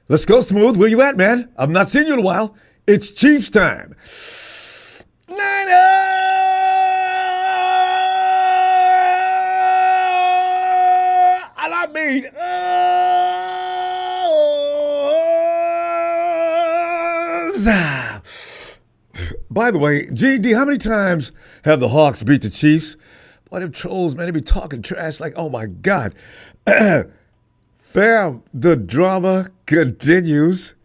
Let's go, Smooth. Where you at, man? I've not seen you in a while. It's Chiefs time. Niners! And I mean, by the way, GD, how many times have the Hawks beat the Chiefs? Boy, them trolls, man, they be talking trash like, oh my God. Fam, the drama continues.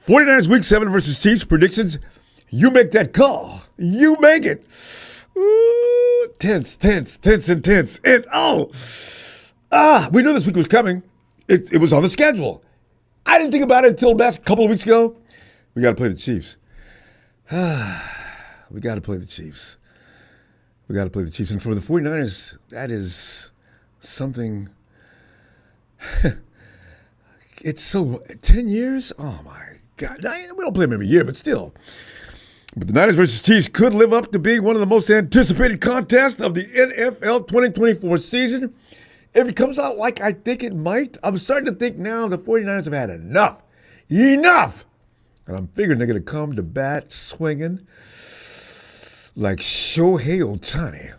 49ers Week 7 versus Chiefs predictions. You make that call. You make it. Ooh, tense. And we knew this week was coming. It was on the schedule. I didn't think about it until last couple of weeks ago. We got to play the Chiefs. We got to play the Chiefs. And for the 49ers, that is something. It's so 10 years? Oh, my God. We don't play them every year, but still. But the Niners versus Chiefs could live up to being one of the most anticipated contests of the NFL 2024 season. If it comes out like I think it might, I'm starting to think now the 49ers have had enough. Enough! And I'm figuring they're going to come to bat swinging like Shohei Ohtani.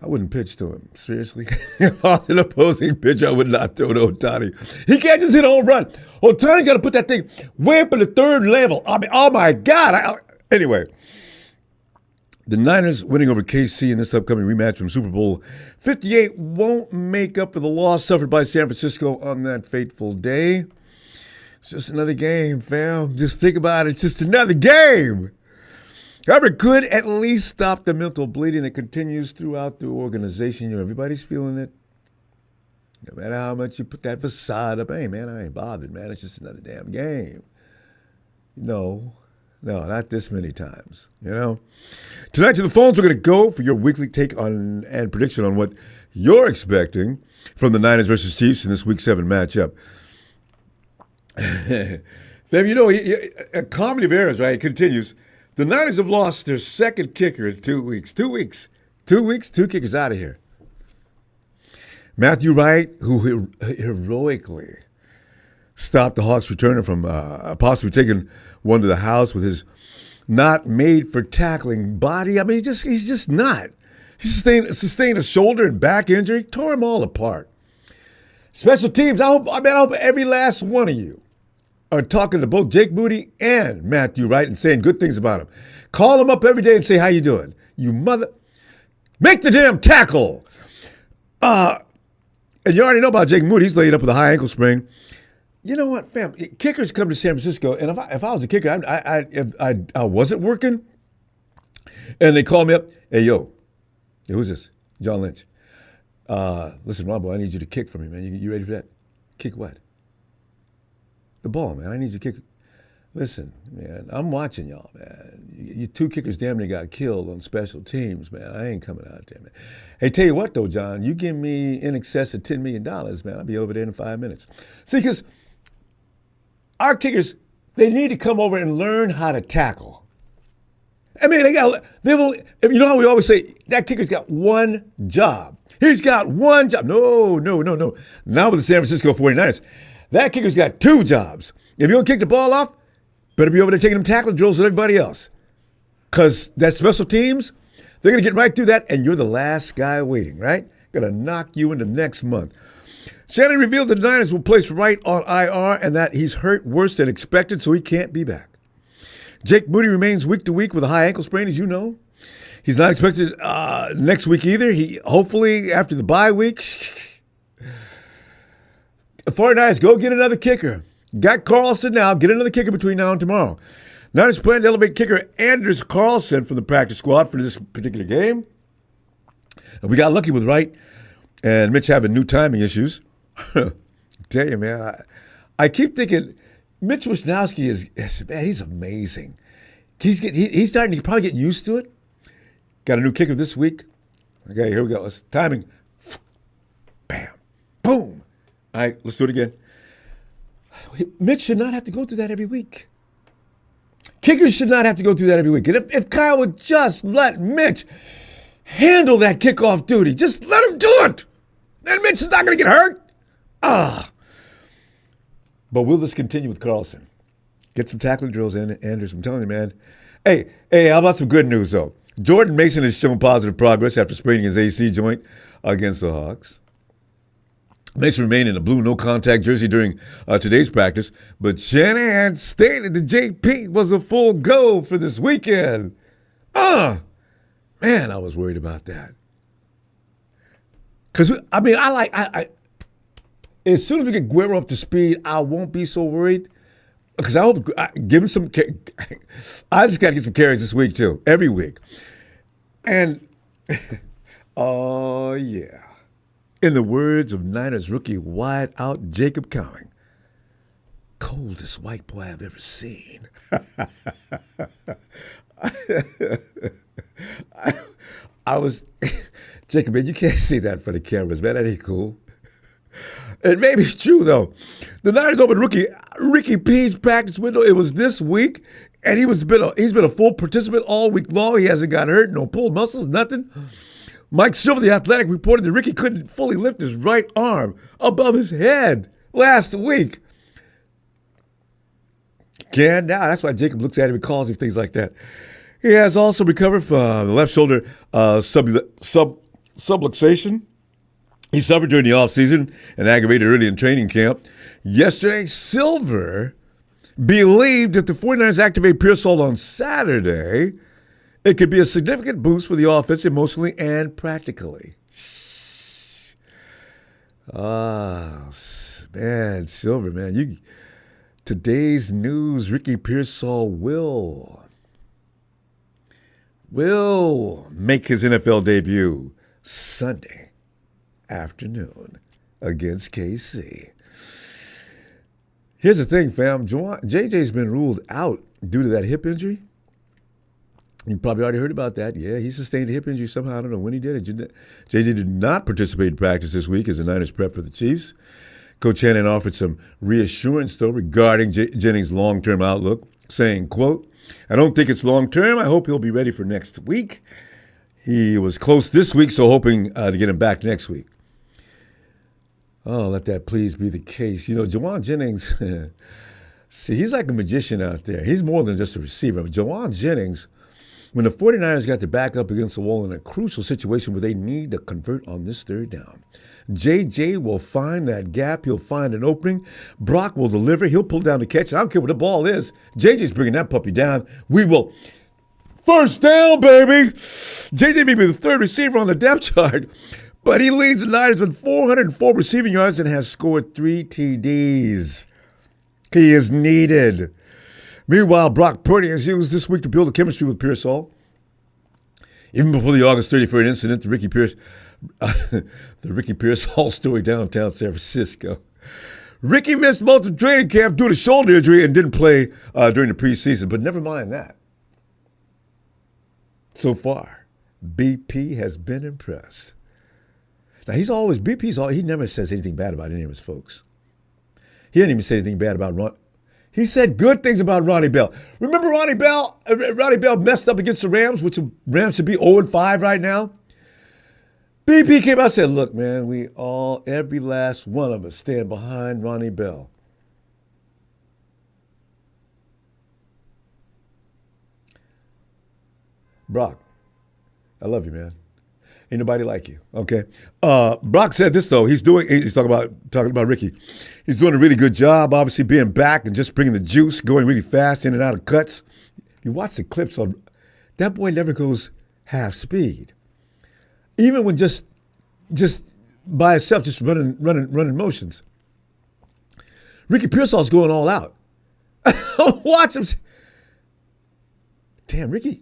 I wouldn't pitch to him, seriously. If I was an opposing pitcher, I would not throw to Ohtani. He can't just hit a home run. Ohtani got to put that thing way up in the third level. I mean, oh my God. Anyway, the Niners winning over KC in this upcoming rematch from Super Bowl 58 won't make up for the loss suffered by San Francisco on that fateful day. It's just another game, fam. Just think about it. It's just another game. However, it could at least stop the mental bleeding that continues throughout the organization. You know, everybody's feeling it. No matter how much you put that facade up, hey, man, I ain't bothered, man. It's just another damn game. No, not this many times, you know. Tonight to the phones, we're going to go for your weekly take on and prediction on what you're expecting from the Niners versus Chiefs in this Week 7 matchup. Fam, you know, a comedy of errors, right? It continues. The Niners have lost their second kicker in 2 weeks. 2 weeks. 2 weeks, two kickers out of here. Matthew Wright, who heroically stopped the Hawks returner from possibly taking one to the house with his not made for tackling body. I mean, he's just not. He sustained a shoulder and back injury, tore him all apart. Special teams, I hope every last one of you are talking to both Jake Moody and Matthew Wright and saying good things about him. Call him up every day and say, how you doing? You mother. Make the damn tackle. And you already know about Jake Moody. He's laid up with a high ankle sprain. You know what, fam? Kickers come to San Francisco, and if I was a kicker, I wasn't working, and they call me up, hey, who's this? John Lynch. Listen, Ronbo, I need you to kick for me, man. You ready for that? Kick what? The ball, man. I need you to kick. Listen, man, I'm watching y'all, man. You two kickers damn near got killed on special teams, man. I ain't coming out there, man. Hey, tell you what, though, John, you give me in excess of $10 million, man, I'll be over there in 5 minutes. See, because our kickers, they need to come over and learn how to tackle. I mean, you know how we always say, that kicker's got one job. He's got one job. No. Now with the San Francisco 49ers, that kicker's got two jobs. If you don't kick the ball off, better be over there taking them tackling drills with everybody else. Because that special teams, they're going to get right through that, and you're the last guy waiting, right? Going to knock you into next month. Shanahan revealed the Niners will place Wright on IR and that he's hurt worse than expected, so he can't be back. Jake Moody remains week to week with a high ankle sprain, as you know. He's not expected next week either. He hopefully after the bye week. The 49ers, go get another kicker. Got Carlson now. Get another kicker between now and tomorrow. Niners plan to elevate kicker Anders Carlson from the practice squad for this particular game. And we got lucky with Wright and Mitch having new timing issues. Tell you, man, I keep thinking Mitch Wisnowski man, he's amazing. He's starting to probably get used to it. Got a new kicker this week. Okay, here we go. Let's timing. Bam. Boom. All right, let's do it again. Mitch should not have to go through that every week. Kickers should not have to go through that every week. And if Kyle would just let Mitch handle that kickoff duty, just let him do it. Then Mitch is not going to get hurt. But will this continue with Carlson? Get some tackling drills in, Anders. I'm telling you, man. Hey, how about some good news, though? Jordan Mason has shown positive progress after spraining his AC joint against the Hawks. Mason remained in a blue no-contact jersey during today's practice, but Shanahan stated the JP was a full go for this weekend. Man, I was worried about that. Because, I as soon as we get Guerrero up to speed, I won't be so worried. Because I hope, give him some, I just got to get some carries this week, too, every week. And, oh, yeah. In the words of Niners rookie wide-out Jacob Cowing, coldest white boy I've ever seen. I was, Jacob, man, you can't see that for the cameras, man. That ain't cool. It may be true, though. The Niners opened Ricky P's practice window. It was this week, and he's been a full participant all week long. He hasn't got hurt, no pulled muscles, nothing. Mike Silver, the Athletic, reported that Ricky couldn't fully lift his right arm above his head last week. Can now. That's why Jacob looks at him and calls him things like that. He has also recovered from the left shoulder subluxation. He suffered during the offseason and aggravated early in training camp. Yesterday, Silver believed if the 49ers activate Pearsall on Saturday, it could be a significant boost for the offense emotionally and practically. Man, Silver, man. Today's news, Ricky Pearsall will make his NFL debut Sunday afternoon against KC. Here's the thing, fam. JJ's been ruled out due to that hip injury. You probably already heard about that. Yeah, he sustained a hip injury somehow. I don't know when he did it. JJ did not participate in practice this week as the Niners prep for the Chiefs. Coach Shanahan offered some reassurance, though, regarding Jennings' long-term outlook, saying, quote, "I don't think it's long-term. I hope he'll be ready for next week. He was close this week, so hoping to get him back next week." Oh, let that please be the case. You know, Jauan Jennings, see, he's like a magician out there. He's more than just a receiver. Jauan Jennings, when the 49ers got to back up against the wall in a crucial situation where they need to convert on this third down, JJ will find that gap. He'll find an opening. Brock will deliver. He'll pull down the catch. I don't care what the ball is. JJ's bringing that puppy down. We will. First down, baby. JJ may be the third receiver on the depth chart, but he leads the Niners with 404 receiving yards and has scored 3 TDs. He is needed. Meanwhile, Brock Purdy has used this week to build a chemistry with Pearsall. Even before the August 31st incident, the Ricky Pearsall story downtown San Francisco. Ricky missed most of training camp due to shoulder injury and didn't play during the preseason, but never mind that. So far, BP has been impressed. Now, he never says anything bad about any of his folks. He didn't even say anything bad about Ron. He said good things about Ronnie Bell. Remember Ronnie Bell? Ronnie Bell messed up against the Rams, which the Rams should be 0-5 right now. BP came out and said, look, man, every last one of us stand behind Ronnie Bell. Brock, I love you, man. Ain't nobody like you, okay? Brock said this, though. He's talking about Ricky. He's doing a really good job, obviously, being back and just bringing the juice, going really fast in and out of cuts. You watch the clips on that boy never goes half speed. Even when just by himself, just running motions. Ricky Pearsall's going all out. Watch him. Damn, Ricky's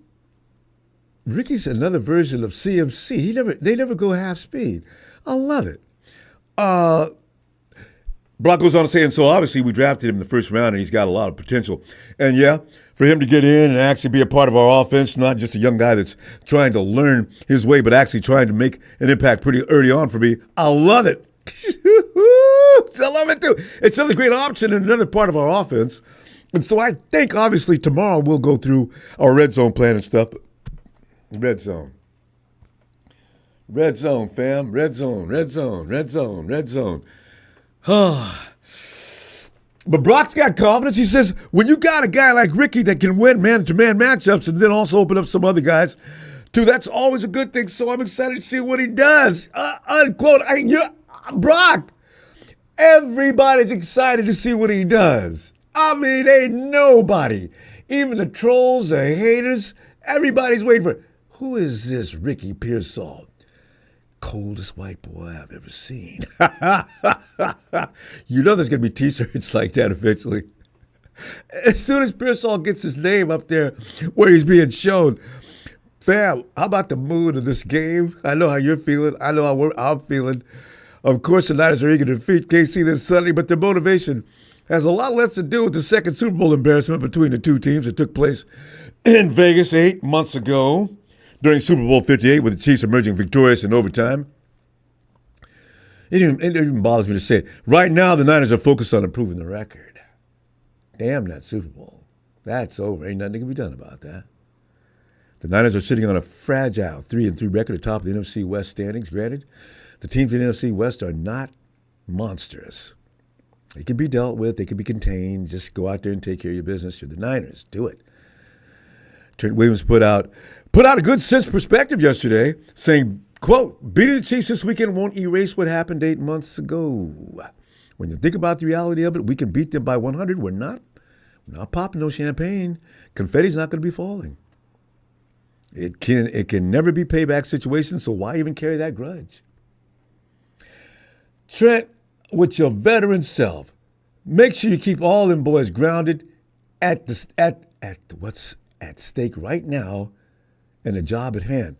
another version of CMC. They never go half speed. I love it. Brock goes on to say, and so obviously we drafted him in the first round, and he's got a lot of potential. And yeah, for him to get in and actually be a part of our offense, not just a young guy that's trying to learn his way, but actually trying to make an impact pretty early on for me, I love it. I love it too. It's another great option and another part of our offense. And so I think, obviously, tomorrow we'll go through our red zone plan and stuff. Red zone. Red zone, fam. Red zone. But Brock's got confidence. He says, when you got a guy like Ricky that can win man-to-man matchups and then also open up some other guys, too, that's always a good thing. So I'm excited to see what he does. Unquote. Brock, everybody's excited to see what he does. I mean, ain't nobody, even the trolls, the haters, everybody's waiting for, who is this Ricky Pearsall? Coldest white boy I've ever seen. You know there's going to be t-shirts like that eventually. As soon as Pearsall gets his name up there where he's being shown, fam, how about the mood of this game? I know how you're feeling. I know how I'm feeling. Of course, the Niners are eager to defeat KC this Sunday, but their motivation has a lot less to do with the second Super Bowl embarrassment between the two teams that took place in Vegas 8 months ago during Super Bowl LVIII, with the Chiefs emerging victorious in overtime. It even bothers me to say it. Right now, the Niners are focused on improving the record. Damn that Super Bowl. That's over. Ain't nothing that can be done about that. The Niners are sitting on a fragile 3-3 record atop the NFC West standings. Granted, the teams in the NFC West are not monstrous. They can be dealt with. They can be contained. Just go out there and take care of your business. You're the Niners. Do it. Trent Williams put out a good sense perspective yesterday, saying, quote, beating the Chiefs this weekend won't erase what happened 8 months ago. When you think about the reality of it, we can beat them by 100. We're not popping no champagne. Confetti's not going to be falling. It can never be payback situation, so why even carry that grudge? Trent, with your veteran self, make sure you keep all them boys grounded at what's at stake right now and the job at hand.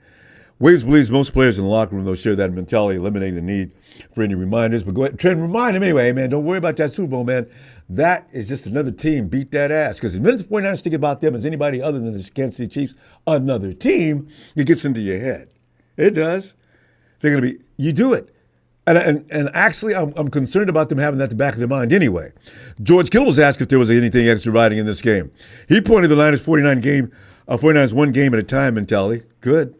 Williams believes most players in the locker room, they'll share that mentality, eliminating the need for any reminders. But go ahead, Trent, remind him anyway, man. Don't worry about that Super Bowl, man. That is just another team. Beat that ass. Because the minute the 49ers think about them as anybody other than the Kansas City Chiefs, another team, it gets into your head. It does. They're going to be, you do it. And actually, I'm concerned about them having that at the back of their mind anyway. George Kittle was asked if there was anything extra riding in this game. He pointed to the Niners' 49ers one game at a time mentality. Good.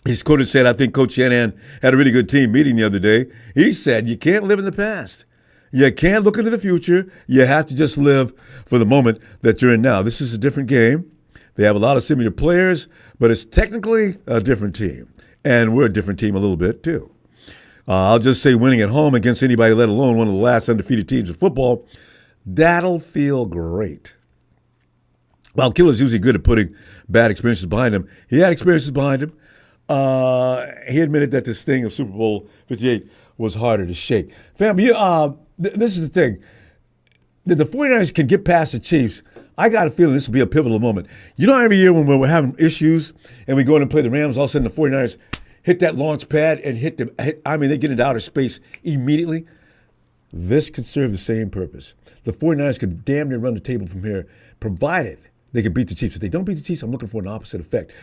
He's quoted said, I think Coach Shanahan had a really good team meeting the other day. He said, you can't live in the past. You can't look into the future. You have to just live for the moment that you're in now. This is a different game. They have a lot of similar players, but it's technically a different team. And we're a different team a little bit, too. I'll just say winning at home against anybody, let alone one of the last undefeated teams in football, that'll feel great. While Killer's usually good at putting bad experiences behind him, he had experiences behind him. He admitted that this thing of Super Bowl LVIII was harder to shake. Fam, this is the thing. The 49ers can get past the Chiefs. I got a feeling this will be a pivotal moment. You know, every year when we're having issues and we go in and play the Rams, all of a sudden the 49ers hit that launch pad and they get into outer space immediately. This could serve the same purpose. The 49ers could damn near run the table from here, provided they can beat the Chiefs. If they don't beat the Chiefs, I'm looking for an opposite effect.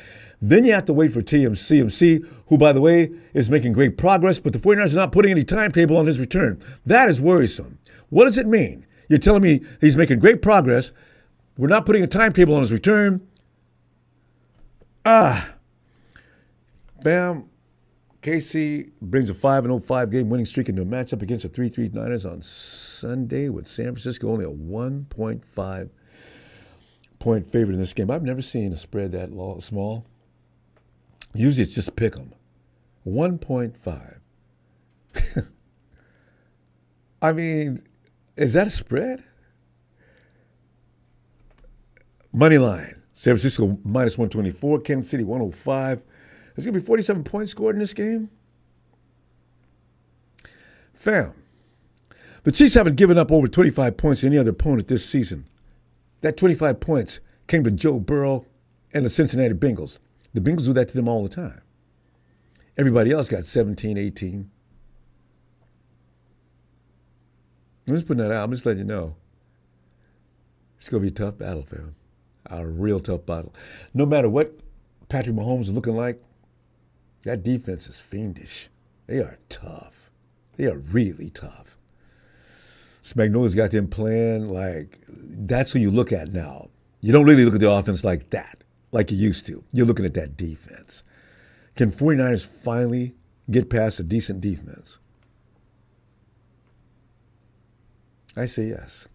Then you have to wait for CMC, who, by the way, is making great progress, but the 49ers are not putting any timetable on his return. That is worrisome. What does it mean? You're telling me he's making great progress. We're not putting a timetable on his return. Bam. KC brings a 5-5 game winning streak into a matchup against the 3-3 Niners on Sunday with San Francisco only a 1.5 point favorite in this game. I've never seen a spread that small. Usually it's just pick 'em. 1.5. I mean, is that a spread? Money line. San Francisco minus 124, Kansas City 105. There's going to be 47 points scored in this game. Fam, the Chiefs haven't given up over 25 points to any other opponent this season. That 25 points came to Joe Burrow and the Cincinnati Bengals. The Bengals do that to them all the time. Everybody else got 17, 18. I'm just putting that out. I'm just letting you know. It's going to be a tough battle, fam. A real tough battle. No matter what Patrick Mahomes is looking like, that defense is fiendish. They are tough. They are really tough. Spagnola's got them playing like that's who you look at now. You don't really look at the offense like that, like you used to. You're looking at that defense. Can 49ers finally get past a decent defense? I say yes.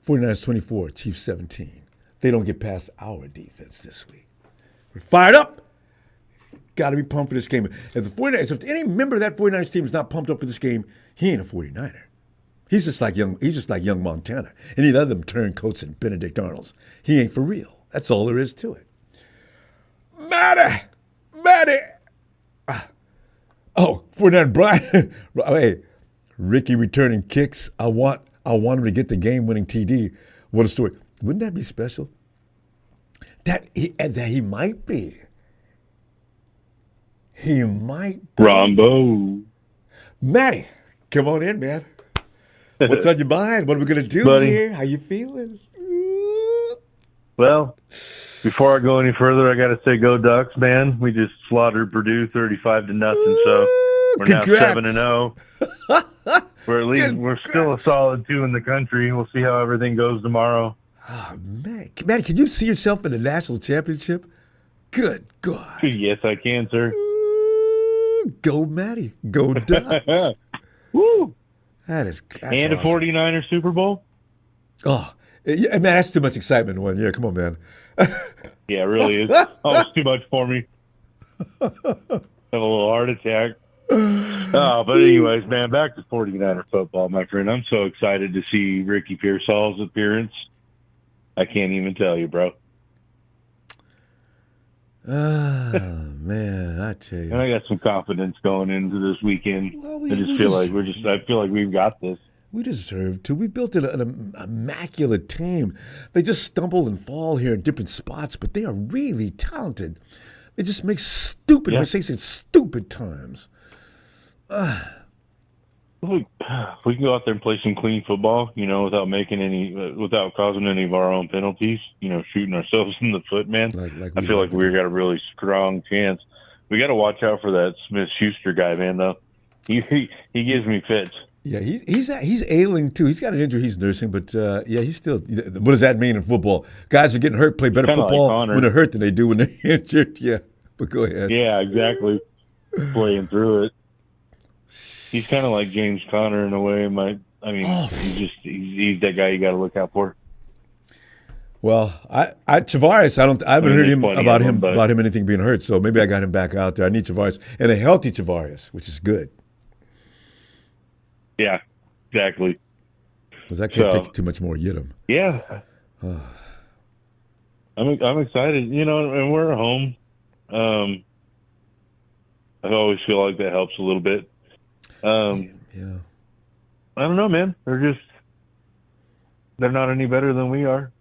49ers 24, Chiefs 17. They don't get past our defense this week. We're fired up. Got to be pumped for this game. If any member of that 49ers team is not pumped up for this game, he ain't a 49er. He's just like young Montana. Any other of them turncoats and Benedict Arnolds. He ain't for real. That's all there is to it. Matty! Oh, 49er Brian. Hey, Ricky returning kicks. I want him to get the game-winning TD. What a story. Wouldn't that be special? That he might be. He might be. Ronbo. Matty, come on in, man. What's on your mind? What are we going to do here? How you feeling? Well, before I go any further, I got to say go Ducks, man. We just slaughtered Purdue 35-0, so we're Congrats. now 7-0. We're still a solid 2 in the country. We'll see how everything goes tomorrow. Oh, man. Matty, can you see yourself in the national championship? Good God. Yes, I can, sir. Go, Matty. Go Ducks. Woo! That's and awesome. A 49er Super Bowl? Oh, yeah, man, that's too much excitement in 1 year. Come on, man. Yeah, it really is. Almost too much for me. Have a little heart attack. But anyways, man, back to 49er football, my friend. I'm so excited to see Ricky Pearsall's appearance. I can't even tell you, bro. Man, I tell you. And I got some confidence going into this weekend. Well, I feel like we've got this. We deserve to. We built an immaculate team. They just stumble and fall here in different spots, but they are really talented. They just make stupid mistakes at stupid times. We can go out there and play some clean football, without causing any of our own penalties, shooting ourselves in the foot, man. I feel like we've got a really strong chance. We got to watch out for that Smith-Schuster guy, man, though. He gives me fits. Yeah, he's ailing, too. He's got an injury he's nursing, but, he's still – what does that mean in football? Guys are getting hurt, play better football when they're hurt than they do when they're injured. Yeah, but go ahead. Yeah, exactly. Playing through it. He's kind of like James Conner in a way. He's that guy you got to look out for. Well, Tavares, I haven't heard about him anything being hurt, so maybe I got him back out there. I need Tavares and a healthy Tavares, which is good. Yeah, exactly. Because I can't take too much more. Get him. Yeah. I'm excited, and we're at home. I always feel like that helps a little bit. Yeah. I don't know, man. They're not any better than we are.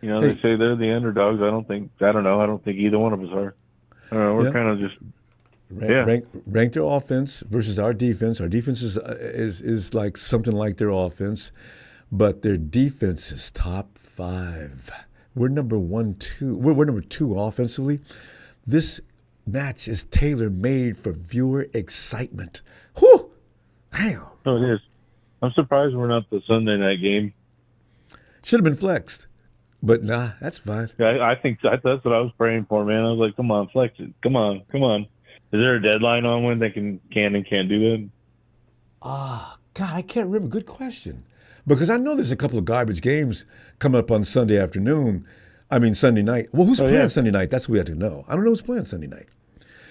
They say they're the underdogs. I don't think either one of us are. We're kind of just rank their offense versus our defense. Our defense is like something like their offense, but their defense is top 5. We're number 1, 2. We're number 2 offensively. This match is tailor-made for viewer excitement. Whew! Damn. Oh, it is. I'm surprised we're not the Sunday night game. Should have been flexed, but nah, that's fine. Yeah, I think that's what I was praying for, man. I was like, come on, flex it. Come on. Is there a deadline on when they can and can't do that? God, I can't remember. Good question. Because I know there's a couple of garbage games coming up on Sunday night. Well, who's playing Sunday night? That's what we have to know. I don't know who's playing Sunday night.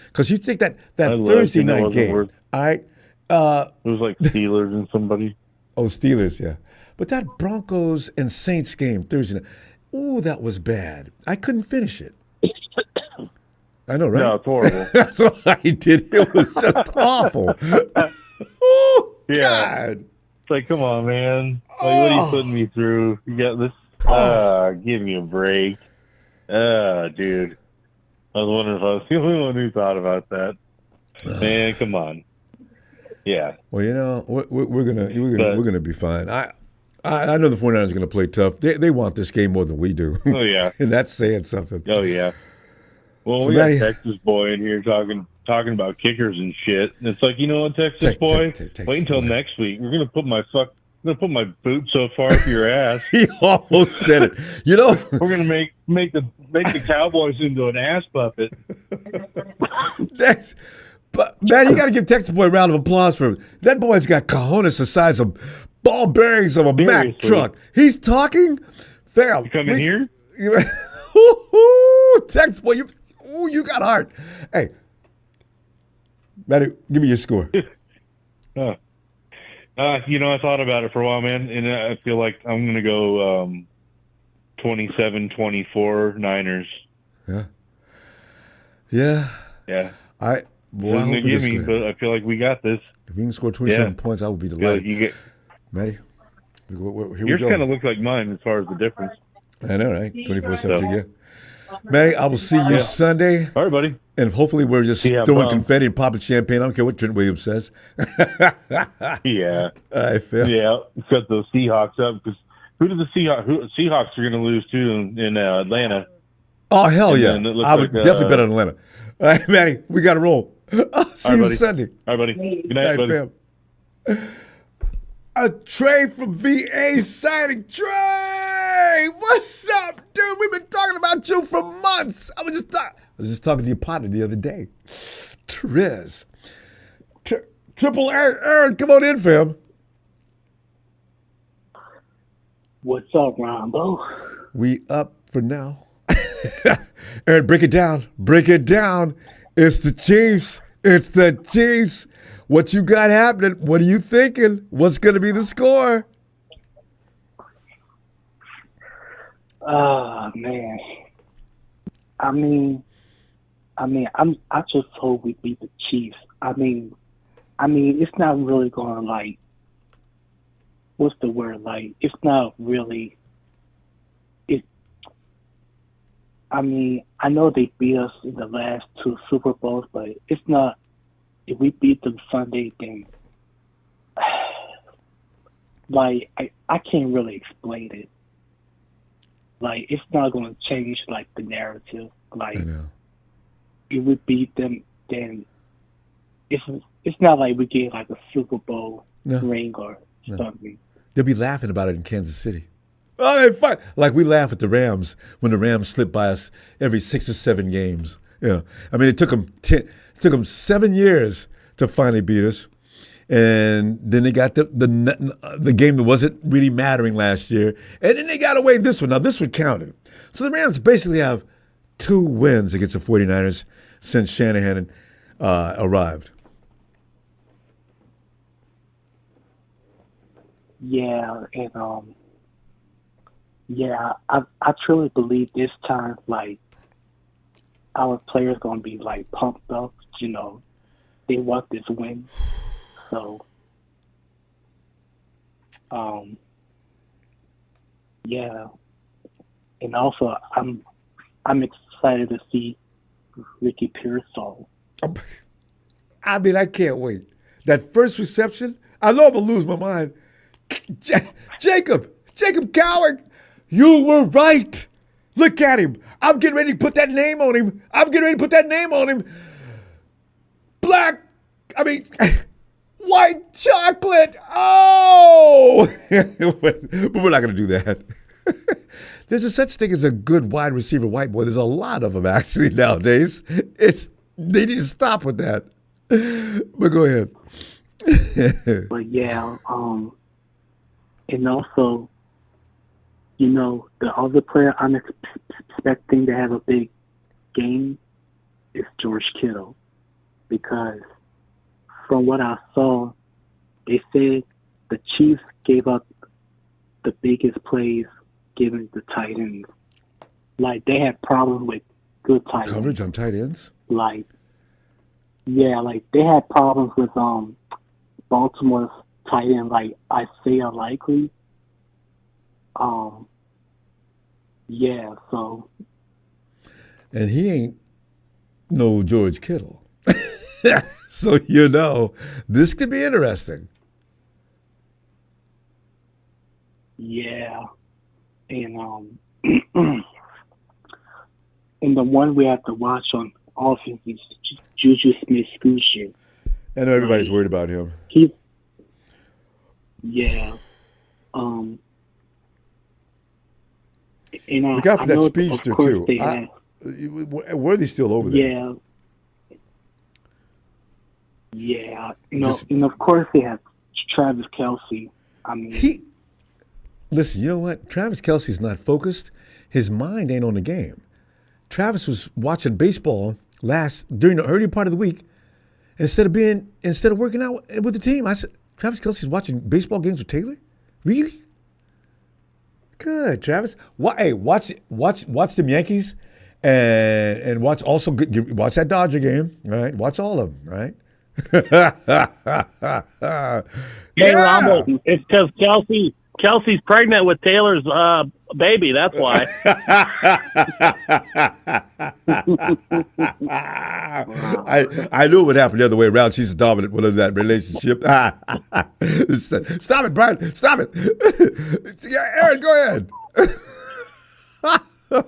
Because you think that Thursday night game, all right? It was like Steelers and somebody. Oh, Steelers, yeah. But that Broncos and Saints game Thursday night, ooh, that was bad. I couldn't finish it. I know, right? No, it's horrible. That's what I did. It was just awful. Oh, yeah. God. It's like, come on, man. Like, what are you putting me through? You got this. Give me a break. Dude. I was wondering if I was the only one who thought about that. Man, come on. Yeah. Well, we're gonna be fine. I know the 49ers are gonna play tough. They want this game more than we do. Oh yeah. And that's saying something. Oh yeah. Well, we got Texas boy in here talking about kickers and shit. And it's like, you know what, Texas boy? Wait until next week. We're gonna put my boot so far up your ass. He almost said it. We're gonna make the Cowboys into an ass puppet. But man, you got to give Texas boy a round of applause for him. That boy's got cojones the size of ball bearings of a Mack Seriously. truck. He's talking. Fam, You come in here? Text boy, you got heart. Hey, Matty, give me your score. I thought about it for a while, man, and I feel like I'm going to go 27-24 Niners. Yeah. Yeah. Yeah. I hope we give can me, score. but I feel like we got this. If we can score 27 points, I would be Feel delighted. like Matty, here we yours go. kind of looks like mine as far as the difference. I know, right? 24-17, yeah. Matty, I will see you Sunday. All right, buddy. And hopefully we're just throwing confetti and popping champagne. I don't care what Trent Williams says. Yeah. I feel. Yeah, cut those Seahawks up. Because who did the Seahawks are going to lose to in Atlanta? Oh, hell yeah. I would definitely bet on Atlanta. All right, Matty, we got to roll. I'll see you Sunday. All right, buddy. Good night, buddy. Fam. A Trey from VA signing. Trey, what's up, dude? We've been talking about you for months. I was just talking to your partner the other day. Triz. Triple Aaron, come on in, fam. What's up, Ronbo? We up for now. Aaron, break it down. Break it down. It's the Chiefs. It's the Chiefs. What you got happening? What are you thinking? What's going to be the score? Man. I just hope we beat the Chiefs. I mean, it's not really going to what's the word? It's not really. I know they beat us in the last 2 Super Bowls, but it's not. If we beat them Sunday, then I can't really explain it. It's not going to change the narrative. I know. If we beat them, then it's not like we get a Super Bowl ring or something. They'll be laughing about it in Kansas City. Oh, fun. Like we laugh at the Rams when the Rams slip by us every 6 or 7 games. It took them 7 years to finally beat us, and then they got the game that wasn't really mattering last year, and then they got away this one. Now this one counted. So the Rams basically have 2 wins against the 49ers since Shanahan arrived. Yeah, and I truly believe this time, our players gonna be pumped up. They want this win, so yeah, and also I'm excited to see Ricky Pearsall. I can't wait. That first reception, I know I'm gonna lose my mind. Jacob Coward, you were right. Look at him. I'm getting ready to put that name on him. White chocolate. Oh! But we're not going to do that. There's a such thing as a good wide receiver white boy. There's a lot of them actually nowadays. They need to stop with that. But go ahead. But yeah, and also, the other player I'm expecting to have a big game is George Kittle, because from what I saw, they said the Chiefs gave up the biggest plays given the tight ends. They had problems with good tight ends. Coverage on tight ends? They had problems with Baltimore's tight end, Isaiah Likely. So. And he ain't no George Kittle. So, this could be interesting. Yeah. And and the one we have to watch on offense is Juju Smith-Schuster. I know everybody's worried about him. Look out for that speedster, too. Worthy's still over there. Yeah. And of course they have Travis Kelce. I mean, listen. You know what? Travis Kelce's not focused. His mind ain't on the game. Travis was watching baseball during the early part of the week instead of working out with the team. I said, Travis Kelce's watching baseball games with Taylor. Really? Good, Travis. Hey, watch them Yankees, and watch that Dodger game. All right, watch all of them. All right. Hey, Ronbo, it's because Kelsey's pregnant with Taylor's baby. That's why. I knew it would happen the other way around. She's the dominant one of that relationship. Stop it, Brian. Stop it. Yeah, Aaron, go ahead. But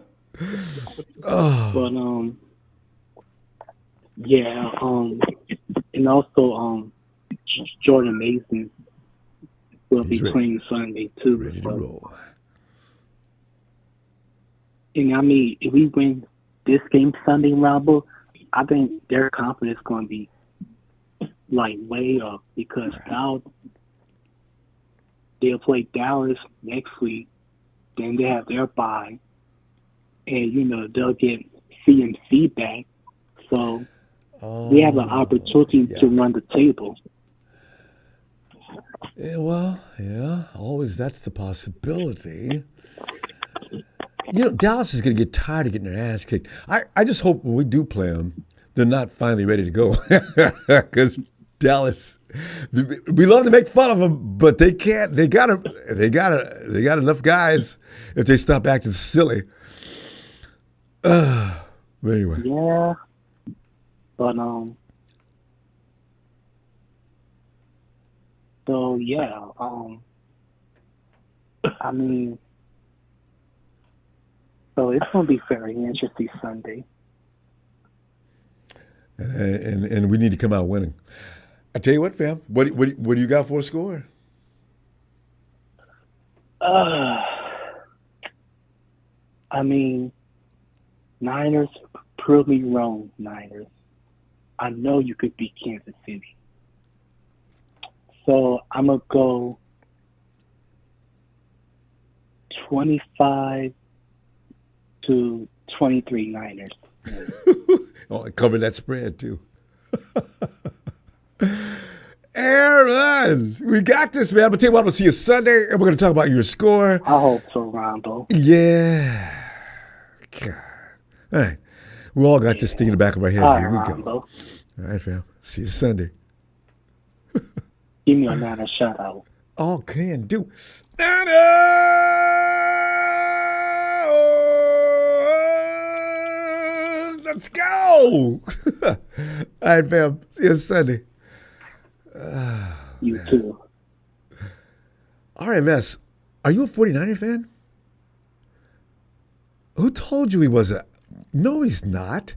yeah, and also Jordan Mason will be playing Sunday too. Ready to roll. And I mean, if we win this game Sunday, Ronbo, I think their confidence is going to be like way up because now they'll play Dallas next week. Then they have their bye, and they'll get CMC back. So they have an opportunity to run the table. Yeah, well, yeah, always that's the possibility. Dallas is going to get tired of getting their ass kicked. I just hope when we do play them, they're not finally ready to go. Because Dallas, we love to make fun of them, but they can't. They got enough guys if they stop acting silly. But anyway. Yeah, but so yeah, I mean. So it's going to be very interesting Sunday. And we need to come out winning. I tell you what, fam. What do you got for a score? I mean, Niners, prove me wrong, Niners. I know you could beat Kansas City. So I'm going to go 25 to 23 Niners. Cover that spread, too. Aaron, we got this, man. I'm going to tell you what, I'm going to see you Sunday, and we're going to talk about your score. I hope so, Ronbo. Yeah. God. All right. We all got this thing in the back of our head. All Here we right, go. Ronbo. All right, fam. See you Sunday. Give me a Niner shout-out. All can do. Let's go. All right, fam. See you Sunday. You too. RMS, are you a 49er fan? Who told you he was a... No, he's not.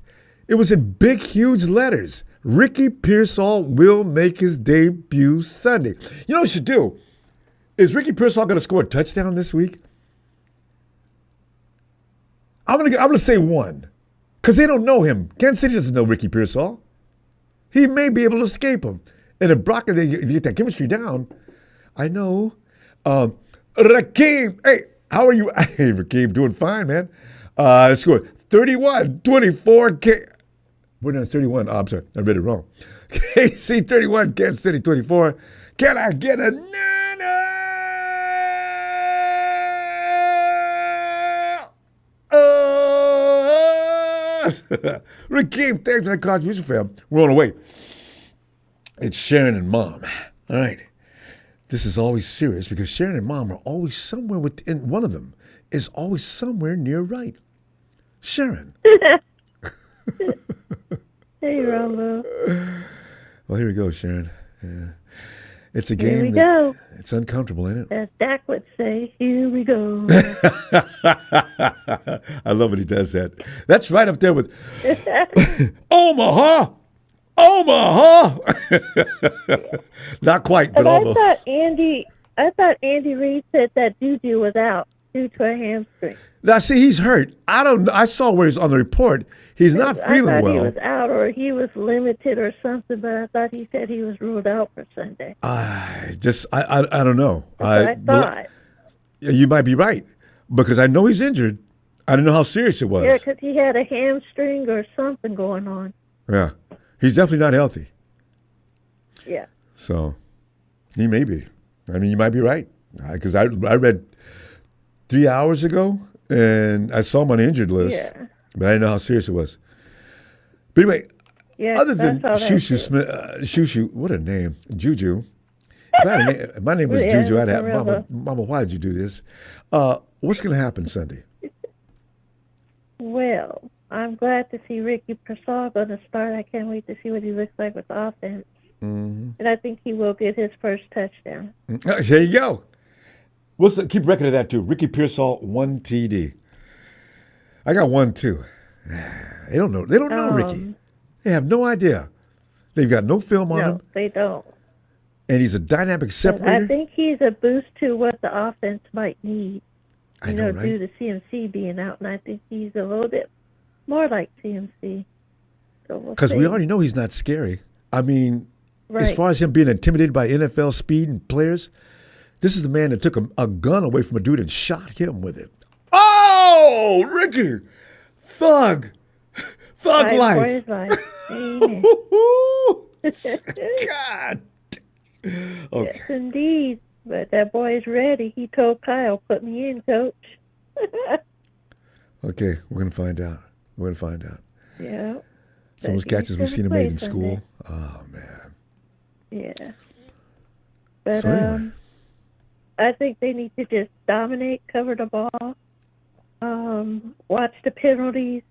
It was in big, huge letters. Ricky Pearsall will make his debut Sunday. You know what you should do? Is Ricky Pearsall going to score a touchdown this week? I'm gonna say one. Because they don't know him. Kansas City doesn't know Ricky Pearsall. He may be able to escape him. And if Brock, they get that chemistry down, I know. Rakeem, hey, how are you? Hey, Rakeem, doing fine, man. Scored 31-24. We're not 31. Oh, I'm sorry. I read it wrong. KC 31, Kansas City 24. Can I get a nana? Rakeem, thanks for the contribution, fam. We're on the way. It's Sharon and Mom. All right. This is always serious because Sharon and Mom are always somewhere within, one of them is always somewhere near right. Sharon. Hey, Ronbo. Well, here we go, Sharon. Yeah. It's a Here game. we go. It's uncomfortable, ain't it? As Dak would say, here we go. I love when he does that. That's right up there with Omaha. Omaha. Not quite, but almost. I thought Andy Reid said that Juju was out due to a hamstring. Now, see, he's hurt. I don't know. I saw where he's on the report. He's not feeling I thought well. he was out or he was limited or something, but I thought he said he was ruled out for Sunday. I don't know. I thought. You might be right because I know he's injured. I don't know how serious it was. Yeah, because he had a hamstring or something going on. Yeah, he's definitely not healthy. Yeah. So he may be. I mean, you might be right because I read 3 hours ago and I saw him on the injured list, but I didn't know how serious it was. But anyway, other than Shushu Smith, Shushu, what a name, Juju. If I had a name, my name was Juju, I'd have, Mama, why did you do this? What's going to happen Sunday? Well, I'm glad to see Ricky Pearsall going to start. I can't wait to see what he looks like with offense. Mm-hmm. And I think he will get his first touchdown. There you go. Keep record of that, too. Ricky Pearsall, 1 TD. I got 1, too. They don't know. They don't know Ricky. They have no idea. They've got no film on him. No, they don't. And he's a dynamic separator. I think he's a boost to what the offense might need. I know, right? Due to CMC being out, and I think he's a little bit more like CMC. Because we already know he's not scary. I mean, as far as him being intimidated by NFL speed and players, this is the man that took a gun away from a dude and shot him with it. Oh, Ricky! Thug life. Amen. God. Okay. Yes, indeed. But that boy is ready. He told Kyle, put me in, coach. Okay, we're going to find out. Yeah. Some of those catches we've seen him made in school. Oh, man. Yeah. But so anyway. I think they need to just dominate, cover the ball, watch the penalties,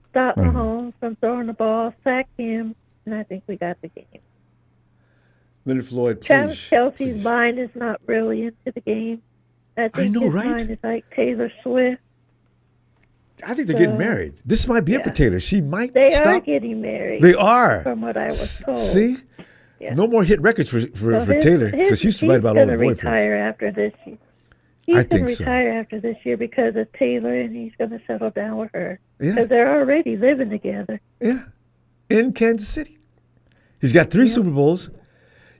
stop Mahomes from throwing the ball, sack him, and I think we got the game. Leonard Floyd, please. Travis Kelce's mind is not really into the game. I think his mind is like Taylor Swift. I think they're getting married. This might be it for Taylor. She might They stop. are getting married. They are. From what I was told. See? Yeah. No more hit records for Taylor because she used to write about all the boyfriends. He's going to retire after this year. He's going to retire after this year because of Taylor, and he's going to settle down with her. Because they're already living together. Yeah. In Kansas City. He's got 3 Super Bowls.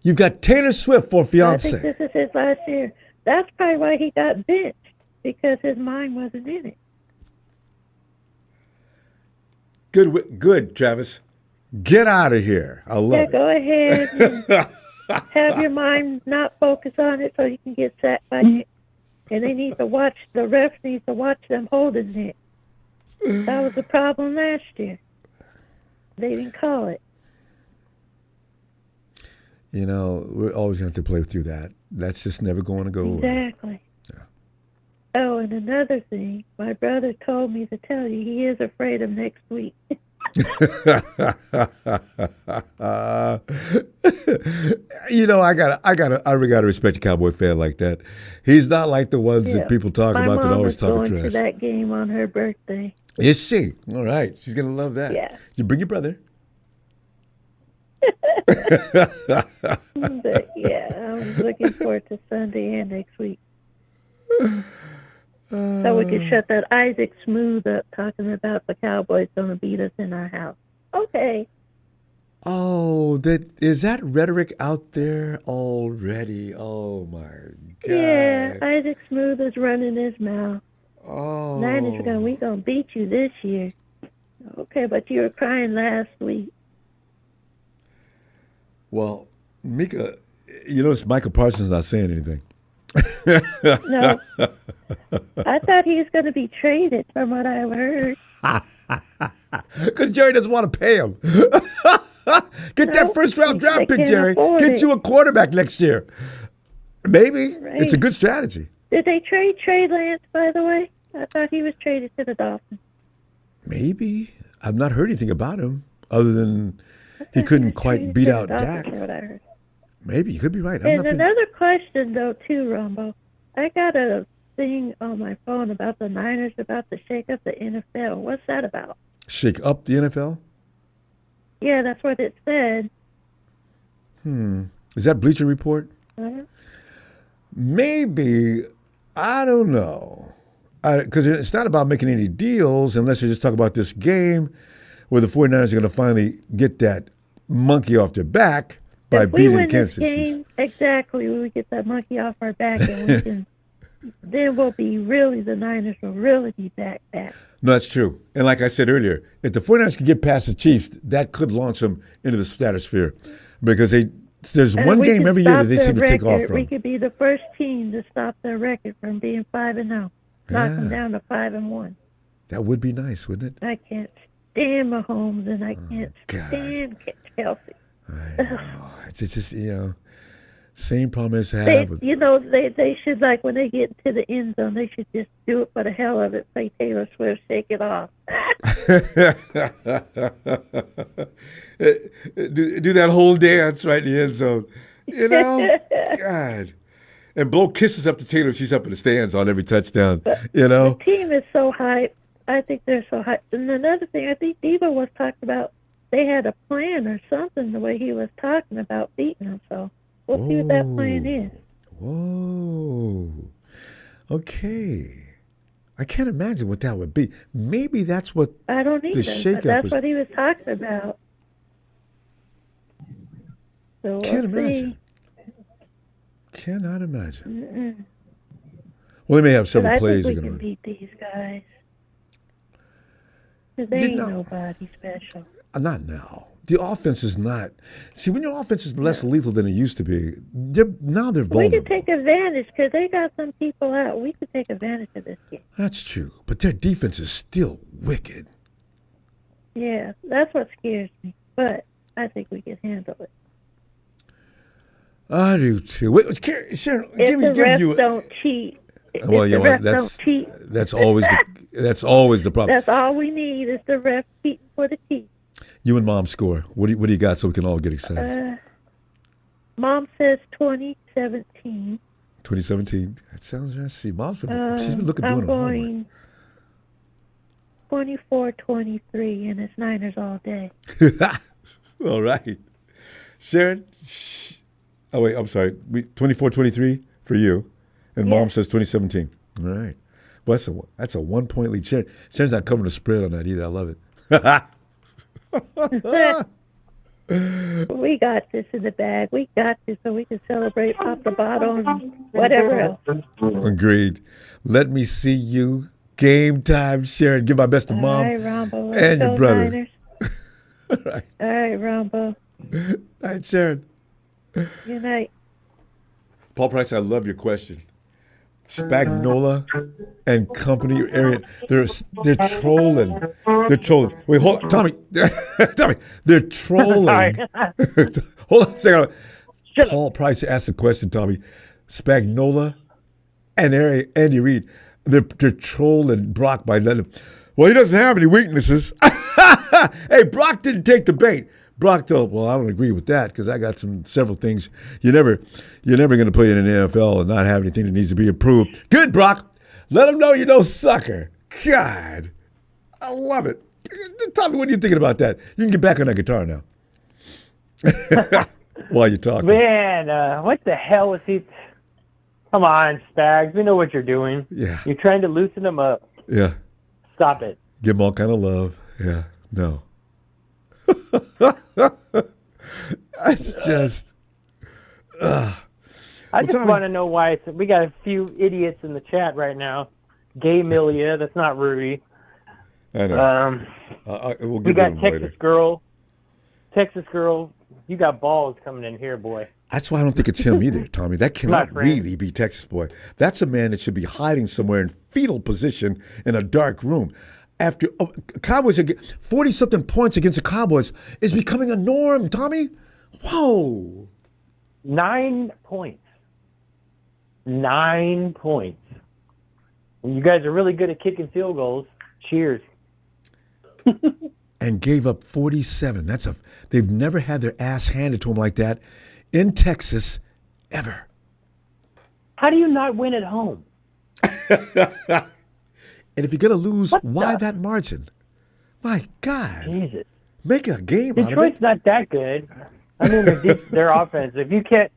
You've got Taylor Swift for fiance. I think this is his last year. That's probably why he got benched, because his mind wasn't in it. Good, Travis. Get out of here. I love it. Go ahead and have your mind not focus on it so you can get sacked by it. And they need to watch, the refs need to watch them holding it. That was the problem last year. They didn't call it. You know, we're always going to have to play through that. That's just never going to go away. Exactly. Yeah. Oh, and another thing, my brother told me to tell you he is afraid of next week. You know, I gotta respect a Cowboy fan like that. He's not like the ones that people talk about that always talk trash. My mom is going to that game on her birthday. Is she? All right, she's gonna love that. Yeah. You bring your brother. But yeah, I'm looking forward to Sunday and next week. So we can shut that Isaac Smooth up talking about the Cowboys going to beat us in our house. Okay. Oh, is that rhetoric out there already? Oh, my God. Yeah, Isaac Smooth is running his mouth. Oh. Niners we going to beat you this year. Okay, but you were crying last week. Well, Mika, you notice Michael Parsons not saying anything. No. I thought he was going to be traded from what I heard. Because Jerry doesn't want to pay him. Get that first-round draft pick, Jerry. Get you a quarterback next year. Maybe. Right. It's a good strategy. Did they trade Trey Lance, by the way? I thought he was traded to the Dolphins. Maybe. I've not heard anything about him other than he couldn't quite beat out Dak. What I heard. Maybe. You could be right. And another question, though, too, Ronbo. I got a thing on my phone about the Niners about to shake up the NFL. What's that about? Shake up the NFL? Yeah, that's what it said. Is that Bleacher Report? Uh-huh. Maybe. I don't know. Because it's not about making any deals unless you just talk about this game where the 49ers are going to finally get that monkey off their back by if we beating win the Kansas this City game, exactly, we get that monkey off our back, and we can. Then we'll be really, the Niners will really be back. No, that's true. And like I said earlier, if the 49ers can get past the Chiefs, that could launch them into the stratosphere because there's And one if we game can every year that stop they their seem to take off record, from. We could be the first team to stop their record from being 5-0, knock them down to 5-1. That would be nice, wouldn't it? I can't stand Mahomes, and I can't stand Kelsey. I know. It's just, same problem as I They, have with. they should, like, when they get to the end zone, they should just do it for the hell of it. Play Taylor Swift, Shake It Off. do that whole dance right in the end zone. God. And blow kisses up to Taylor if she's up in the stands on every touchdown, The team is so hyped. I think they're so hyped. And another thing, I think Devo was talking about, they had a plan or something the way he was talking about beating them. So we'll see what that plan is. Whoa. Okay. I can't imagine what that would be. Maybe that's what I don't either, the shakeup but that's was. what he was talking about. So Can't we'll imagine. see. Cannot imagine. Mm-mm. Well, they may have But several I plays think they're we going can to beat these guys. Because they ain't nobody special. Not now. The offense is not. See, when your offense is less lethal than it used to be, now they're We vulnerable. could take advantage because they got some people out. We could take advantage of this game. That's true. But their defense is still wicked. Yeah, that's what scares me. But I think we can handle it. I do too. Wait, Sharon, If the refs don't cheat. Well, if yeah, the well, refs don't cheat. that's always the problem. That's all we need is the refs cheating for the cheat. You and Mom score. What do you got so we can all get excited? Mom says 2017. 2017. That sounds right. See, she's been looking I'm doing her homework. going 24-23, and it's Niners all day. All right. Sharon? Oh, wait, I'm sorry. 24-23 for you. And Mom says 2017. All right. Well, that's a 1-point lead. Sharon's not covering the spread on that either. I love it. We got this in the bag. We got this so we can celebrate, pop the bottle, and whatever else. Agreed. Let me see you. Game time, Sharon. Give my best to Mom All right, Ronbo. and your brother. Niners. All right. All right, Ronbo. All right, Sharon. Good night. Paul Price, I love your question. Spagnola and company area, they're trolling. They're trolling. Wait, hold on, Tommy. Tommy, they're trolling. Hold on a second. Paul Price asked the question, Tommy. Spagnola and Andy Reid, they're trolling Brock by letting him. Well, he doesn't have any weaknesses. Hey, Brock didn't take the bait. Brock told, well, I don't agree with that because I got several things. You're never going to play in an NFL and not have anything that needs to be improved. Good, Brock. Let them know you're no sucker. God, I love it. Tell me, what are you thinking about that? You can get back on that guitar now. While you're talking. Man, what the hell was he? Come on, Spags. We know what you're doing. Yeah. You're trying to loosen them up. Yeah. Stop it. Give them all kind of love. Yeah. No. It's just. I just want to know why we got a few idiots in the chat right now. Gay Milia, that's not Rudy. I know. We'll we get got to them Texas later. Girl. Texas Girl, you got balls coming in here, boy. That's why I don't think it's him either, Tommy. That cannot friend. really be Texas Boy. That's a man that should be hiding somewhere in fetal position in a dark room. After Cowboys are 40-something points against the Cowboys is becoming a norm, Tommy. Whoa. 9 points. 9 points. And you guys are really good at kicking field goals. Cheers. And gave up 47. They've never had their ass handed to them like that in Texas ever. How do you not win at home? And if you're going to lose, why that margin? My God. Jesus. Make a game out of Detroit's it. not that good. I mean, their offense. If you can't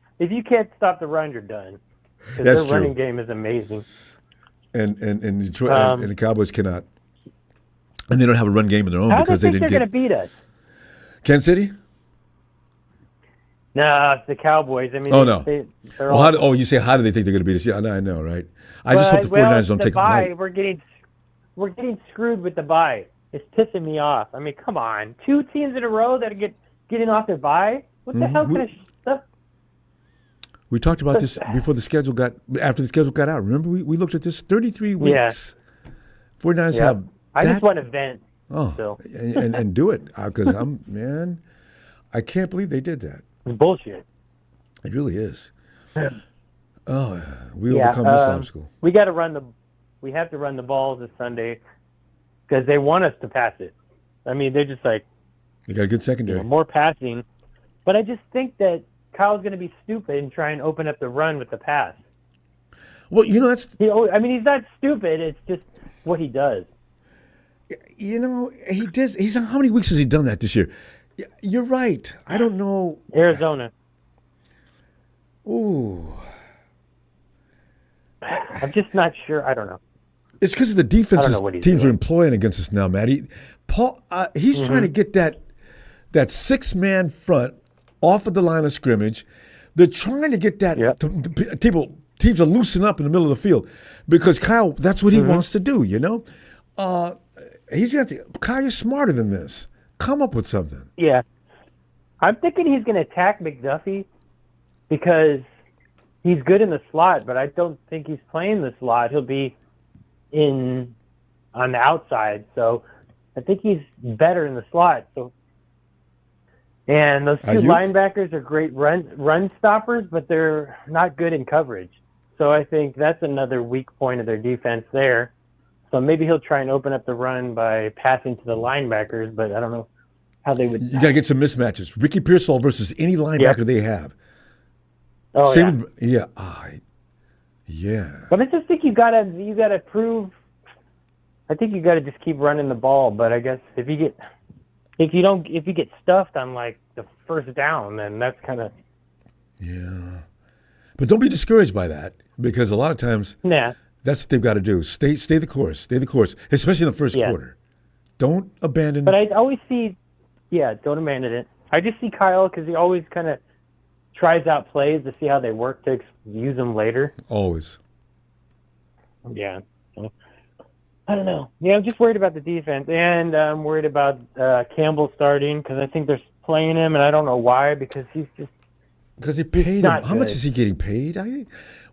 stop the run, you're done. Because That's their running true. game is amazing. and Detroit and the Cowboys cannot. And they don't have a run game of their own because they didn't they're going to beat us? Kansas City? No, it's the Cowboys. I mean, you say how do they think they're going to beat us? Yeah, I know, right? I just hope the 49ers don't take the bye. them. We're getting screwed with the bye. It's pissing me off. I mean, come on, 2 teams in a row that are getting off their bye. What the hell kind of stuff? We talked about this before after the schedule got out. Remember, we looked at this 33 weeks. 49ers have. I just want to vent. Oh, so. and do it because I can't believe they did that. It's bullshit. It really is. Oh, we overcome this obstacle. We have to run the ball this Sunday because they want us to pass it. I mean, they're just like they got a good secondary, more passing. But I just think that Kyle's going to be stupid and try and open up the run with the pass. Well, that's. He's not stupid. It's just what he does. He does. How many weeks has he done that this year? You're right. I don't know. Arizona. Ooh. I'm just not sure. I don't know. It's because of the defenses teams are employing against us now, Matt. He's trying to get that 6-man front off of the line of scrimmage. They're trying to get that teams are loosen up in the middle of the field because Kyle, that's what he wants to do, He's got to. Kyle, you're smarter than this. Come up with something. Yeah. I'm thinking he's going to attack McDuffie because he's good in the slot, but I don't think he's playing the slot. He'll be on the outside, so I think he's better in the slot. So, and those two linebackers are great run stoppers, but they're not good in coverage. So I think that's another weak point of their defense there. So maybe he'll try and open up the run by passing to the linebackers, but I don't know how they would. You got to get some mismatches. Ricky Pearsall versus any linebacker they have. Oh, Same yeah. Yeah. But I just think you gotta prove. I think you gotta just keep running the ball. But I guess if you get stuffed on like the first down, then that's kind of. Yeah. But don't be discouraged by that because a lot of times. Nah. That's what they've got to do. Stay the course. Stay the course, especially in the first quarter. Don't abandon. But I always see, don't abandon it. I just see Kyle because he always kind of tries out plays to see how they work to use them later. Always. Yeah. So, I don't know. Yeah, I'm just worried about the defense, and I'm worried about Campbell starting because I think they're playing him, and I don't know why because he's just. Because they paid him. How much is he getting paid?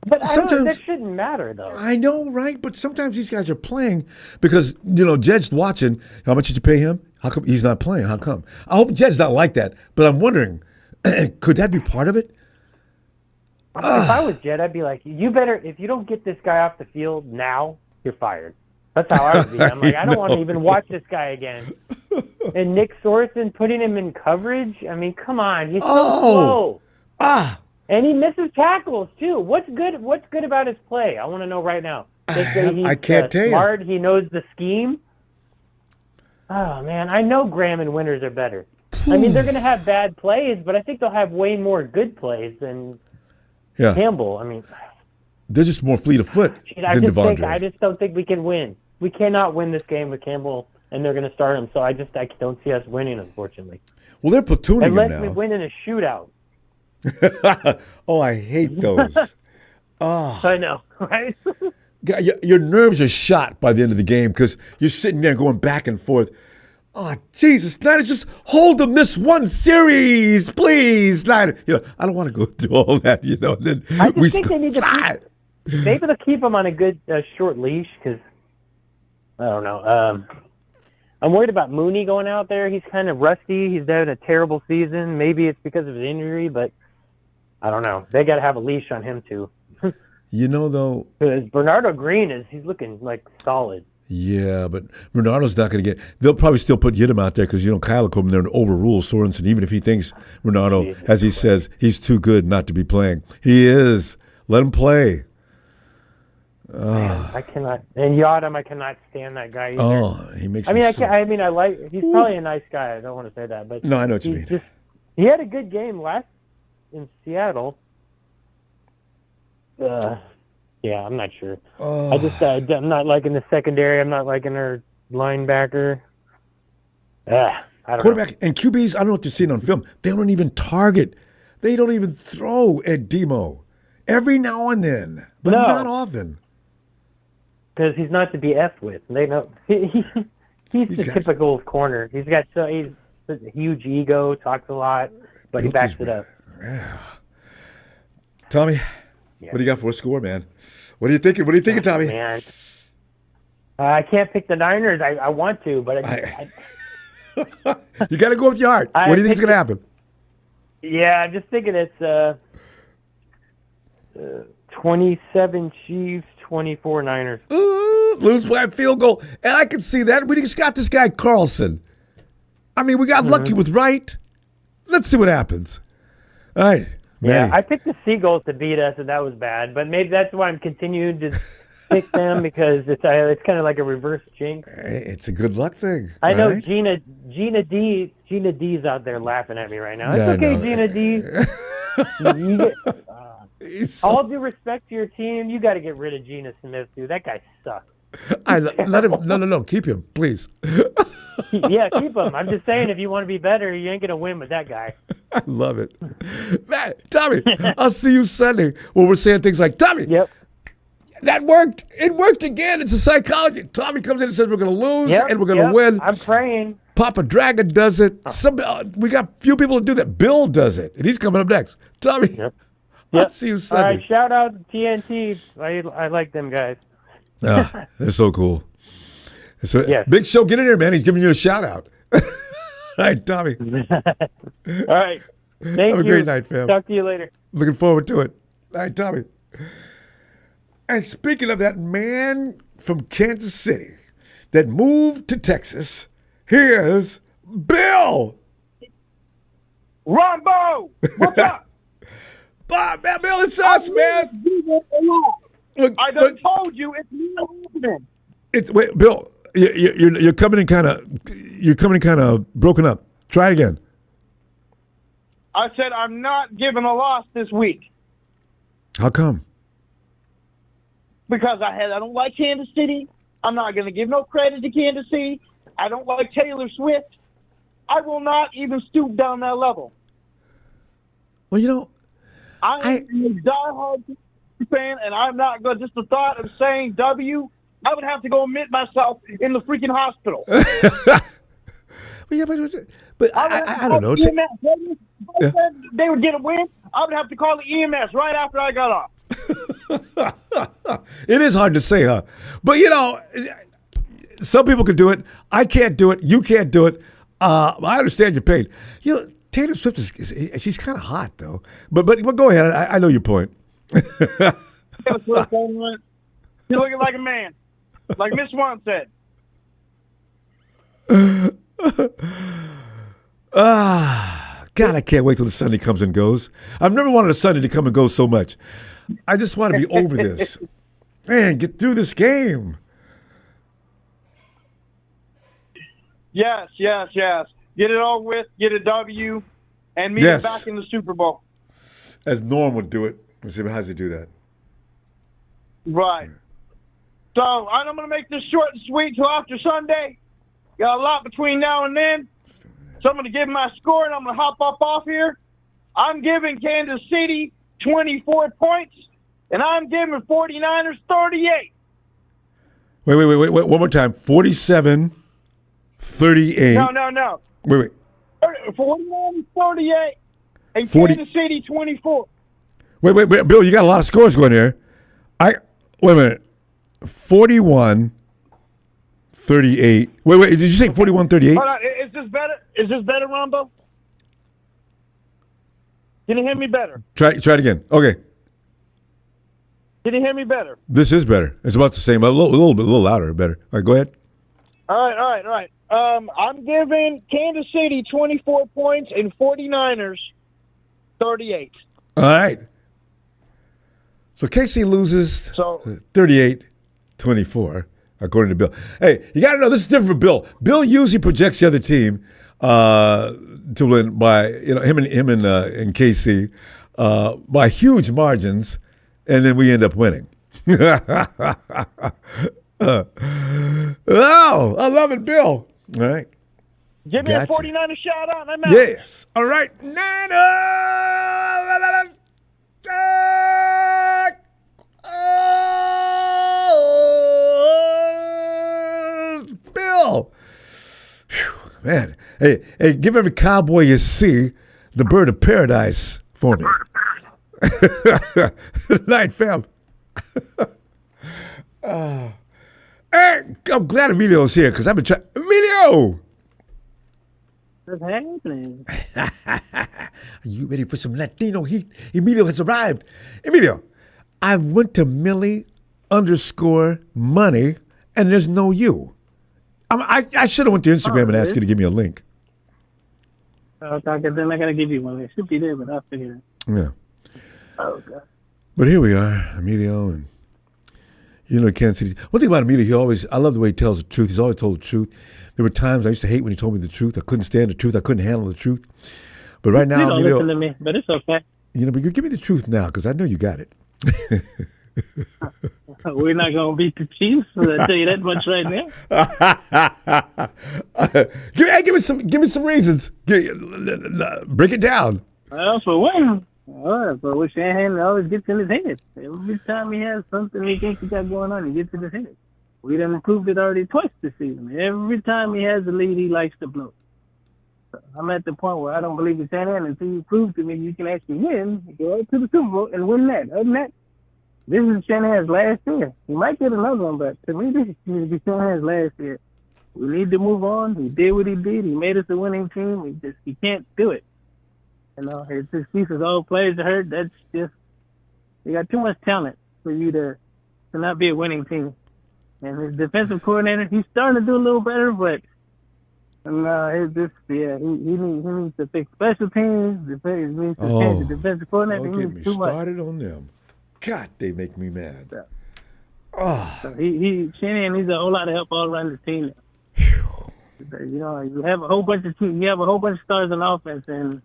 But sometimes that shouldn't matter, though. I know, right? But sometimes these guys are playing because, Jed's watching. How much did you pay him? How come he's not playing? How come? I hope Jed's not like that. But I'm wondering, could that be part of it? If I was Jed, I'd be like, you better, if you don't get this guy off the field now, you're fired. That's how I would be. I'm like, I don't want to even watch this guy again. And Nick Sorensen putting him in coverage? I mean, come on. He's so slow. And he misses tackles too. What's good about his play? I want to know right now. I can't tell you. Smart. He knows the scheme. Oh man, I know Graham and Winters are better. I mean, they're going to have bad plays, but I think they'll have way more good plays than Campbell. I mean, they're just more fleet of foot than Devondre. I just don't think we can win. We cannot win this game with Campbell, and they're going to start him. So I don't see us winning, unfortunately. Well, they're platooning him now. Unless we win in a shootout. Oh, I hate those. I know, right? Your nerves are shot by the end of the game because you're sitting there going back and forth. Oh, Jesus, Snyder, just hold them this one series, please, Snyder. I don't want to go through all that, Then I just think they need to keep them on a good short leash because, I don't know. I'm worried about Mooney going out there. He's kind of rusty. He's having a terrible season. Maybe it's because of his injury, but I don't know. They got to have a leash on him too. Though, because Bernardo Green he's looking like solid. Yeah, but Bernardo's not going to get. They'll probably still put Yidam out there because Kyle will come in there and overrule Sorensen, even if he thinks Bernardo, as he says, he's too good not to be playing. He is. Let him play. Man, I cannot. And Yadam, I cannot stand that guy either. Oh, he makes. I like. He's probably a nice guy. I don't want to say that, but no, I know what you mean. He had a good game last in Seattle. Yeah, I'm not sure. Oh. I'm not liking the secondary. I'm not liking our linebacker. I don't Quarterback know. and QBs, I don't know what you're seeing on film. They don't even target. They don't even throw at Demo. Every now and then, but No. not often. Because he's not to be effed with. They know he's the typical corner. He's a huge ego, talks a lot, but he backs it up. Yeah. Tommy, what do you got for a score, man? What are you thinking? What are you thinking, Tommy? Man, I can't pick the Niners. I want to, but you got to go with your heart. What do you think is going to happen? Yeah, I'm just thinking it's 27 Chiefs, 24 Niners. Ooh, lose by a field goal. And I can see that. We just got this guy, Carlson. I mean, we got lucky with Wright. Let's see what happens. All right. Yeah, Manny. I picked the Seagulls to beat us, and that was bad. But maybe that's why I'm continuing to pick them, because it's kind of like a reverse jinx. It's a good luck thing. I know right? Gina D's out there laughing at me right now. Yeah, It's okay, Gina D. All due respect to your team, you got to get rid of Geno Smith, dude. That guy sucks. Let him. No. Keep him, please. Yeah, keep him. I'm just saying, if you want to be better, you ain't gonna win with that guy. I love it, man. Tommy, I'll see you Sunday. When we're saying things like, Tommy. Yep. That worked. It worked again. It's a psychology. Tommy comes in and says we're going to lose and we're going to win. I'm praying. Papa Dragon does it. We got few people to do that. Bill does it, and he's coming up next. Tommy, I'll see you Sunday. All right, shout out to TNT. I like them guys. They're so cool. So, yes. Big Show, get in there, man. He's giving you a shout out. All right, Tommy. All right. Thank you. Have a great night, fam. Talk to you later. Looking forward to it. All right, Tommy. And speaking of that man from Kansas City that moved to Texas, here's Bill. Ronbo, what's up? Bill, it's us, man. Look, I done told you it's not happening. Wait, Bill. You're coming in kind of broken up. Try it again. I said I'm not giving a loss this week How come? because I don't like Kansas City. I'm not going to give no credit to Kansas City. I don't like Taylor Swift. I will not even stoop down that level. Well, you know, I am a diehard fan, and I'm not going. Just the thought of saying W, I would have to go admit myself in the freaking hospital. Well, yeah, but I don't know. EMS. If I said they would get a win, I would have to call the EMS right after I got off. It is hard to say, huh? But, you know, some people can do it. I can't do it. You can't do it. I understand your pain. You know, Taylor Swift she's kind of hot, though. But go ahead. I know your point. Taylor Swift, you're looking like a man. Like Miss Swan said. God, I can't wait till the Sunday comes and goes. I've never wanted a Sunday to come and go so much. I just want to be over this. Man, get through this game. Yes. Get it all with, get a W, and meet us back in the Super Bowl. As Norm would do it. Let's see, how does he do that? Right. So I'm going to make this short and sweet till after Sunday. Got a lot between now and then. So I'm going to give my score, and I'm going to hop off here. I'm giving Kansas City 24 points, and I'm giving 49ers 38. Wait. One more time. 47, 38. No. Wait. 49ers 38, and 40. Kansas City 24. Wait, Bill, you got a lot of scores going here. Wait a minute. 41, 38. Wait, did you say 41, 38? Hold on, is this better? Is this better, Ronbo? Can you hear me better? Try it again. Okay. Can you hear me better? This is better. It's about the same. A little louder. Better. All right, go ahead. All right. I'm giving Kansas City 24 points and 49ers 38. All right. So KC loses 38-24, according to Bill. Hey, you got to know, this is different for Bill. Bill usually projects the other team to win by, him and KC by huge margins, and then we end up winning. Oh, I love it, Bill. All right. Give me Gotcha. a 49er shout out. And I'm out. Yes. All right. Niners. Bill. Whew, man. Hey, give every cowboy you see the bird of paradise for me. Night, fam. Hey, I'm glad Emilio's here because I've been trying. Emilio! What's happening? Are you ready for some Latino heat? Emilio has arrived. Emilio, I went to Millie_money and there's no you. I should have went to Instagram and asked you to give me a link. Okay, then I gotta give you one. It should be there, but I'll figure it. Yeah. Oh God. But here we are, Emilio, and Kansas City. One thing about Emilio, I love the way he tells the truth. He's always told the truth. There were times I used to hate when he told me the truth. I couldn't stand the truth. I couldn't handle the truth. But right now, You don't Emilio, listen to me, but it's okay. But you give me the truth now because I know you got it. We're not gonna beat the Chiefs. I'll tell you that much right now. Give me some reasons. Break it down. Well, for one, but with Shanahan, it always gets in his head. Every time he has something he thinks he got going on, he gets in his head. We done improved it already twice this season. Every time he has the lead, he likes to blow. So I'm at the point where I don't believe in Shanahan until you prove to me you can actually win, go to the Super Bowl and win that. Other than that, this is Shanahan's last year. He might get another one, but to me, this is going to be Shanahan's last year. We need to move on. He did what he did. He made us a winning team. He can't do it. His excuses, players are hurt. That's just, you got too much talent for you to not be a winning team. And his defensive coordinator, he's starting to do a little better, but he needs to fix special teams. He needs to change the defensive coordinator. Don't get me started on them. God, they make me mad. So Shanahan needs a whole lot of help all around the team. You have a whole bunch of teams. You have a whole bunch of stars on offense, and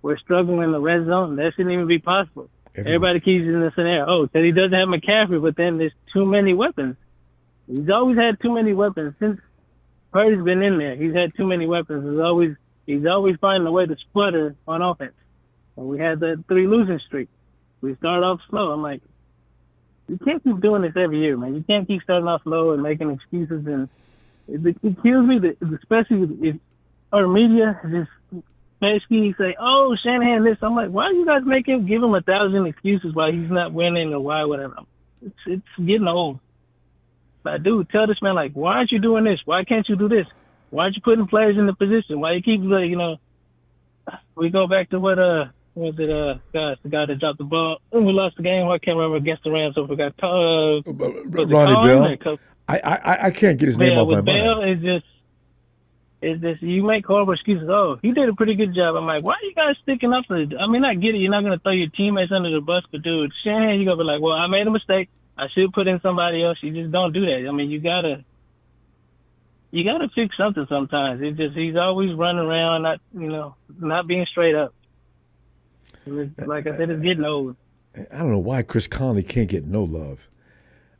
we're struggling in the red zone. That shouldn't even be possible. Everybody keeps in the scenario. Because he doesn't have McCaffrey, but then there's too many weapons. He's always had too many weapons since Purdy's been in there. He's had too many weapons. He's always finding a way to sputter on offense. And we had the 3 losing streak. We start off slow. I'm like, you can't keep doing this every year, man. You can't keep starting off slow and making excuses. And it kills me, especially if our media just basically say, "Oh, Shanahan this." I'm like, why do you guys give him 1,000 excuses why he's not winning or why whatever? It's getting old. But dude, tell this man, like, why aren't you doing this? Why can't you do this? Why aren't you putting players in the position? Why you keep we go back to what was it the guy that dropped the ball and we lost the game. I can't remember against the Rams. So we got Ronnie Bell. I can't get his name off my Bell mind. It's just you make horrible excuses. Oh, he did a pretty good job. I'm like, why are you guys sticking up for it? I mean, I get it. You're not going to throw your teammates under the bus, but dude, Shanahan, you're going to be like, well, I made a mistake. I should put in somebody else. You just don't do that. I mean, you gotta fix something sometimes. He's always running around, not being straight up. Like I said, it's getting old. I don't know why Chris Conley can't get no love.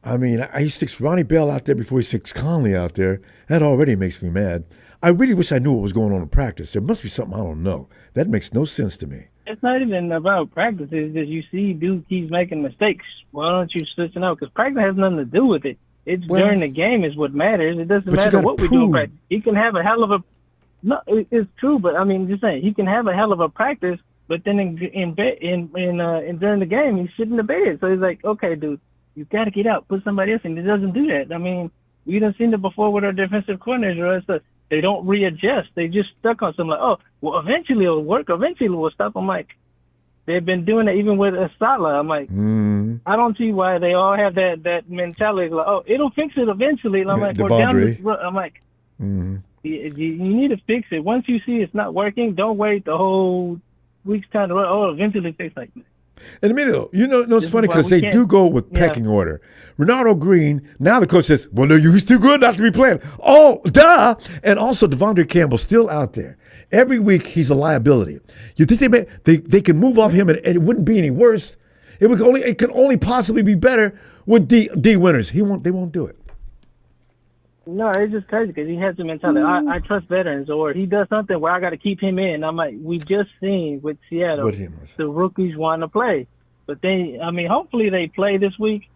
I mean, he sticks Ronnie Bell out there before he sticks Conley out there. That already makes me mad. I really wish I knew what was going on in practice. There must be something I don't know. That makes no sense to me. It's not even about practice. It's just you see dude keeps making mistakes. Why don't you switch it out? Because practice has nothing to do with it. It's during the game is what matters. It doesn't matter what we do in practice. He can have a hell of a – no, it's true, but I mean, just saying, he can have a hell of a practice, but then during the game, he's sitting in the bed. So he's like, okay, dude, you got to get out. Put somebody else in. He doesn't do that. I mean, we done seen it before with our defensive coordinators. They don't readjust. They just stuck on something like, oh, well, eventually it'll work. Eventually we'll stop. I'm like, they've been doing it even with Asala. I'm like, I don't see why they all have that mentality. Like, oh, it'll fix it eventually. And I'm like, I'm like, you need to fix it. Once you see it's not working, don't wait the whole week's time to run. Oh, eventually fix like that. And Emilio, it's funny because they do go with pecking order. Ronaldo Green, now the coach says, well, no, he's too good not to be playing. Oh, duh. And also Devondre Campbell's still out there. Every week he's a liability. You think they can move off him and it wouldn't be any worse? It can only possibly be better with D Winters. They won't do it. No, it's just crazy because he has the mentality. I trust veterans, or he does something where I got to keep him in. I'm like, we just seen with Seattle, the rookies want to play. But hopefully they play this week.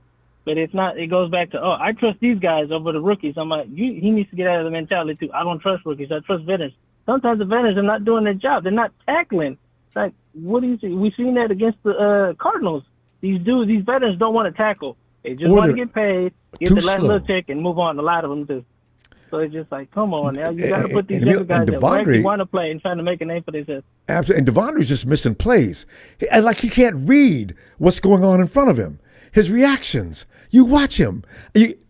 But if not, it goes back to, I trust these guys over the rookies. I'm like, he needs to get out of the mentality too. I don't trust rookies. I trust veterans. Sometimes the veterans are not doing their job. They're not tackling. Like, what do you see? We've seen that against the Cardinals. These veterans don't want to tackle. They just want to get paid, get the last little check, and move on. A lot of them do. So it's just like, come on now. You got to put these younger guys that actually want to play and trying to make a name for themselves. Absolutely. And Devondre's just missing plays. He can't read what's going on in front of him. His reactions. You watch him.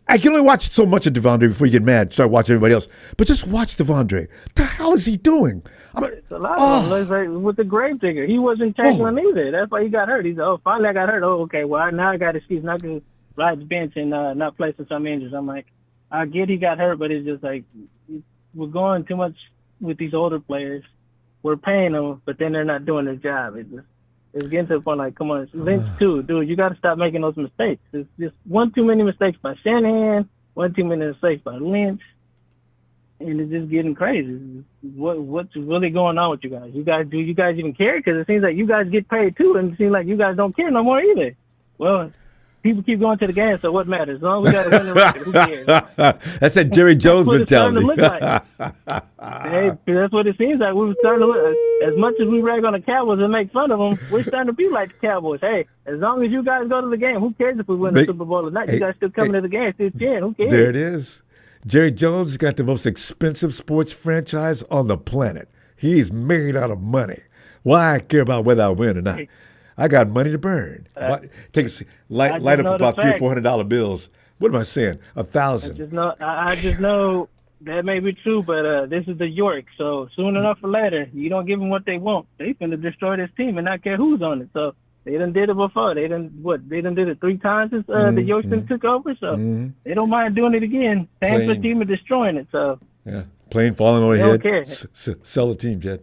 I can only watch so much of Devondre before you get mad, start watching everybody else. But just watch Devondre. What the hell is he doing? It's a lot of them. Like with the Gravedigger. He wasn't tackling either. That's why he got hurt. He's finally I got hurt. Okay, well, now I got an excuse. Not going to ride the bench and not play for some injuries. I'm like, I get he got hurt, but it's just like we're going too much with these older players. We're paying them, but then they're not doing their job. It's getting to the point like, come on, Lynch too, dude. You got to stop making those mistakes. It's just one too many mistakes by Shanahan, one too many mistakes by Lynch, and it's just getting crazy. What's really going on with you guys? Do you guys even care? Because it seems like you guys get paid too, and it seems like you guys don't care no more either. Well, people keep going to the game, so what matters? As long as we got to win the record, who cares? That's that Jerry Jones mentality. Hey, that's what it seems like. We were starting to look, as much as we rag on the Cowboys and make fun of them, we're starting to be like the Cowboys. Hey, as long as you guys go to the game, who cares if we win the Super Bowl or not? You guys still coming to the game, still cheering. Who cares? There it is. Jerry Jones has got the most expensive sports franchise on the planet. He's made out of money. Why I care about whether I win or not? I got money to burn. Light up about $300 or $400 bills. What am I saying? 1,000. I just know that may be true, but this is the York. So soon enough or later, you don't give them what they want. They finna destroy this team and not care who's on it. So they done did it before. They done did it 3 times since the Yorkson took over. So they don't mind doing it again. Same for the team and destroying it. So yeah, plane falling on your head. Sell the team, Jet.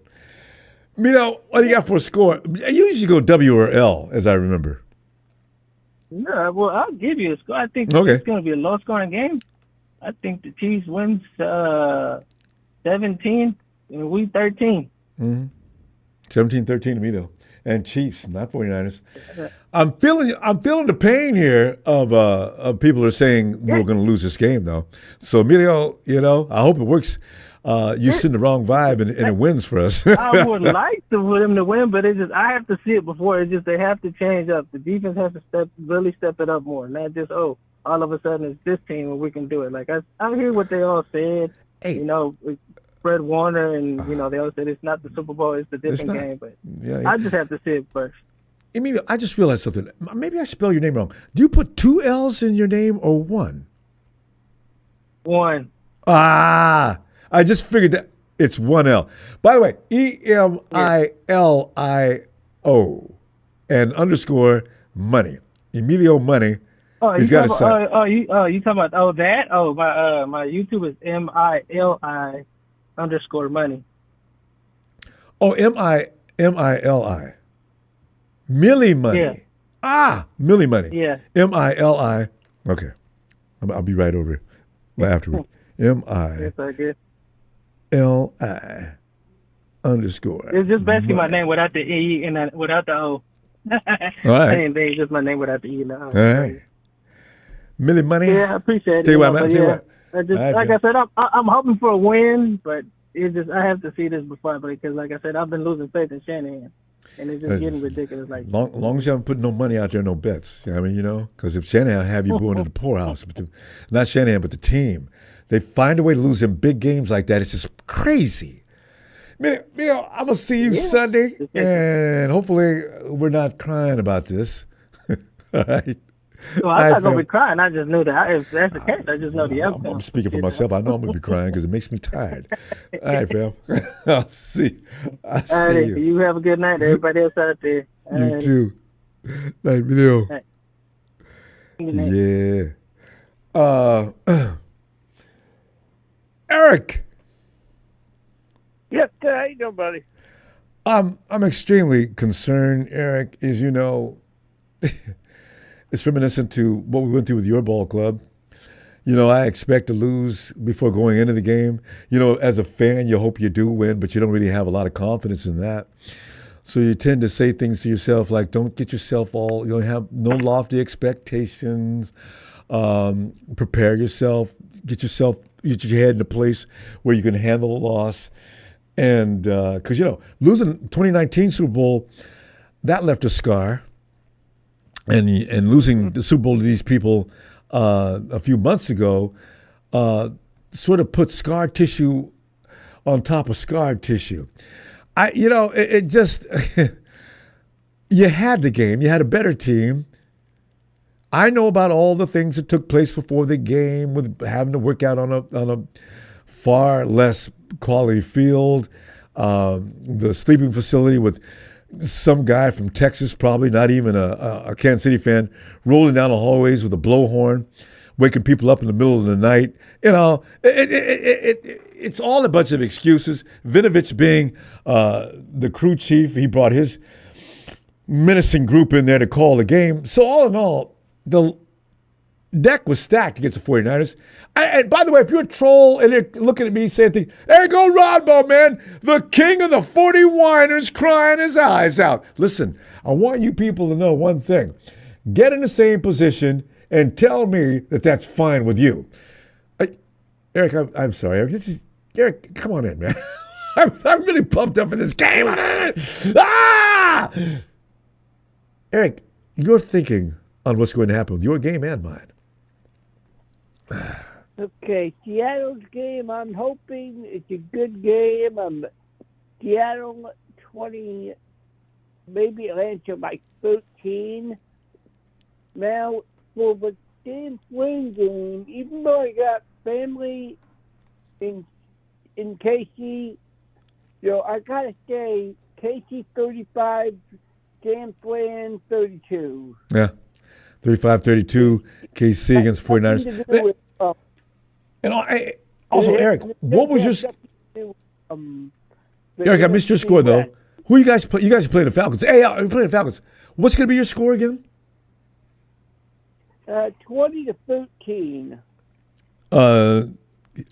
Mito, what do you got for a score? You usually go W or L, as I remember. Yeah, well, I'll give you a score. I think it's going to be a low-scoring game. I think the Chiefs wins 17 and we 13. 17-13 to Mito. And Chiefs, not 49ers. I'm feeling the pain here of people who are saying we're going to lose this game, though. So, Mito, I hope it works. You send the wrong vibe and it wins for us. I would like for them to win, but I have to see it before. It's just they have to change up. The defense has to really step it up more, not just all of a sudden it's this team and we can do it. Like I hear what they all said. Hey. Fred Warner and they all said it's not the Super Bowl, it's a different game. But I just have to see it first. I just realized something. Maybe I spell your name wrong. Do you put 2 L's in your name or 1? 1. I just figured that it's 1 L. By the way, EMILIO and underscore money. Emilio Money. He's got a site. You talking about that? My YouTube is MILI underscore money. MILI. Millie Money. Yeah. Millie Money. Yeah. MILI. Okay. I'll be right over afterward. MILI underscore. It's just basically my name without the E and without the O. All right. Same thing, just my name without the E and the O. All right. Millie Money. Yeah, I appreciate it. Tell you what, man. Like I said, I'm hoping for a win, but it's just I have to see this before because, like I said, I've been losing faith in Shanahan, and it's just getting ridiculous. Like long as you haven't put no money out there, no bets. Because if Shanahan have you going to the poorhouse, not Shanahan, but the team, they find a way to lose in big games like that. It's just crazy. I'm gonna see you Sunday, and hopefully we're not crying about this. All right. Well, I'm not going to be crying. I just knew that. If that's the case, I just know the outcome. I'm speaking for myself. I know I'm going to be crying because it makes me tired. All right, fam. I'll see you. You have a good night, everybody else out there. You too. Night, video. Right. Yeah. Eric. Yes, how you doing, buddy? I'm extremely concerned, Eric, as you know. it's reminiscent to what we went through with your ball club. I expect to lose before going into the game. As a fan, you hope you do win, but you don't really have a lot of confidence in that. So you tend to say things to yourself like, don't get yourself all, have no lofty expectations. Prepare yourself, get your head in a place where you can handle a loss. And because, losing 2019 Super Bowl, that left a scar. And losing the Super Bowl to these people a few months ago sort of put scar tissue on top of scar tissue. It just, you had the game. You had a better team. I know about all the things that took place before the game with having to work out on a far less quality field, the sleeping facility with some guy from Texas, probably not even a Kansas City fan, rolling down the hallways with a blowhorn, waking people up in the middle of the night. It's all a bunch of excuses. Vinovich being the crew chief, he brought his menacing group in there to call the game. So all in all, the deck was stacked against the 49ers. And by the way, if you're a troll and you're looking at me saying things, hey, go Ronbo, man, the king of the 40-winers crying his eyes out. Listen, I want you people to know one thing. Get in the same position and tell me that that's fine with you. Eric, I'm sorry. Eric, come on in, man. I'm really pumped up for this game. Eric, you're thinking on what's going to happen with your game and mine. Okay, Seattle's game, I'm hoping it's a good game. Seattle 20, maybe Atlanta like 13. Now, for the San Fran game, even though I got family in KC, I gotta say, KC 35, San Fran 32. Yeah. 35-32, KC against 49ers. And also, Eric, what was your... Eric, I missed your score, though. Who you guys play? You guys are playing the Falcons. Hey, you're playing the Falcons. What's going to be your score again? 20-13.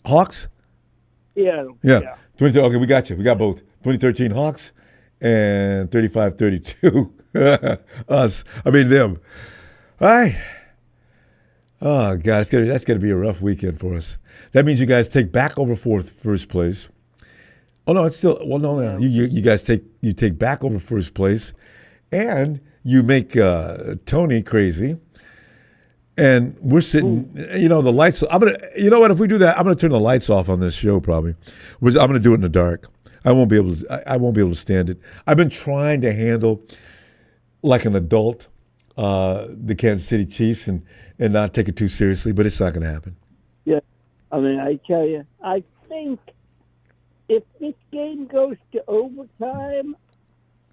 Hawks? Yeah. 20, okay, we got you. We got both. 2013 Hawks and 35-32 us. I mean, them. All right. Oh, God, that's gonna be a rough weekend for us. That means you guys take back over first place. Oh no, it's still no. You guys take back over first place, and you make Tony crazy. And we're sitting, the lights. You know what? If we do that, I'm gonna turn the lights off on this show. Probably, I'm gonna do it in the dark. I won't be able to stand it. I've been trying to handle like an adult. The Kansas City Chiefs and not take it too seriously, but it's not going to happen. Yeah. I mean, I tell you, I think if this game goes to overtime,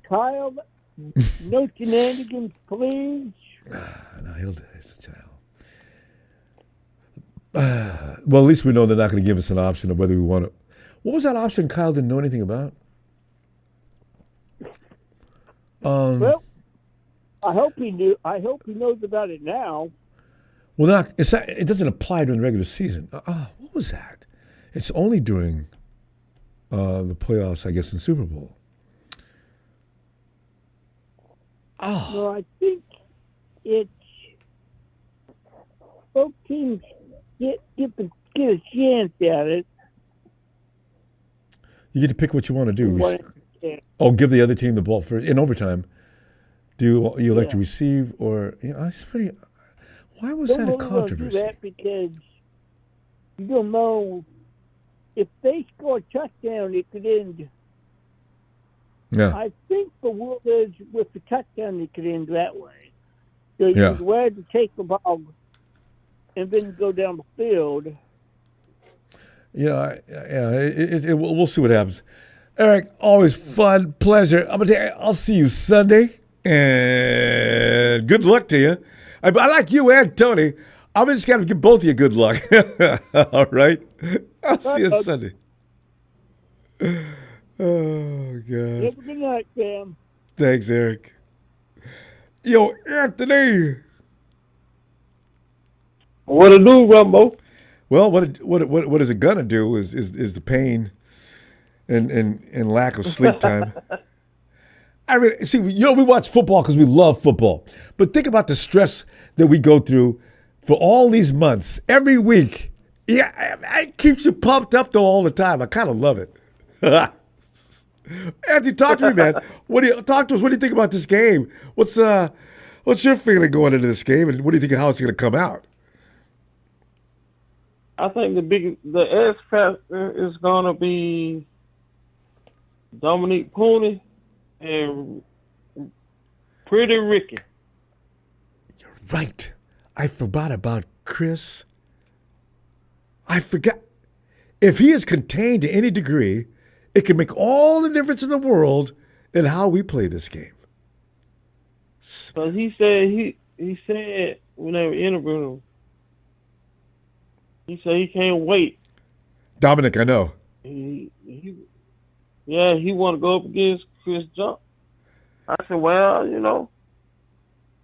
Kyle, no shenanigans, please. No, he'll do it. It's a child. Well, at least we know they're not going to give us an option of whether we want it. What was that option Kyle didn't know anything about? Well, I hope he knew. I hope he knows about it now. Well, it doesn't apply during the regular season. What was that? It's only during the playoffs, I guess, in Super Bowl. Oh. No, I think it's both teams get a chance at it. You get to pick what you want to do. Give the other team the ball in overtime. Do you like to receive or it's pretty? Why was that a controversy? Do that because you don't know if they score a touchdown, it could end. Yeah. I think the rule is with the touchdown, it could end that way. So you'd rather take the ball and then go down the field. We'll see what happens. Eric, always fun, pleasure. I'll see you Sunday. And good luck to you. I like you and Tony. I'm just going to give both of you good luck. All right? I'll see you Sunday. Oh, God. Have a good night, Sam. Thanks, Eric. Yo, Anthony. What it do, Ronbo? Well, what is it gonna do is the pain and lack of sleep time. I mean, see, we watch football because we love football, but think about the stress that we go through for all these months, every week. Yeah, it keeps you pumped up though all the time. I kind of love it. Anthony, talk to me, man. Talk to us? What do you think about this game? What's your feeling going into this game, and what do you think of how it's going to come out? I think the X factor is gonna be Dominique Pooney and Pretty Ricky. You're right. I forgot about Chris. I forgot. If he is contained to any degree, it can make all the difference in the world in how we play this game. Because he said when they were interviewing him, he said he can't wait. Dominic, I know. He want to go up against Chris Johnson. I said, well,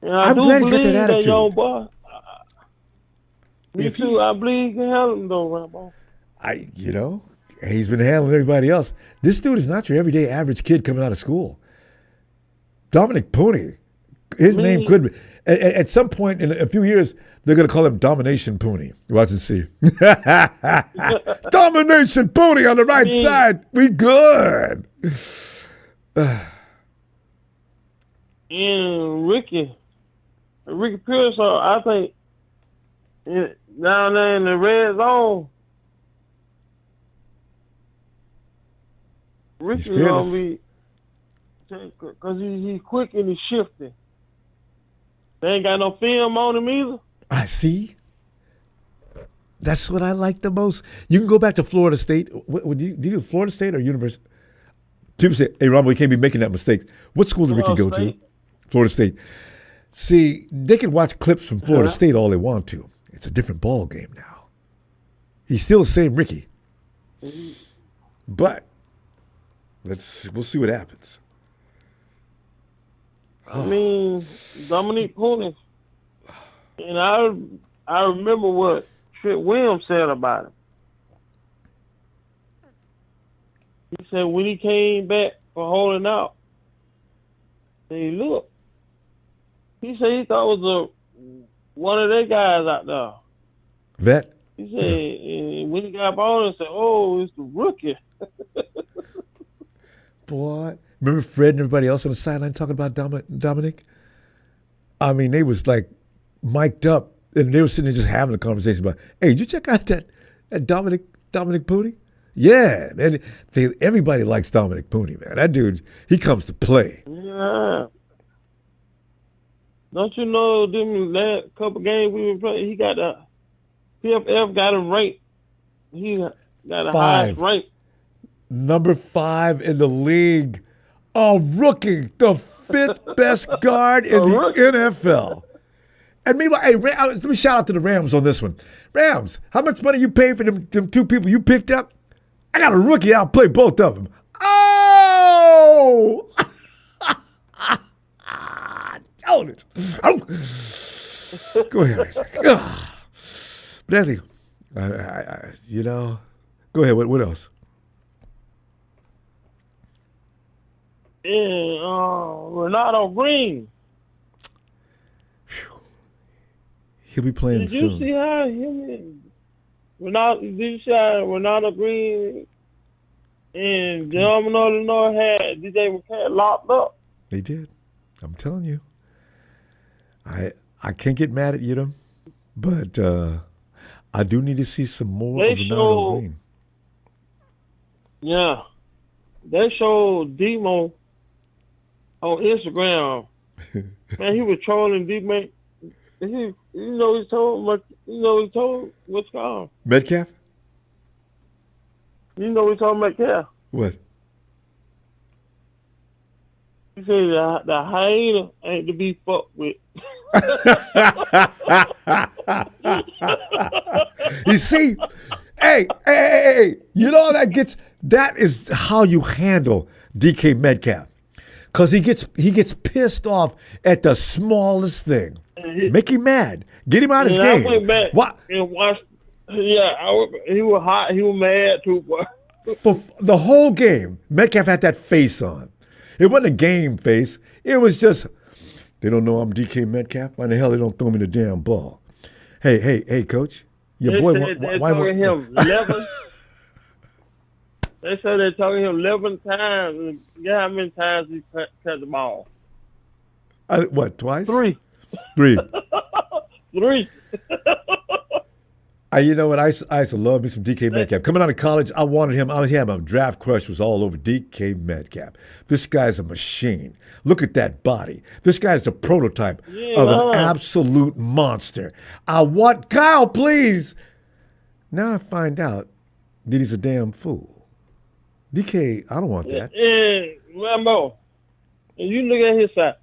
I'm glad he's got that attitude. Young boy. Me too. I believe he can handle him though, Rambo. He's been handling everybody else. This dude is not your everyday average kid coming out of school. Dominic Pooney, his name could be. At some point in a few years, they're going to call him Domination Pooney. Watch and see. Domination Pooney on the right side. We good. And Ricky Pearsall, I think, down there in the red zone, Ricky's going to be, because he's quick and he's shifty. They ain't got no film on him either. I see. That's what I like the most. You can go back to Florida State. Do you do Florida State or University? People say, hey, Ronbo, you can't be making that mistake. What school did Ricky go to? Florida State. See, they can watch clips from Florida State all they want to. It's a different ball game now. He's still the same Ricky. But we'll see what happens. I mean, Dominique Pooney. And I remember what Trent Williams said about him. He said when he came back for holding out, he looked. He said he thought it was one of their guys out there. Vet? He said when he got on, he said, oh, it's the rookie. Boy. Remember Fred and everybody else on the sideline talking about Dominic? I mean, they was like mic'd up, and they were sitting there just having a conversation about, hey, did you check out that Dominic Pooney? Yeah, man. Everybody likes Dominic Pooney, man. That dude, he comes to play. Yeah. Don't you know them last couple games we were playing, he got a PFF got him ranked. He got a highest rank. Number 5 in the league. A rookie, the 5th best guard in the NFL. And meanwhile, hey, let me shout out to the Rams on this one. Rams, how much money you paying for them 2 people you picked up? I got a rookie, I'll play both of them. Oh! Own it. Oh. Go ahead. But Anthony, go ahead. What else? Renato Green. He'll be playing soon. Did you see how Renato Green and John Illinois had DJ McCann locked up? They did. I'm telling you. I can't get mad at you, but I do need to see some more of Renato Green. Yeah. They showed Demo on Instagram. Man, he was trolling Demo. He told what's called Metcalf. He told Metcalf. What? He said the hyena ain't to be fucked with. You see, hey, that is how you handle DK Metcalf, because he gets pissed off at the smallest thing. Make him mad. Get him out of his I game. went back What? and watched. Yeah, he was hot. He was mad too. Boy. For the whole game, Metcalf had that face on. It wasn't a game face. It was just, they don't know I'm DK Metcalf. Why the hell they don't throw me the damn ball? Hey, coach. Your boy. They're talking him 11. They said they're talking him 11 times. Yeah, how many times he cut the ball? What, twice? 3. 3. 3. You know what? I used to love me some DK Metcalf. Coming out of college, I wanted him. My draft crush was all over DK Metcalf. This guy's a machine. Look at that body. This guy's a prototype of an absolute monster. I want Kyle, please. Now I find out that he's a damn fool. DK, I don't want that. Ronbo, and you look at his side.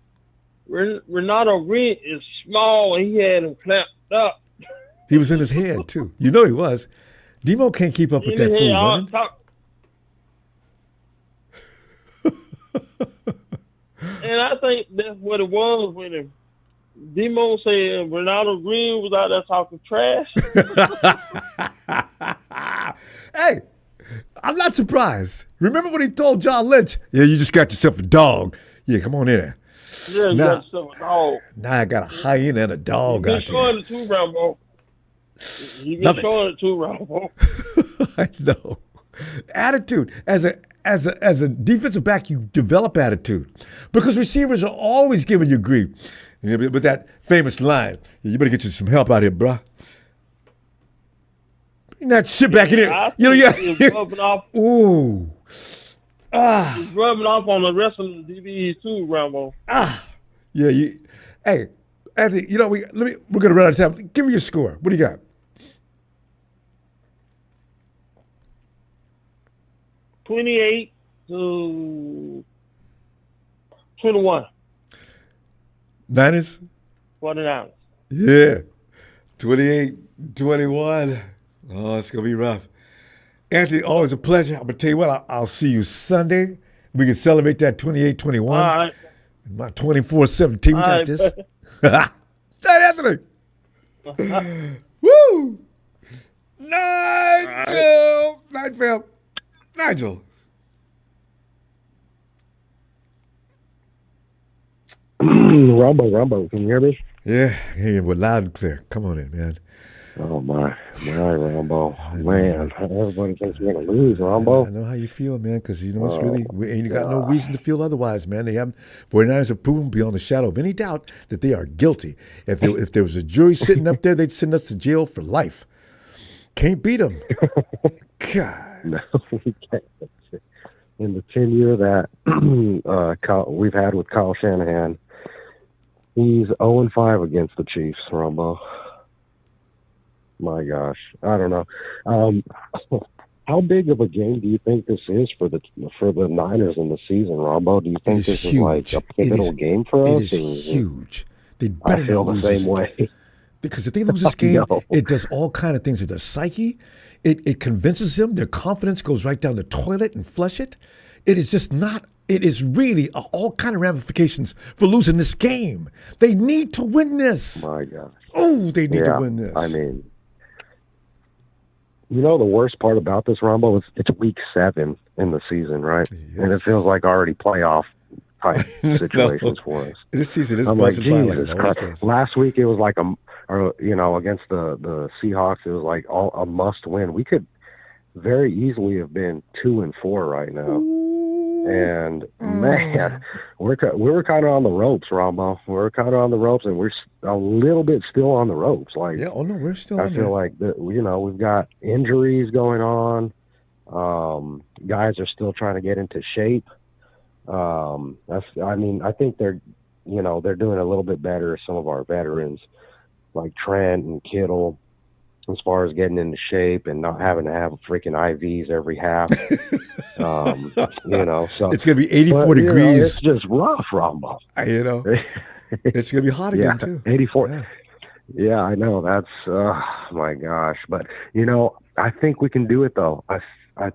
Renato Reed is small, and he had him clamped up. He was in his head, too. You know he was. Demo can't keep up with that fool running. And I think that's what it was with him. Demo said Ronaldo Green was out there talking trash. Hey, I'm not surprised. Remember when he told John Lynch, yeah, you just got yourself a dog. Yeah, come on in there. Yeah, you got yourself a dog. Now I got a hyena and a dog out there. You've been showing it too, Ronbo. You've been showing it too, Ronbo. I know. Attitude. As a defensive back, you develop attitude. Because receivers are always giving you grief. With that famous line, you better get you some help out here, bruh. Bring that shit back in here. He's rubbing off. Ooh. He's rubbing off on the rest of the DBs too, Ronbo. Yeah. Hey, Anthony. We're gonna run out of time. Give me your score. What do you got? $28 to 21. Niners? 49ers. Yeah. 28-21. Oh, it's going to be rough. Anthony, always a pleasure. I'm going to tell you what, I'll see you Sunday. We can celebrate that 28-21. All right. My 24-17. We got this. Hey, Anthony. Woo! Nigel. Ronbo, can you hear me? Yeah, I hear you loud and clear. Come on in, man. Oh, my Ronbo. Man, everybody thinks we're going to lose, Ronbo. I know how you feel, man, because it's really, we ain't got no reason to feel otherwise, man. 49ers have proven beyond the shadow of any doubt that they are guilty. If there was a jury sitting up there, they'd send us to jail for life. Can't beat them. God. No, we can't. In the tenure that we've had with Kyle Shanahan, he's 0-5 against the Chiefs, Ronbo. My gosh, I don't know. How big of a game do you think this is for the Niners in the season, Ronbo? Do you think this is like a pivotal game for us? It is huge. They better I feel not the lose same way. Because if they lose this game, it does all kind of things with their psyche. It convinces them. Their confidence goes right down the toilet and flush it. It is just not. It is really all kind of ramifications for losing this game. They need to win this. My gosh. Oh, they need to win this. I mean, the worst part about this, Ronbo, is it's week 7 in the season, right? Yes. And it feels like already playoff type situations for us. This season is buzzing by Jesus Christ. Last week it was like against the Seahawks, it was like a must win. We could very easily have been 2-4 right now. And man, we were kind of on the ropes, Ronbo. We were kind of on the ropes, and we're a little bit still on the ropes. Like, yeah, oh no, we're still. I feel like we've got injuries going on. Guys are still trying to get into shape. I think they're doing a little bit better. Some of our veterans, like Trent and Kittle, as far as getting into shape and not having to have freaking IVs every half. So it's going to be 84 degrees. It's just rough, Ronbo. It's going to be hot again, too. 84. Yeah, I know. That's, my gosh. But, I think we can do it, though. I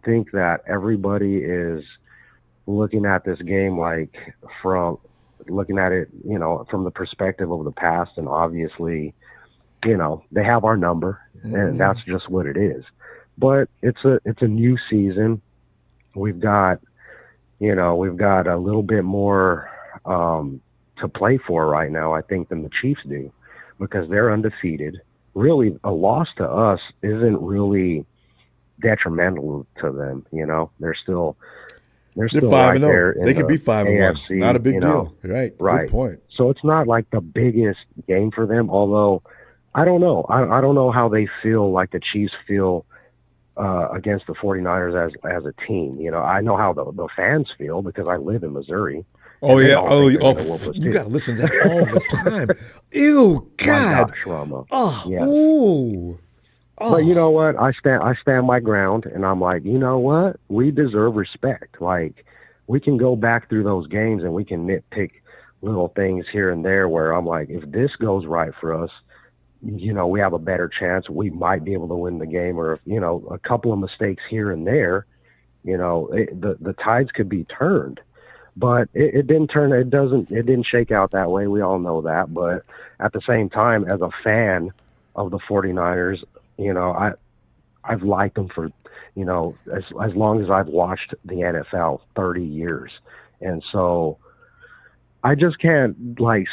think that everybody is looking at this game from the perspective of the past, and obviously they have our number, and that's just what it is. But it's a new season. We've got a little bit more to play for right now, I think, than the Chiefs do, because they're undefeated. Really, a loss to us isn't really detrimental to them. They're still They're right 5-0. there. They could be 5-1. AFC, Not a big deal. Right. Good point. So it's not like the biggest game for them. Although I don't know. I don't know how they feel, like the Chiefs feel against the 49ers as a team. I know how the fans feel because I live in Missouri. Oh yeah. You got to listen to that all the time. Ew, God. My gosh, Ronbo. Oh, yes. Ooh. Oh. But you know what? I stand my ground, and I'm like, you know what? We deserve respect. Like, we can go back through those games and we can nitpick little things here and there where I'm like, if this goes right for us, we have a better chance. We might be able to win the game, or if, a couple of mistakes here and there, the tides could be turned. But it didn't turn. It didn't shake out that way. We all know that. But at the same time, as a fan of the 49ers, I've liked them for, as long as I've watched the NFL, 30 years. And so I just can't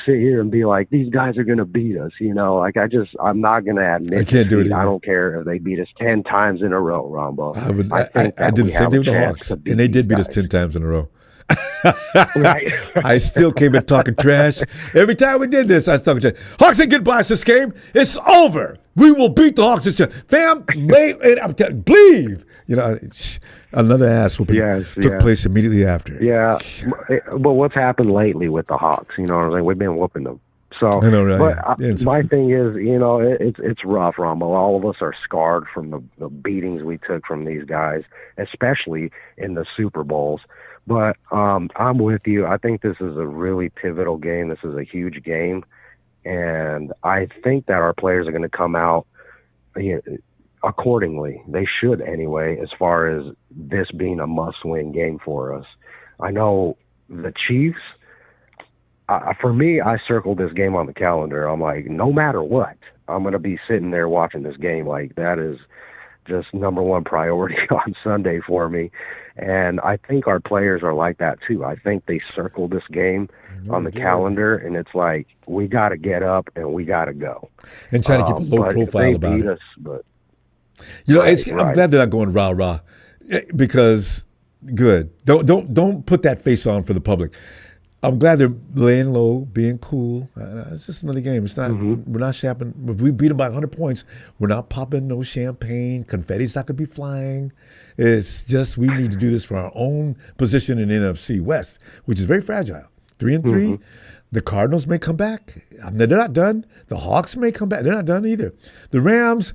sit here and be like, these guys are going to beat us. I'm not going to admit I can't do it. I don't care if they beat us 10 times in a row, Ronbo. I did the same thing with the Hawks, and they did beat us 10 times in a row. Right. I still came in talking trash. Every time we did this, I was talking trash. Hawks ain't getting by us this game. It's over. We will beat the Hawks this year. Fam, believe. Another ass whooping took place immediately after. Yeah. But what's happened lately with the Hawks? You know what I'm saying? We've been whooping them. So, I know, right? But my thing is, it's rough, Ronbo. All of us are scarred from the beatings we took from these guys, especially in the Super Bowls. But I'm with you. I think this is a really pivotal game. This is a huge game. And I think that our players are going to come out accordingly. They should anyway, as far as this being a must-win game for us. I know the Chiefs, for me, I circled this game on the calendar. I'm like, no matter what, I'm going to be sitting there watching this game. Like, that is just number one priority on Sunday for me. And I think our players are like that too. I think they circle this game on the calendar, and it's like, we got to get up and we got to go. And try to keep a low profile about it. But, I'm glad they're not going rah-rah, because good. Don't put that face on for the public. I'm glad they're laying low, being cool. It's just another game. It's not. We're not champing. If we beat them by 100 points, we're not popping no champagne. Confetti's not going to be flying. It's just we need to do this for our own position in NFC West, which is very fragile. 3-3. The Cardinals may come back. They're not done. The Hawks may come back. They're not done either. The Rams,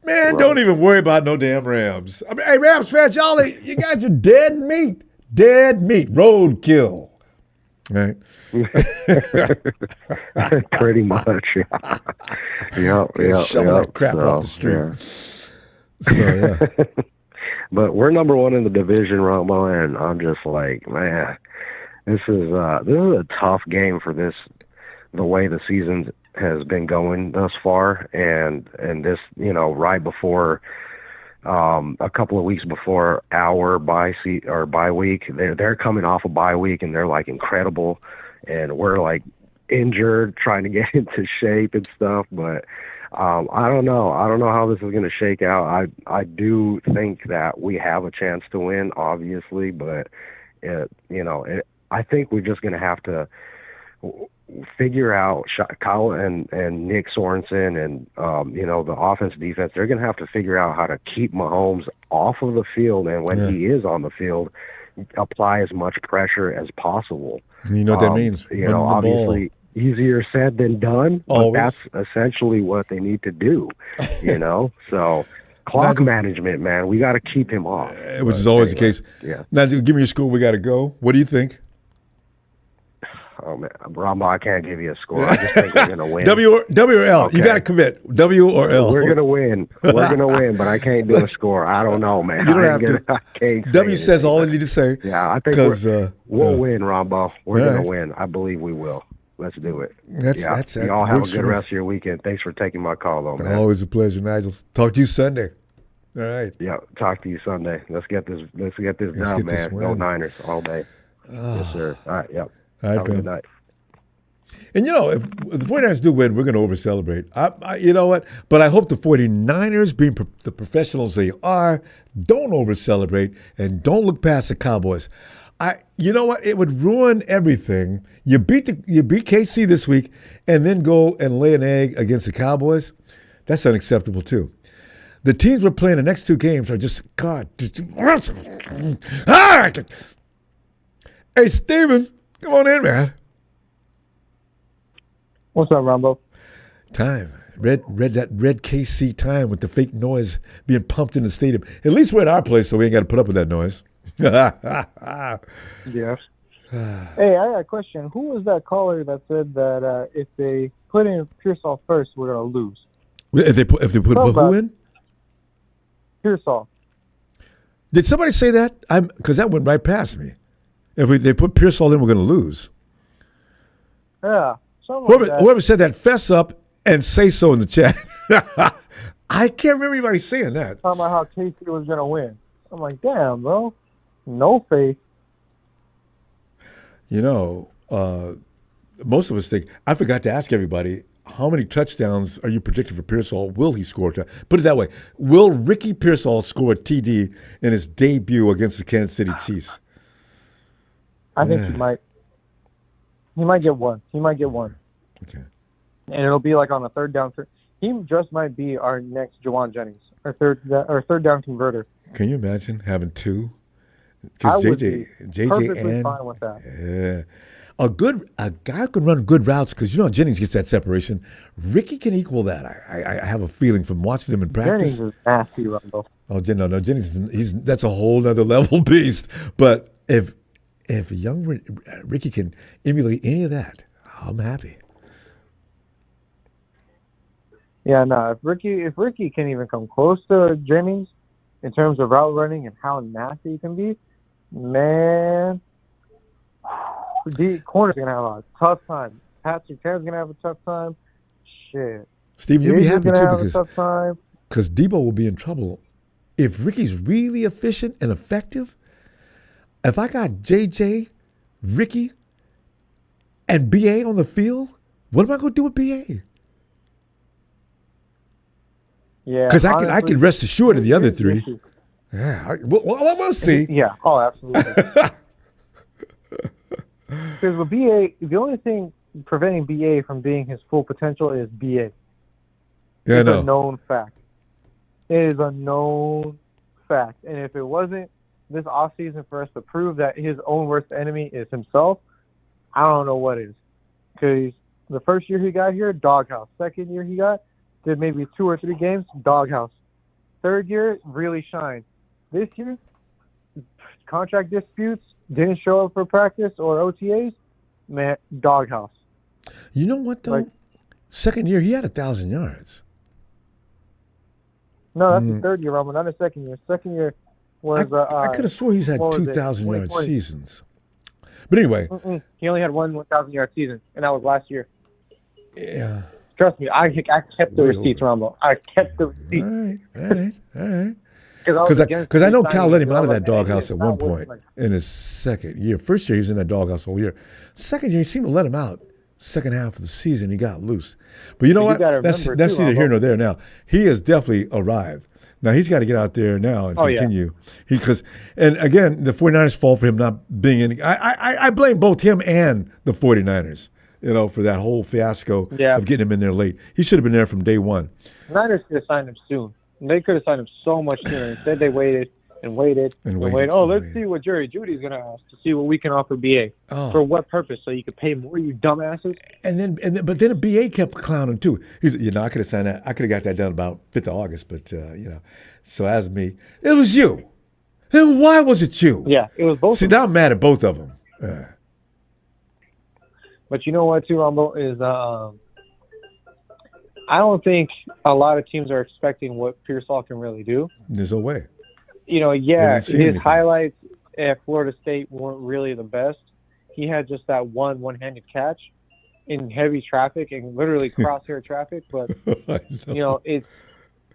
man, don't even worry about no damn Rams. I mean, hey, Rams fans, you guys are dead meat. Dead meat. Roadkill. Right. Pretty much, yeah. Shovel that crap off the street. Yeah. So, yeah. But we're number one in the division, Ronbo, and I'm just like, man, this is a tough game for the way the season has been going thus far, and this, right before a couple of weeks before our bye week. They're coming off a bye week, and they're like incredible, and we're like injured, trying to get into shape and stuff. But I don't know how this is going to shake out. I do think that we have a chance to win, obviously, but I think we're just going to have to figure out Kyle and Nick Sorensen and the offense defense. They're going to have to figure out how to keep Mahomes off of the field, and when he is on the field, apply as much pressure as possible. You know what that means? Obviously easier said than done, but that's essentially what they need to do. So clock management, man, we got to keep him off. Which is always the case. Yeah. Now, give me your score. We got to go. What do you think? Oh, man, Ronbo, I can't give you a score. I just think we're going to win. W or L? Okay. You got to commit. W or L? We're going to win. We're going to win, but I can't do a score. I don't know, man. You don't have to. I can't W says all I need to say. Yeah, I think we'll win, Ronbo. We're going to win. I believe we will. Let's do it. That's y'all have a works good for me. rest of your weekend. Thanks for taking my call, though, man. Always a pleasure, Nigel. Talk to you Sunday. All right. Yeah, talk to you Sunday. Let's get this done, get man. this Go win. Niners all day. Yes, sir. All right, yep. All right, have a good night. And, if the 49ers do win, we're going to over-celebrate. You know what? But I hope the 49ers, being the professionals they are, don't over-celebrate and don't look past the Cowboys. You know what? It would ruin everything. You beat KC this week and then go and lay an egg against the Cowboys. That's unacceptable, too. The teams we're playing the next two games are just, God. Hey, Steven, come on in, man. What's up, Ronbo? Time. Read that red KC time with the fake noise being pumped in the stadium. At least we're at our place, so we ain't got to put up with that noise. Yes. Hey, I got a question. Who was that caller that said that if they put in Pearsall first, we're gonna lose? If they put who in? Pearsall. Did somebody say that? Because that went right past me. If they put Pearsall in, we're going to lose. Yeah. Whoever said that, fess up and say so in the chat. I can't remember anybody saying that. Talking about how KC was gonna win. I'm like, damn, bro. No faith. Most of us think. I forgot to ask everybody, how many touchdowns are you predicting for Pearsall? Will he score? Put it that way. Will Ricky Pearsall score a TD in his debut against the Kansas City Chiefs? I think he might. He might get one. Okay. And it'll be like on a third down. He just might be our next Jauan Jennings, our third down converter. Can you imagine having two? I Because would be perfectly and fine with that. Yeah. A guy who can run good routes because Jennings gets that separation. Ricky can equal that. I have a feeling from watching him in practice. Jennings is nasty, Ronbo. Oh, no, Jennings that's a whole other level beast. But if young Ricky can emulate any of that, I'm happy. Yeah, no. If Ricky can even come close to Jennings in terms of route running and how nasty he can be, man, the corner's gonna have a tough time. Patrick Terry's gonna have a tough time. Shit. Steve, you'll be happy too because Debo will be in trouble. If Ricky's really efficient and effective, if I got JJ, Ricky, and BA on the field, what am I going to do with BA? Yeah, because I can rest assured of the other three. Yeah, we'll see. Yeah, oh, absolutely. Because with BA, the only thing preventing BA from being his full potential is BA. Yeah, it's a known fact. It is a known fact. And if it wasn't this offseason for us to prove that his own worst enemy is himself, I don't know what is. Because the first year he got here, doghouse. Second year he did maybe 2 or 3 games, doghouse. Third year, really shined. This year, contract disputes, didn't show up for practice or OTAs, man, doghouse. You know what, though? Second year, he had 1,000 yards. No, that's the third year, Roman, not the second year. Second year was... I could have swore he's had 2,000-yard seasons. But anyway... He only had one 1,000-yard season, and that was last year. Yeah. Trust me, I kept the receipts, Ronbo. I kept the receipts. All right. Because I know Cal let him out of that doghouse at one point in his second year. First year, he was in that doghouse all year. Second year, he seemed to let him out. Second half of the season, he got loose. But you know what? That's neither here nor there now. He has definitely arrived. Now, he's got to get out there now and continue. Yeah. And again, the 49ers fall for him not being in. I blame both him and the 49ers, for that whole fiasco of getting him in there late. He should have been there from day one. Niners could have signed him soon. They could have signed him so much sooner. Instead, they waited. Oh, let's see what Jerry Judy's going to ask to see what we can offer BA. Oh. For what purpose? So you could pay more, you dumbasses? But then BA kept clowning, too. He said, I could have signed that. I could have got that done about 5th of August, but, So as me, it was you. Then why was it you? Yeah, it was both. See, now I'm mad at both of them. But you know what, too, Ronbo, is I don't think a lot of teams are expecting what Pearsall can really do. There's no way. His highlights at Florida State weren't really the best. He had just that one-handed catch. in heavy traffic and literally crosshair traffic, but it's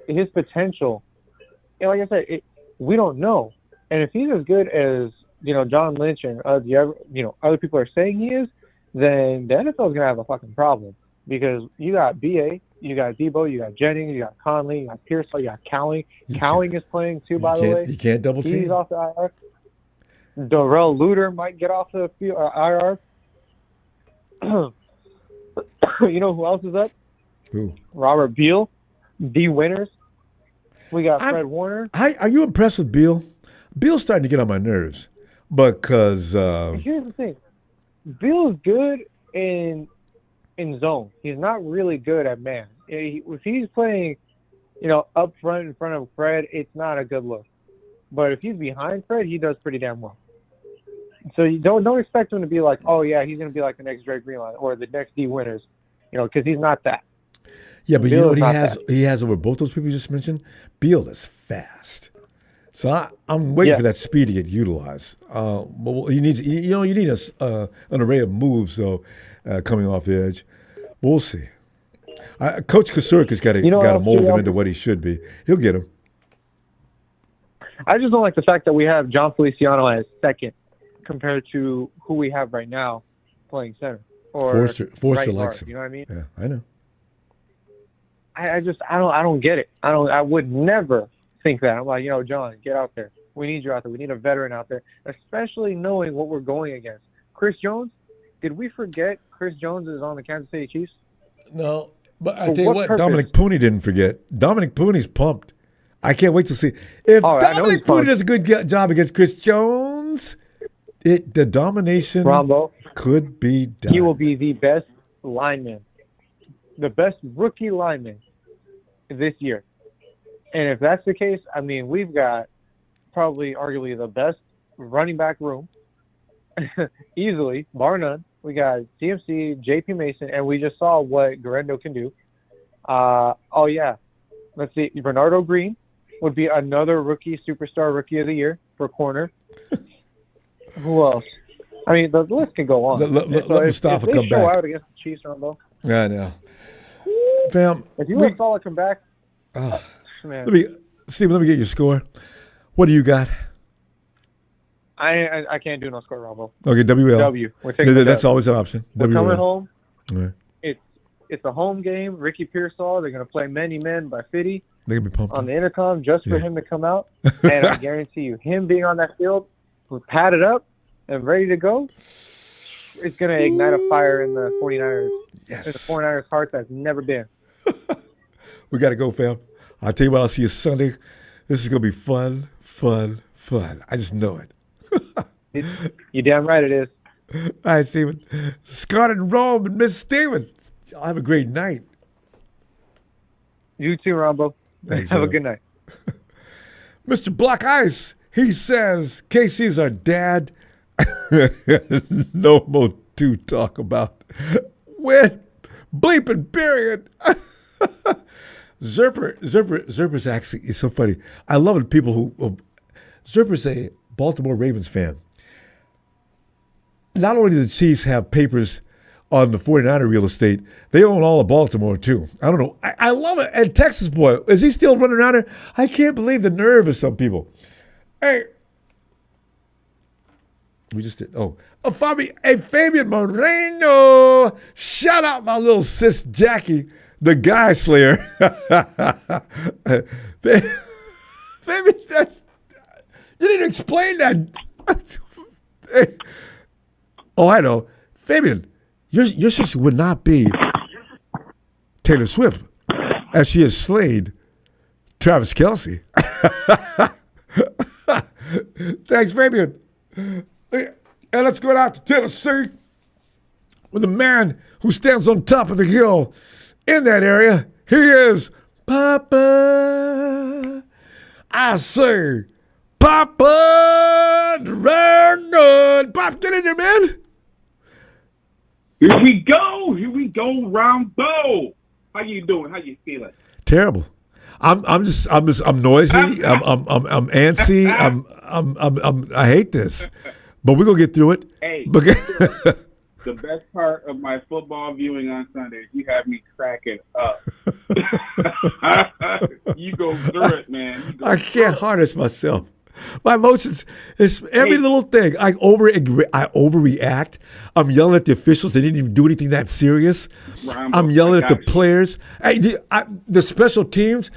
his potential. And like I said, we don't know. And if he's as good as John Lynch and other people are saying he is, then the NFL is gonna have a fucking problem because you got BA, you got Debo, you got Jennings, you got Conley, you got Pearsall, you got Cowling. Cowling is playing too, by the way. You can't double team. He's off the IR. Darrell Luter might get off the IR. You know who else is up? Who? Robert Beal, D. Winters. We got Fred Warner. Are you impressed with Beal? Beal's starting to get on my nerves because here's the thing: Beal's good in zone. He's not really good at man. If he's playing, up front in front of Fred, it's not a good look. But if he's behind Fred, he does pretty damn well. So you don't expect him to be like, oh yeah, he's going to be like the next Drake Greenline or the next D Winters, because he's not that. Yeah, but Beal, you know what he has? That. He has over both those people you just mentioned. Beal is fast, so I'm waiting for that speed to get utilized. But he needs, you need an array of moves though, coming off the edge. But we'll see. Coach Kasurka's got to mold him into what he should be. He'll get him. I just don't like the fact that we have John Feliciano as second compared to who we have right now playing center. Or Forster likes him. You know what I mean? Yeah, I know. I don't get it. I would never think that. I'm like, John, get out there. We need you out there. We need a veteran out there, especially knowing what we're going against. Chris Jones, did we forget Chris Jones is on the Kansas City Chiefs? No, but I tell you what, Dominic Pooney didn't forget. Dominic Pooney's pumped. I can't wait to see. If Dominic Pooney does a good job against Chris Jones, the domination Ronbo, could be done. He will be the best lineman, the best rookie lineman this year. And if that's the case, I mean, we've got probably arguably the best running back room, easily, bar none. We got CMC, JP Mason, and we just saw what Garendo can do. Let's see, Bernardo Green would be another superstar rookie of the year for corner. Who else? I mean, the list can go on. Let Mustafa come back. Show out against the Chiefs, Ronbo. Yeah, I know. Fam, if you let Salah come back, man. Steve, let me get your score. What do you got? I can't do no score, Ronbo. Okay, WL. W. We're taking that's always an option. We're coming home. Right. It's a home game. Ricky Pearsall, they're going to play Many Men by Fitty They're going to be pumped on the intercom just for him to come out. And I guarantee you, him being on that field, padded up and ready to go, it's going to ignite a fire in the 49ers. Yes. In the 49ers' heart that's never been. We got to go, fam. I'll tell you what, I'll see you Sunday. This is going to be fun. I just know it. You're damn right it is. All right, Steven. Scott and Rome and Miss Steven. Y'all have a great night. You too, Ronbo. Thanks, have a good night. Mr. Black Ice, he says, KC's our dad. No more to talk about. When bleeping period. Zerper's actually is so funny. I love it. People who Zerper's a Baltimore Ravens fan. Not only do the Chiefs have papers on the 49er real estate, they own all of Baltimore too. I don't know. I love it. And Texas boy, is he still running around there? I can't believe the nerve of some people. Hey, we just did. Fabian Moreno. Shout out my little sis Jackie, the guy slayer. Fabian, you didn't explain that. Hey. Oh, I know. Fabian, your sister would not be Taylor Swift as she has slayed Travis Kelce. Thanks, Fabian. And let's go out to Tennessee with a man who stands on top of the hill in that area. He is Papa. I say, Papa Dragon. Pop, get in there, man. Here we go, Ronbo. How you doing? How you feeling? Terrible. I'm noisy. I'm antsy. I hate this, but we're gonna get through it. Hey, the best part of my football viewing on Sundays. You have me cracking up. You go through it, man. I can't harness myself. My emotions is every little thing. I overreact. I'm yelling at the officials. They didn't even do anything that serious. Ronbo, I'm yelling at the players. The special teams.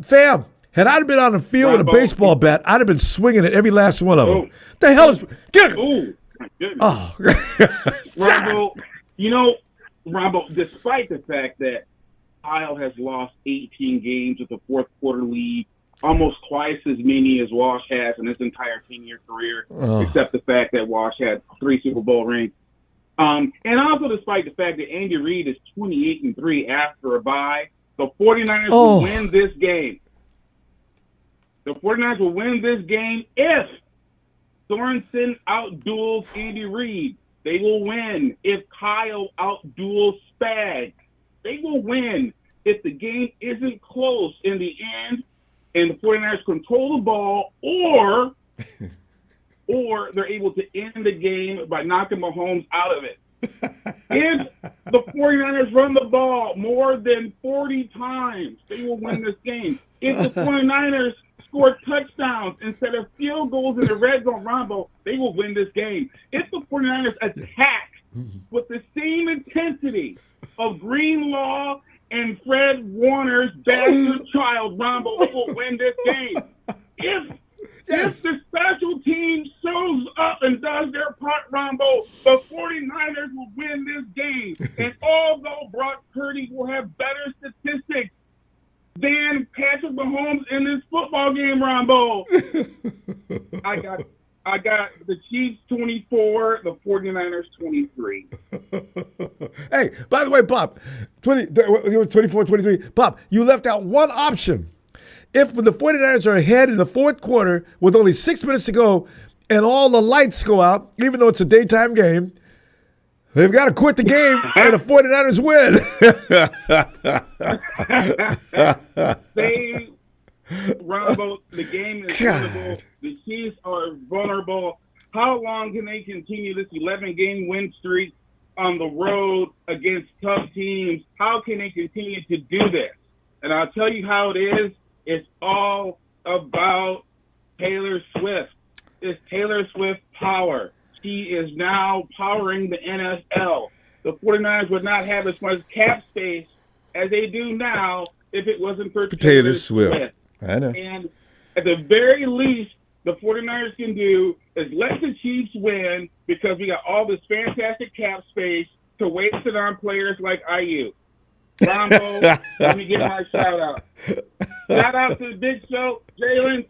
Fam, had I been on the field with a baseball bat, I'd have been swinging at every last one of them. The hell is... Get it! Oh, my goodness. Oh. Ronbo, despite the fact that Kyle has lost 18 games with a fourth quarter lead, almost twice as many as Walsh has in his entire 10-year career, except the fact that Walsh had 3 Super Bowl rings. And also despite the fact that Andy Reid is 28-3 after a bye, the 49ers will win this game. The 49ers will win this game if Sorensen outduels Andy Reid. They will win if Kyle outduels Spags. They will win if the game isn't close in the end and the 49ers control the ball, or they're able to end the game by knocking Mahomes out of it. If the 49ers run the ball more than 40 times, they will win this game. If the 49ers score touchdowns instead of field goals in the red zone, Ronbo, they will win this game. If the 49ers attack with the same intensity of Greenlaw and Fred Warner's bastard child, Ronbo, they will win this game. If the special team shows up and does their part, Ronbo, the 49ers will win this game. And although Brock Purdy will have better statistics than Patrick Mahomes in this football game, Ronbo, I got the Chiefs 24, the 49ers 23. Hey, by the way, Pop, 24-23. Pop, you left out one option. If the 49ers are ahead in the fourth quarter with only 6 minutes to go and all the lights go out, even though it's a daytime game, they've got to quit the game and the 49ers win. Ronbo, the game is vulnerable. The Chiefs are vulnerable. How long can they continue this 11-game win streak on the road against tough teams? How can they continue to do this? And I'll tell you how it is. It's all about Taylor Swift. It's Taylor Swift power. She is now powering the NFL. The 49ers would not have as much cap space as they do now if it wasn't for Taylor Swift. I know. And at the very least, the 49ers can do is let the Chiefs win because we got all this fantastic cap space to waste it on players like IU. Ronbo, let me give my shout out. Shout out to the Big Show, Jalen,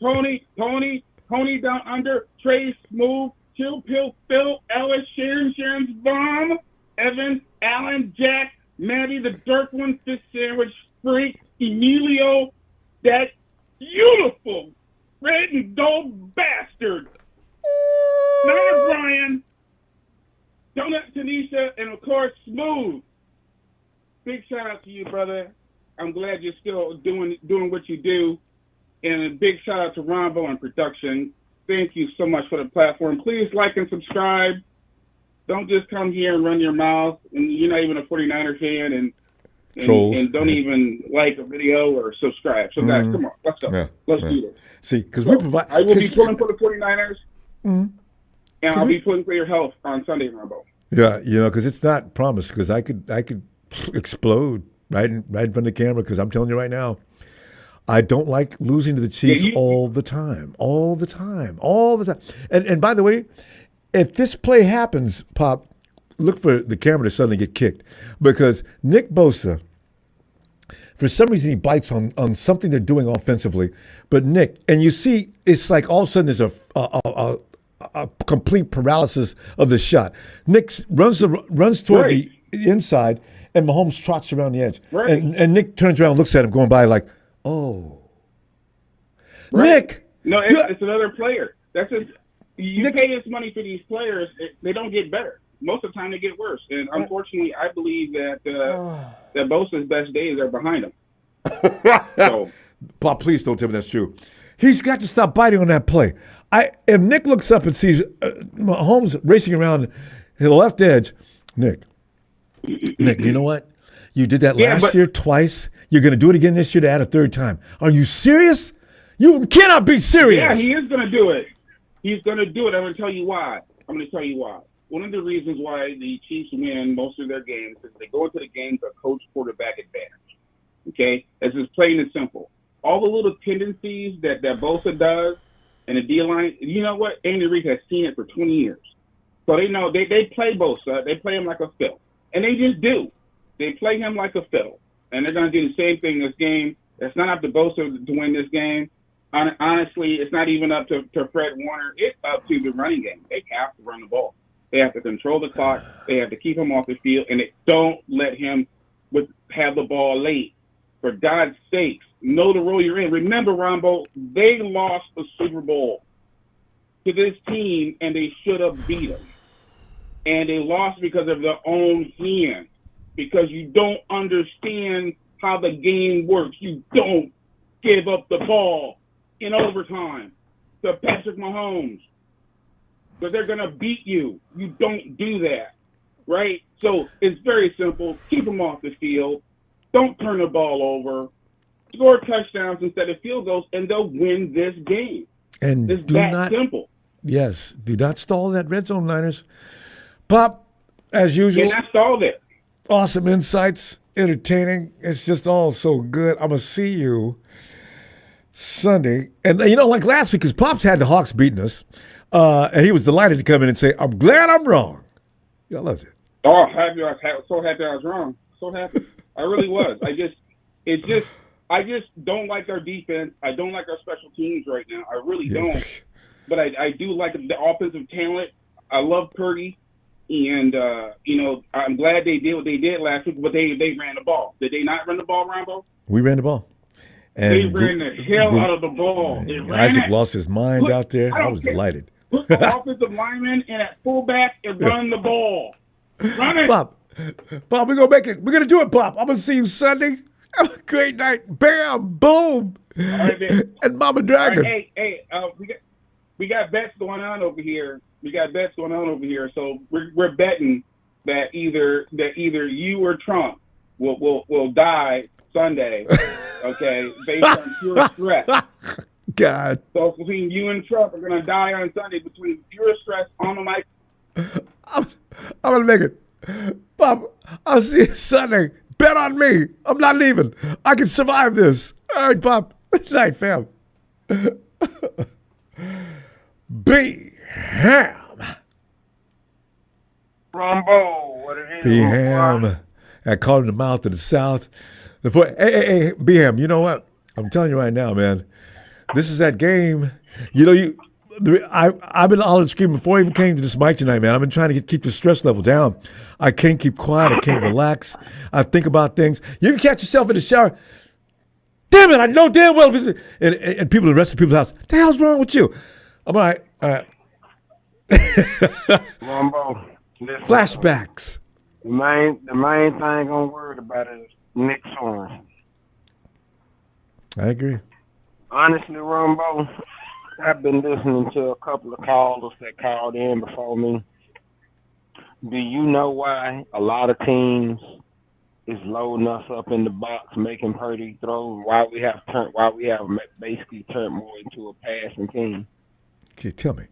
Tony Down Under, Trey Smooth, Chill Pill, Phil, Ellis, Sharon's Bomb, Evan, Allen, Jack, Maddie, the Dark One, Fish Sandwich, Freak, Emilio, that beautiful red and gold bastard, Nana Brian, Donut Tanisha, and of course Smooth. Big shout out to you, brother. I'm glad you're still doing what you do. And a big shout out to Ronbo and production. Thank you so much for the platform. Please like and subscribe. Don't just come here and run your mouth. And you're not even a 49er fan and don't even like a video or subscribe. So guys, come on, let's go. Yeah, let's do this. See, because we provide. I will be pulling for the 49ers, and I'll be pulling for your health on Sunday, Ronbo. Yeah, because it's not promised. Because I could explode right in front of the camera. Because I'm telling you right now, I don't like losing to the Chiefs all the time. And by the way, if this play happens, Pop, look for the camera to suddenly get kicked because Nick Bosa, for some reason, he bites on something they're doing offensively. But Nick, and you see, it's like all of a sudden there's a complete paralysis of the shot. Nick runs toward the inside, and Mahomes trots around the edge. Right. And Nick turns around and looks at him, going by like, oh. Right. Nick! No, it's another player. That's just, you pay this money for these players, they don't get better. Most of the time they get worse. And unfortunately, I believe that Bosa's best days are behind him. So, Bob, please don't tell me that's true. He's got to stop biting on that play. If Nick looks up and sees Mahomes racing around the left edge, Nick, you know what? You did that last year twice. You're going to do it again this year to add a third time. Are you serious? You cannot be serious. Yeah, he is going to do it. He's going to do it. I'm going to tell you why. One of the reasons why the Chiefs win most of their games is they go into the games with a coach quarterback advantage. Okay? It's just plain and simple. All the little tendencies that Bosa does and the D-line, you know what? Andy Reid has seen it for 20 years. So they know they play Bosa. They play him like a fiddle. And they just do. They play him like a fiddle. And they're going to do the same thing this game. It's not up to Bosa to win this game. Honestly, it's not even up to Fred Warner. It's up to the running game. They have to run the ball. They have to control the clock. They have to keep him off the field. And they don't let him have the ball late. For God's sakes, know the role you're in. Remember, Ronbo, they lost the Super Bowl to this team, and they should have beat them. And they lost because of their own hand, because you don't understand how the game works. You don't give up the ball in overtime to Patrick Mahomes, because they're going to beat you. You don't do that, right? So it's very simple. Keep them off the field. Don't turn the ball over. Score touchdowns instead of field goals, and they'll win this game. And it's that simple. Yes, do not stall that red zone, Niners. Pop, as usual. Yeah, not stalled it. Awesome insights, entertaining. It's just all so good. I'm going to see you Sunday. And, like last week, because Pops had the Hawks beating us, and he was delighted to come in and say, I'm glad I'm wrong. I loved it. Oh, I was so happy I was wrong. So happy. I really was. I just don't like our defense. I don't like our special teams right now. I really don't. But I do like the offensive talent. I love Purdy. And, I'm glad they did what they did last week, but they ran the ball. Did they not run the ball, Ronbo? We ran the ball. And they ran the hell out of the ball. Isaac lost his mind out there. I was delighted. Put the offensive lineman and at fullback and run the ball. Run it. Bob, we're going to make it. We're going to do it, Bob. I'm going to see you Sunday. Have a great night. Bam, boom. Right, and Mama Dragon. Right, hey, we got bets going on over here. So we're betting that either you or Trump will die Sunday, okay, based on pure stress. God. So between you and Trump are going to die on Sunday between pure stress on the mic. I'm going to make it. Bob, I'll see you Sunday. Bet on me. I'm not leaving. I can survive this. All right, Bob. Good night, fam. B-Ham. Ronbo, what it is. B-Ham. I called him the mouth of the South. Hey, B-Ham, you know what? I'm telling you right now, man. This is that game. I've been hollering screaming before I even came to this mic tonight, man. I've been trying to keep the stress level down. I can't keep quiet. I can't relax. I think about things. You ever catch yourself in the shower? Damn it, I know damn well. And people, the rest of people's house, the hell's wrong with you? I'm all right. Ronbo, listen, flashbacks. The main thing I'm worried about is Nick Soren. I agree. Honestly, Ronbo, I've been listening to a couple of callers that called in before me. Do you know why a lot of teams is loading us up in the box, making Purdy throw? Why we have basically turned more into a passing team? Okay, tell me.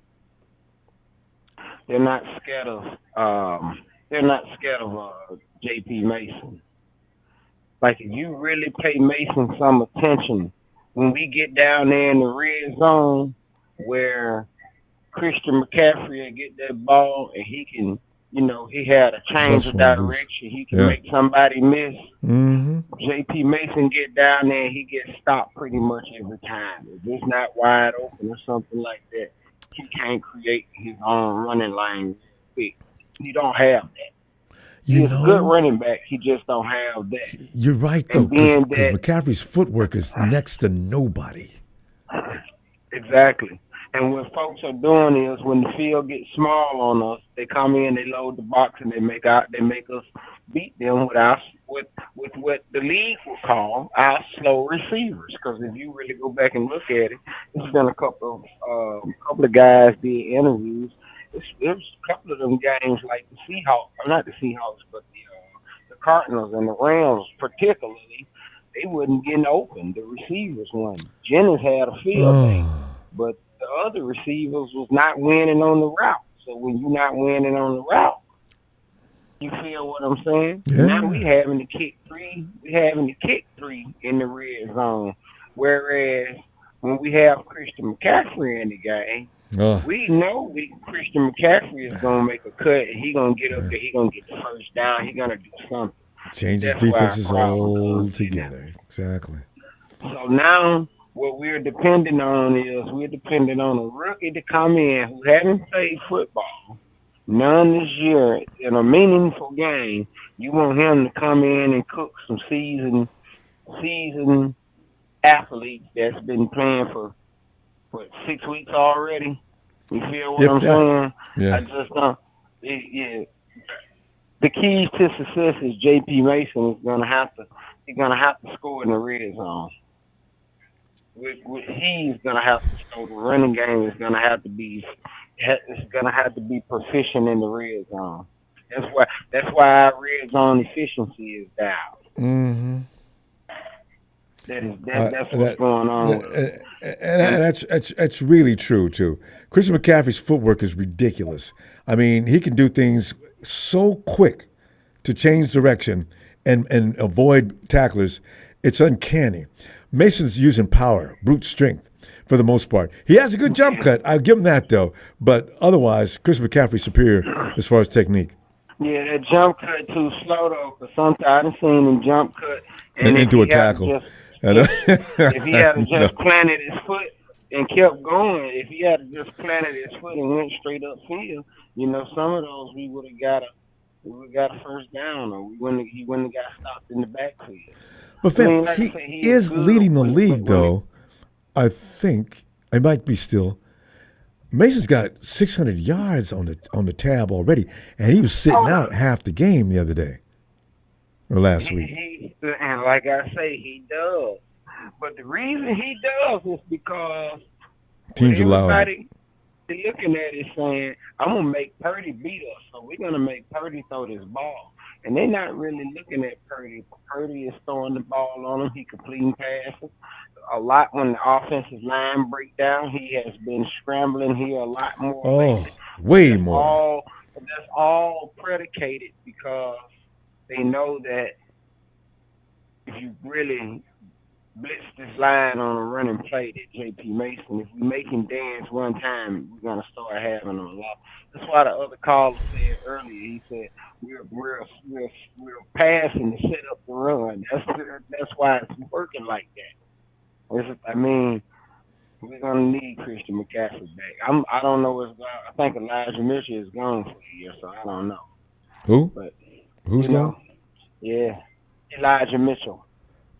They're not scared of J.P. Mason. Like, if you really pay Mason some attention, when we get down there in the red zone where Christian McCaffrey will get that ball and he can, he had a change of direction. He can make somebody miss. Mm-hmm. J.P. Mason get down there and he gets stopped pretty much every time. If it's not wide open or something like that, he can't create his own running lane quick. He don't have that. He's a good running back. He just don't have that. You're right, though, because McCaffrey's footwork is next to nobody. Exactly. And what folks are doing is when the field gets small on us, they come in, they load the box, and they make us beat them with what the league would call our slow receivers. Because if you really go back and look at it, there's been a couple of guys did interviews. there's a couple of them games like the Seahawks, not the Seahawks, but the Cardinals and the Rams particularly. They wasn't getting open. The receivers won. Jennings had a field day, but the other receivers was not winning on the route. So when you're not winning on the route, you feel what I'm saying? Yeah. Now we having to kick three. We having to kick three in the red zone. Whereas when we have Christian McCaffrey in the game, we know Christian McCaffrey is gonna make a cut. And he gonna get up there. He gonna get the first down. He gonna do something. Changes defenses altogether. Exactly. So now what we're depending on is we're depending on a rookie to come in who hasn't played football none this year in a meaningful game. You want him to come in and cook some seasoned athletes that's been playing for 6 weeks already. You feel what I'm saying? Yeah. I just don't. The keys to success is J.P. Mason is gonna have to score in the red zone. He's gonna have to score. The running game is gonna have to be proficient in the red zone. That's why our red zone efficiency is down. Mm-hmm. That's what's going on. And that's really true too. Christian McCaffrey's footwork is ridiculous. I mean, he can do things so quick to change direction and avoid tacklers. It's uncanny. Mason's using power, brute strength for the most part. He has a good jump cut. I'll give him that though. But otherwise, Christian McCaffrey's superior as far as technique. Yeah, that jump cut too slow though. Because sometimes I've seen him jump cut and into a tackle. If he had just planted his foot and kept going, if he had just planted his foot and went straight upfield, some of those we would have got a first down, or he wouldn't have got stopped in the backfield. But fam, he is leading the league though. I think it might be still. Mason's got 600 yards on the tab already, and he was sitting out half the game the other day. Or last week. And like I say, he does. But the reason he does is because teams allow everybody looking at it saying, I'm going to make Purdy beat us, so we're going to make Purdy throw this ball. And they're not really looking at Purdy. Purdy is throwing the ball on him. He completing passes. A lot when the offensive line break down, he has been scrambling here a lot more. Lately. Way more. That's all predicated because they know that if you really blitz this line on a running play that J.P. Mason, if we make him dance one time, we're going to start having him a lot. That's why the other caller said earlier, he said, we're passing to set up the run. That's why it's working like that. I mean, we're going to need Christian McCaffrey back. I don't know what's going on. I think Elijah Mitchell is gone for the year, so I don't know. Who? But who's gone? Yeah, Elijah Mitchell.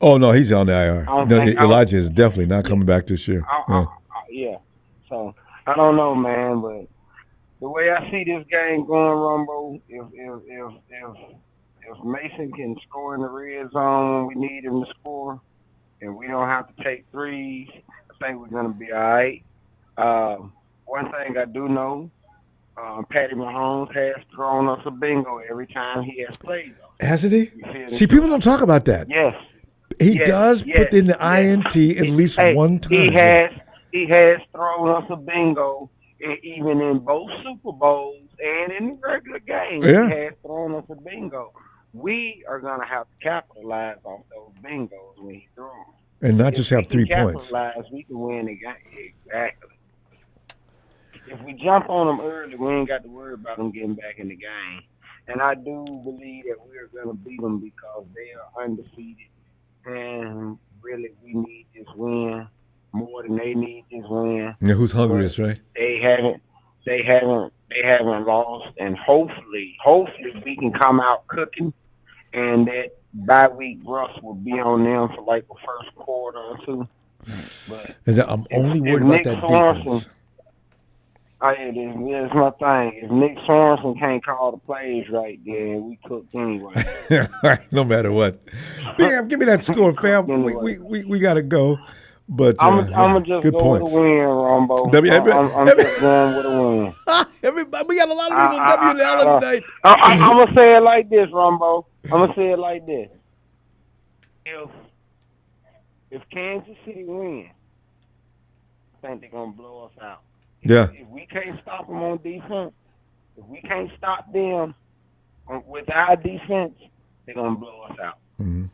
Oh, no, he's on the IR. No, Elijah is definitely not coming back this year. Yeah. So, I don't know, man, but the way I see this game going, Ronbo, if Mason can score in the red zone when we need him to score, and we don't have to take threes, I think we're going to be all right. One thing I do know, Patty Mahomes has thrown us a bingo every time he has played. Hasn't he? See, people don't talk about that. Yes. He does put in the INT at least one time. He has thrown us a bingo, even in both Super Bowls and in the regular games. Yeah. He has thrown us a bingo. We are going to have to capitalize on those bingos when he throws. And not just have 3 points. We can win the game. Exactly. If we jump on them early, we ain't got to worry about them getting back in the game. And I do believe that we're going to beat them because they are undefeated. And really, we need this win more than they need this win. Yeah, who's hungriest, right? They haven't lost, and hopefully we can come out cooking, and that bye-week rust will be on them for like the first quarter or two. But I'm only worried about that defense. It's my thing. If Nick Sorensen can't call the plays right, then we cooked anyway. No matter what. Bam, give me that score, fam. Anyway. We got to go. But I'm going to just good go points. with a win, Ronbo. I'm just going with a win. We got a lot of people W and L tonight. I'm gonna say it like this, Ronbo. I'm gonna say it like this. If Kansas City wins, I think they're gonna blow us out. Yeah. If we can't stop them on defense, if we can't stop them with our defense, they're gonna blow us out. Mm-hmm.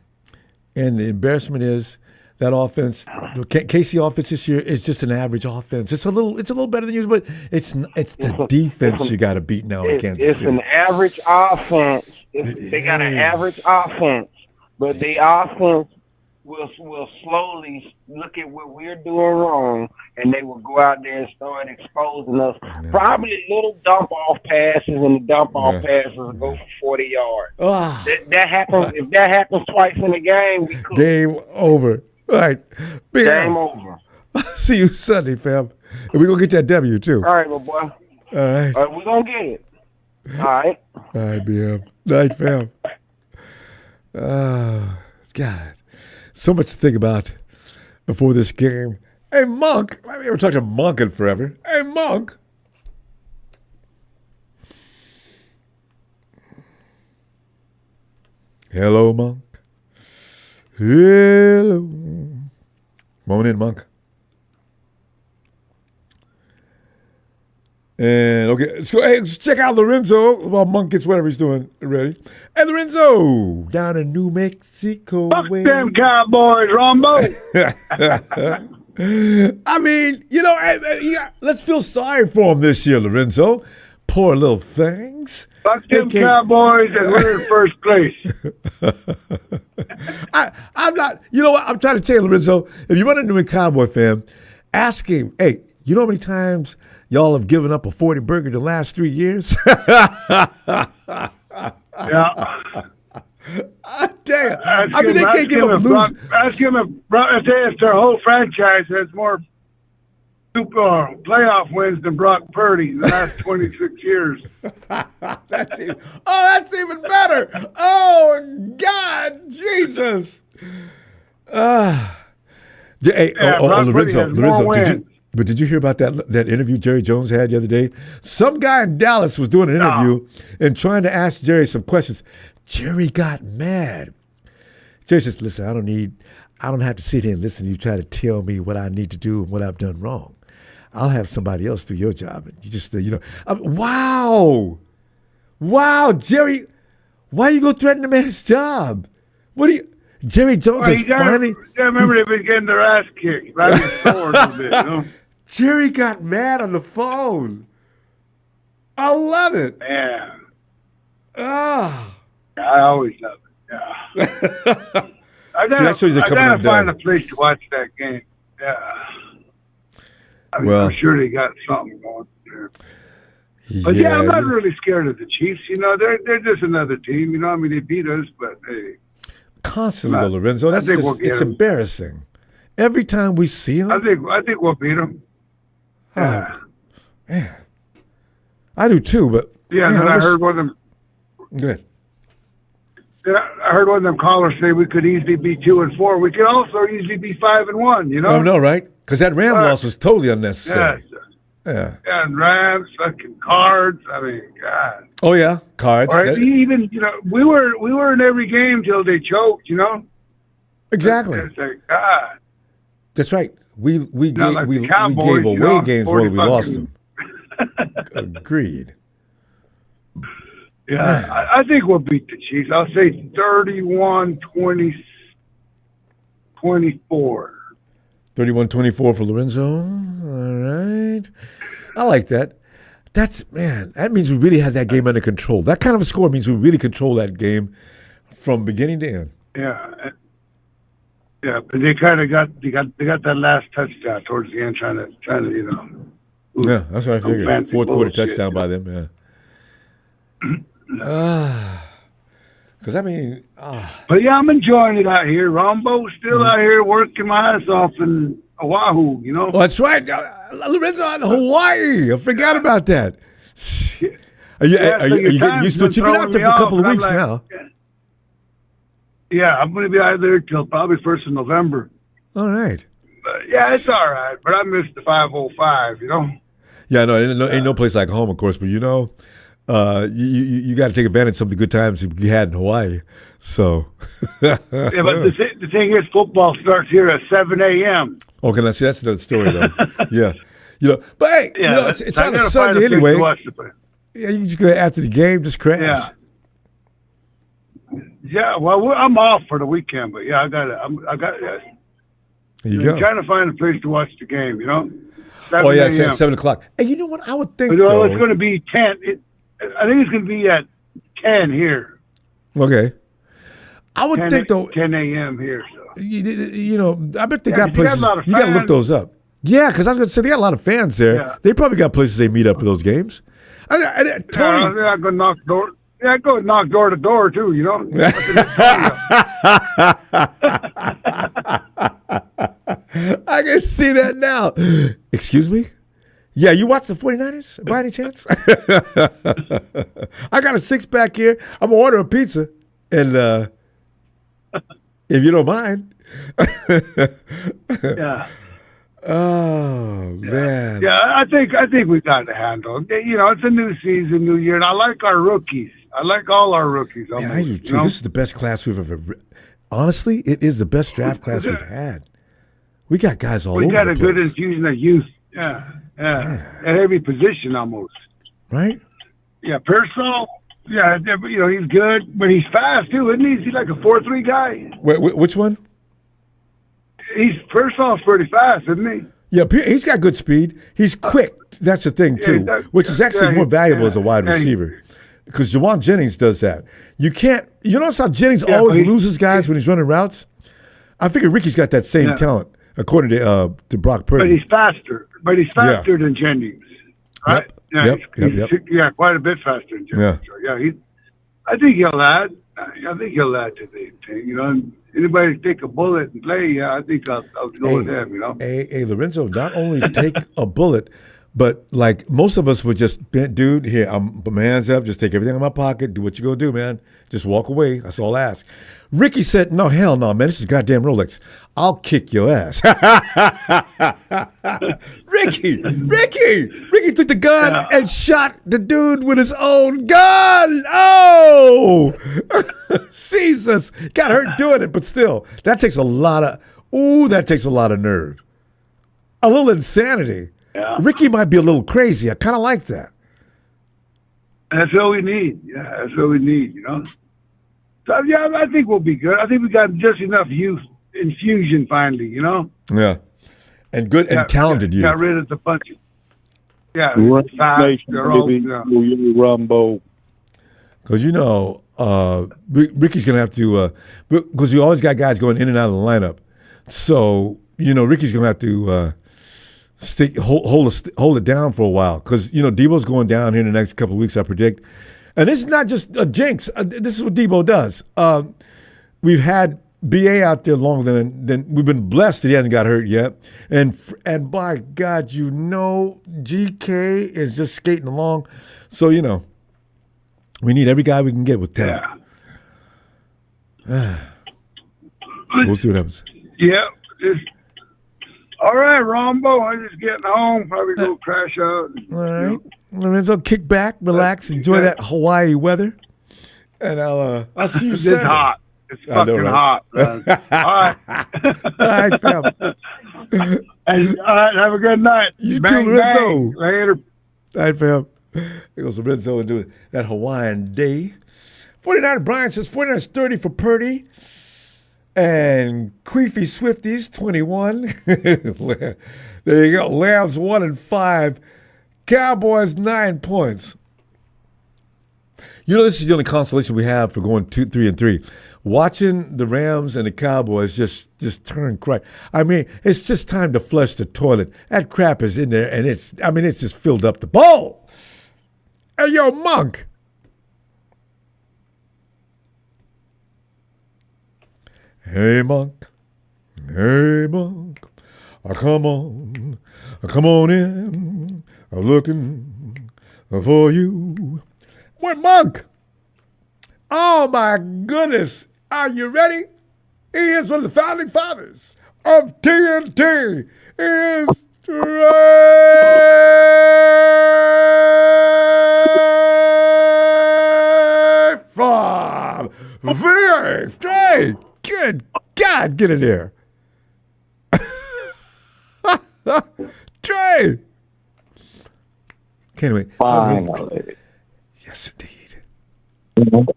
And the embarrassment is that offense, the KC offense this year is just an average offense. It's a little better than usual, but it's the defense you got to beat now in Kansas City. It's an average offense. They got an average offense, but the offense will slowly look at what we're doing wrong, and they will go out there and start exposing us. Yeah. Probably little dump-off passes, and the dump-off passes will go for 40 yards. That happens. If that happens twice in a game, we could. Game over. All right. Game over. See you Sunday, fam. And we're going to get that W, too. All right, my boy. All right. We're going to get it. All right. All right, BM. Night, fam. God. So much to think about before this game. Hey, Monk. I haven't talked to Monk in forever. Hey, Monk. Hello, Monk. Hello. Moment in, Monk. And okay, let's go. Hey, let's check out Lorenzo while Monk gets whatever he's doing ready. Hey, Lorenzo, down in New Mexico. Fuck them Cowboys, Ronbo. I mean, let's feel sorry for him this year, Lorenzo. Poor little things. Fuck them Cowboys and we're in first place. I'm not. You know what? I'm trying to tell you, Lorenzo. If you run into a Cowboy fan, ask him. Hey, you know how many times y'all have given up a 40 burger the last 3 years? Yeah. Damn. I mean, they can't give up lose. Ask him if their whole franchise has more playoff wins than Brock Purdy in the last 26 years. That's even better. Oh, God, Jesus. Lorenzo, did you hear about that interview Jerry Jones had the other day? Some guy in Dallas was doing an interview and trying to ask Jerry some questions. Jerry got mad. Jerry says, listen, I don't have to sit here and listen to you try to tell me what I need to do and what I've done wrong. I'll have somebody else do your job. And you just, wow, Jerry, why you go threaten the man's job? Jerry Jones is finally. I remember they've been getting their ass kicked, right? A bit, Jerry got mad on the phone. I love it. Yeah. I always love it. Yeah. I gotta find a place to watch that game. Yeah. I'm sure they got something going there. But I'm not really scared of the Chiefs. They're just another team. They beat us, but hey. Constantly, Lorenzo. It's embarrassing. Every time we see them. I think we'll beat them. Yeah. Man. I do too, but. Yeah, and I heard one of them. Good. I heard one of them callers say we could easily be 2-4. We could also easily be 5-1. Oh no, right? Because that Ram loss was totally unnecessary. Yeah, and Rams, fucking Cards. I mean, God. Oh yeah, Cards. Or even we were in every game till they choked. Exactly. It's like, God. That's right. We gave Cowboys, away games when we lost them. Agreed. Yeah, I think we'll beat the Chiefs. I'll say 31-24. 31-24 for Lorenzo. All right. I like that. That means we really have that game under control. That kind of a score means we really control that game from beginning to end. Yeah. Yeah, but they kind of got that last touchdown towards the end, trying to. Yeah, that's what I figured. Fourth quarter touchdown by them. Yeah. Because But yeah, I'm enjoying it out here. Rombo's still out here working my ass off in Oahu. Well, that's right. Lorenzo in Hawaii. I forgot about that. Are you still chipping out there for a couple of weeks now? Yeah, I'm going to be out there till probably 1st of November. All right. But yeah, it's all right. But I missed the 505, Yeah, no, ain't no place like home, of course, but you you got to take advantage of some of the good times you had in Hawaii. So, yeah, but the thing is, football starts here at 7 a.m. Okay, now see, that's another story, though. Yeah, but hey, it's on a Sunday anyway. Yeah, you just go after the game, just crash. Yeah. Well, I'm off for the weekend, but yeah, I got. There you go. Trying to find a place to watch the game. 7 7 o'clock. Hey, you know what? I would think. Well, it's going to be 10. I think it's going to be at 10 here. Okay. I would think though 10 a.m. here. So. I bet they got places. You got to look those up. Yeah, because I was going to say they got a lot of fans there. Yeah. They probably got places they meet up for those games. Tony, I go knock door. Yeah, I go knock door to door too. I can see that now. Excuse me? Yeah, you watch the 49ers by any chance? I got a 6-pack here. I'm going to order a pizza. And if you don't mind. Yeah. Oh, man. Yeah, I think we got it handled. It's a new season, new year, and I like our rookies. I like all our rookies. Man, I do too. This is the best class we've ever. Honestly, it is the best draft class we've had. We got guys all over the place. We got a good infusion of youth. Yeah. At every position almost. Right? Yeah, Pearsall. Yeah, he's good, but he's fast too, isn't he? Is he like a 4.3 guy? Wait, which one? Pearsall's pretty fast, isn't he? Yeah, he's got good speed. He's quick. That's the thing too, which is actually more valuable as a wide receiver. Because Jauan Jennings does that. You can't. You notice how Jennings always loses guys when he's running routes. I figure Ricky's got that same talent, according to Brock Purdy. But he's faster. Than Jennings, right? Yep. Yeah, quite a bit faster than Jennings. Yeah. So, I think he'll add. I think he'll add to the team. Anybody take a bullet and play? I think I'll go with him. Hey, Lorenzo, not only take a bullet. But like most of us would just, dude, here, I'm put my hands up, just take everything in my pocket, do what you gonna do, man. Just walk away. That's all I ask. Ricky said, no, hell no, man. This is a goddamn Rolex. I'll kick your ass. Ricky took the gun and shot the dude with his own gun. Oh, Jesus. Got hurt doing it, but still, that takes a lot of nerve. A little insanity. Yeah. Ricky might be a little crazy. I kind of like that. That's what we need. Yeah, that's what we need, So, yeah, I think we'll be good. I think we got just enough youth infusion finally, Yeah. And good and talented youth. Got rid of the bunch. Yeah. Ronbo. Because, Ricky's going to have to, because you always got guys going in and out of the lineup. So, Ricky's going to have to hold it down for a while because Debo's going down here in the next couple of weeks, I predict. And this is not just a jinx. This is what Debo does. We've had BA out there longer than we've been blessed that he hasn't got hurt yet. And by God, GK is just skating along. So we need every guy we can get with talent. Yeah. So we'll see what happens. Yeah. All right, Ronbo. I'm just getting home. Probably go crash out. All right, Lorenzo, kick back, relax, enjoy that Hawaii weather, and I'll see you Sunday. It's hot. It's fucking hot. Man. All right, fam. And all right, have a good night. You bang, too, Lorenzo. Bang. Later. All right, fam. There goes Lorenzo and doing that Hawaiian day. 49 Brian says 49ers 30 for Purdy. And Queefy Swifties, 21. There you go. Lambs, 1 and 5. Cowboys, 9 points. This is the only consolation we have for going 2, 3, and 3. Watching the Rams and the Cowboys just turn cry. I mean, it's just time to flush the toilet. That crap is in there, and it's just filled up the bowl. Hey, yo, Monk. Hey, Monk. Hey, Monk. Come on in. I'm looking for you. What, Monk? Oh, my goodness. Are you ready? He is one of the founding fathers of TNT. He is From Trey, good God, get in there. Trey. Can't wait. Finally. Yes, indeed.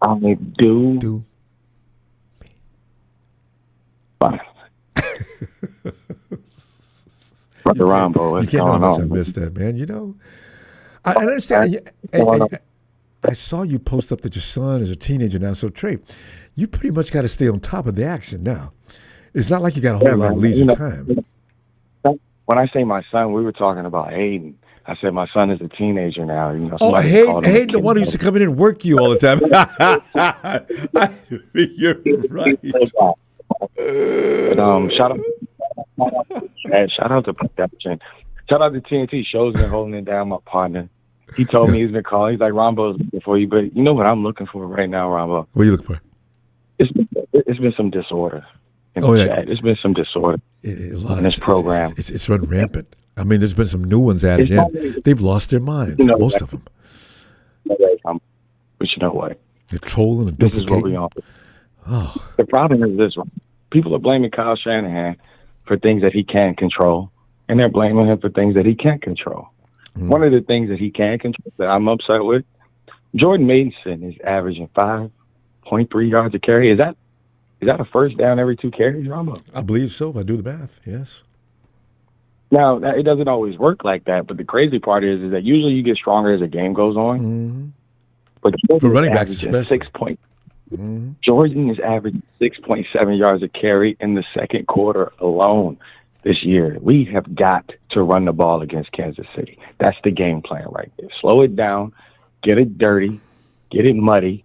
I do. Fine. Brother Ronbo, what's you can't know how going much on? I missed that, man. You know, I understand. And I saw you post up that your son is a teenager now. So, Trey, you pretty much got to stay on top of the action now. It's not like you got a whole lot of leisure time. When I say my son, we were talking about Hayden. I said my son is a teenager now. You know, Hayden, the one who used to come in and work you all the time. You're right. Shout out to production. Shout out to TNT. Show's been holding it down. My partner. He told me he's been calling. He's like, Ronbo's looking for you. But you know what I'm looking for right now, Ronbo? What are you looking for? It's been some disorder in the chat. There's been some disorder in this program. It's run rampant. I mean, there's been some new ones added in. They've lost their minds, most of them. But you know what? They're trolling and this is what we on. Oh. The problem is this. People are blaming Kyle Shanahan for things that he can't control, and they're blaming him for things that he can't control. One of the things that he can control that I'm upset with, Jordan Mason is averaging 5.3 yards a carry. Is that a first down every 2 carries, Ronbo? I believe so, if I do the math, yes. Now, it doesn't always work like that, but the crazy part is that usually you get stronger as the game goes on. Mm-hmm. But for running backs especially. Jordan is averaging 6.7 yards a carry in the second quarter alone this year. We have got to run the ball against Kansas City. That's the game plan right there. Slow it down, get it dirty, get it muddy.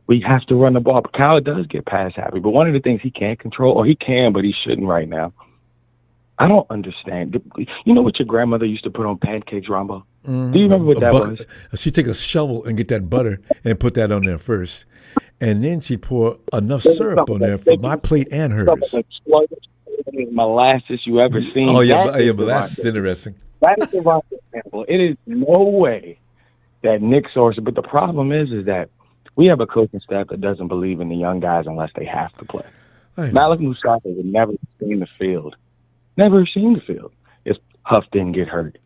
We have to run the ball. But Kyle does get pass happy. But one of the things he can't control, or he can, but he shouldn't right now, I don't understand. You know what your grandmother used to put on pancakes, Ronbo? Do you remember what that was? She'd take a shovel and get that butter and put that on there first. And then she'd pour enough syrup on there for my plate and hers. Molasses you ever seen. Oh, yeah, molasses is interesting. That is the wrong example. It is no way that Nick Source, but the problem is that we have a coaching staff that doesn't believe in the young guys unless they have to play. Malik Mustafa would never seen the field. Never seen the field if Huff didn't get hurt.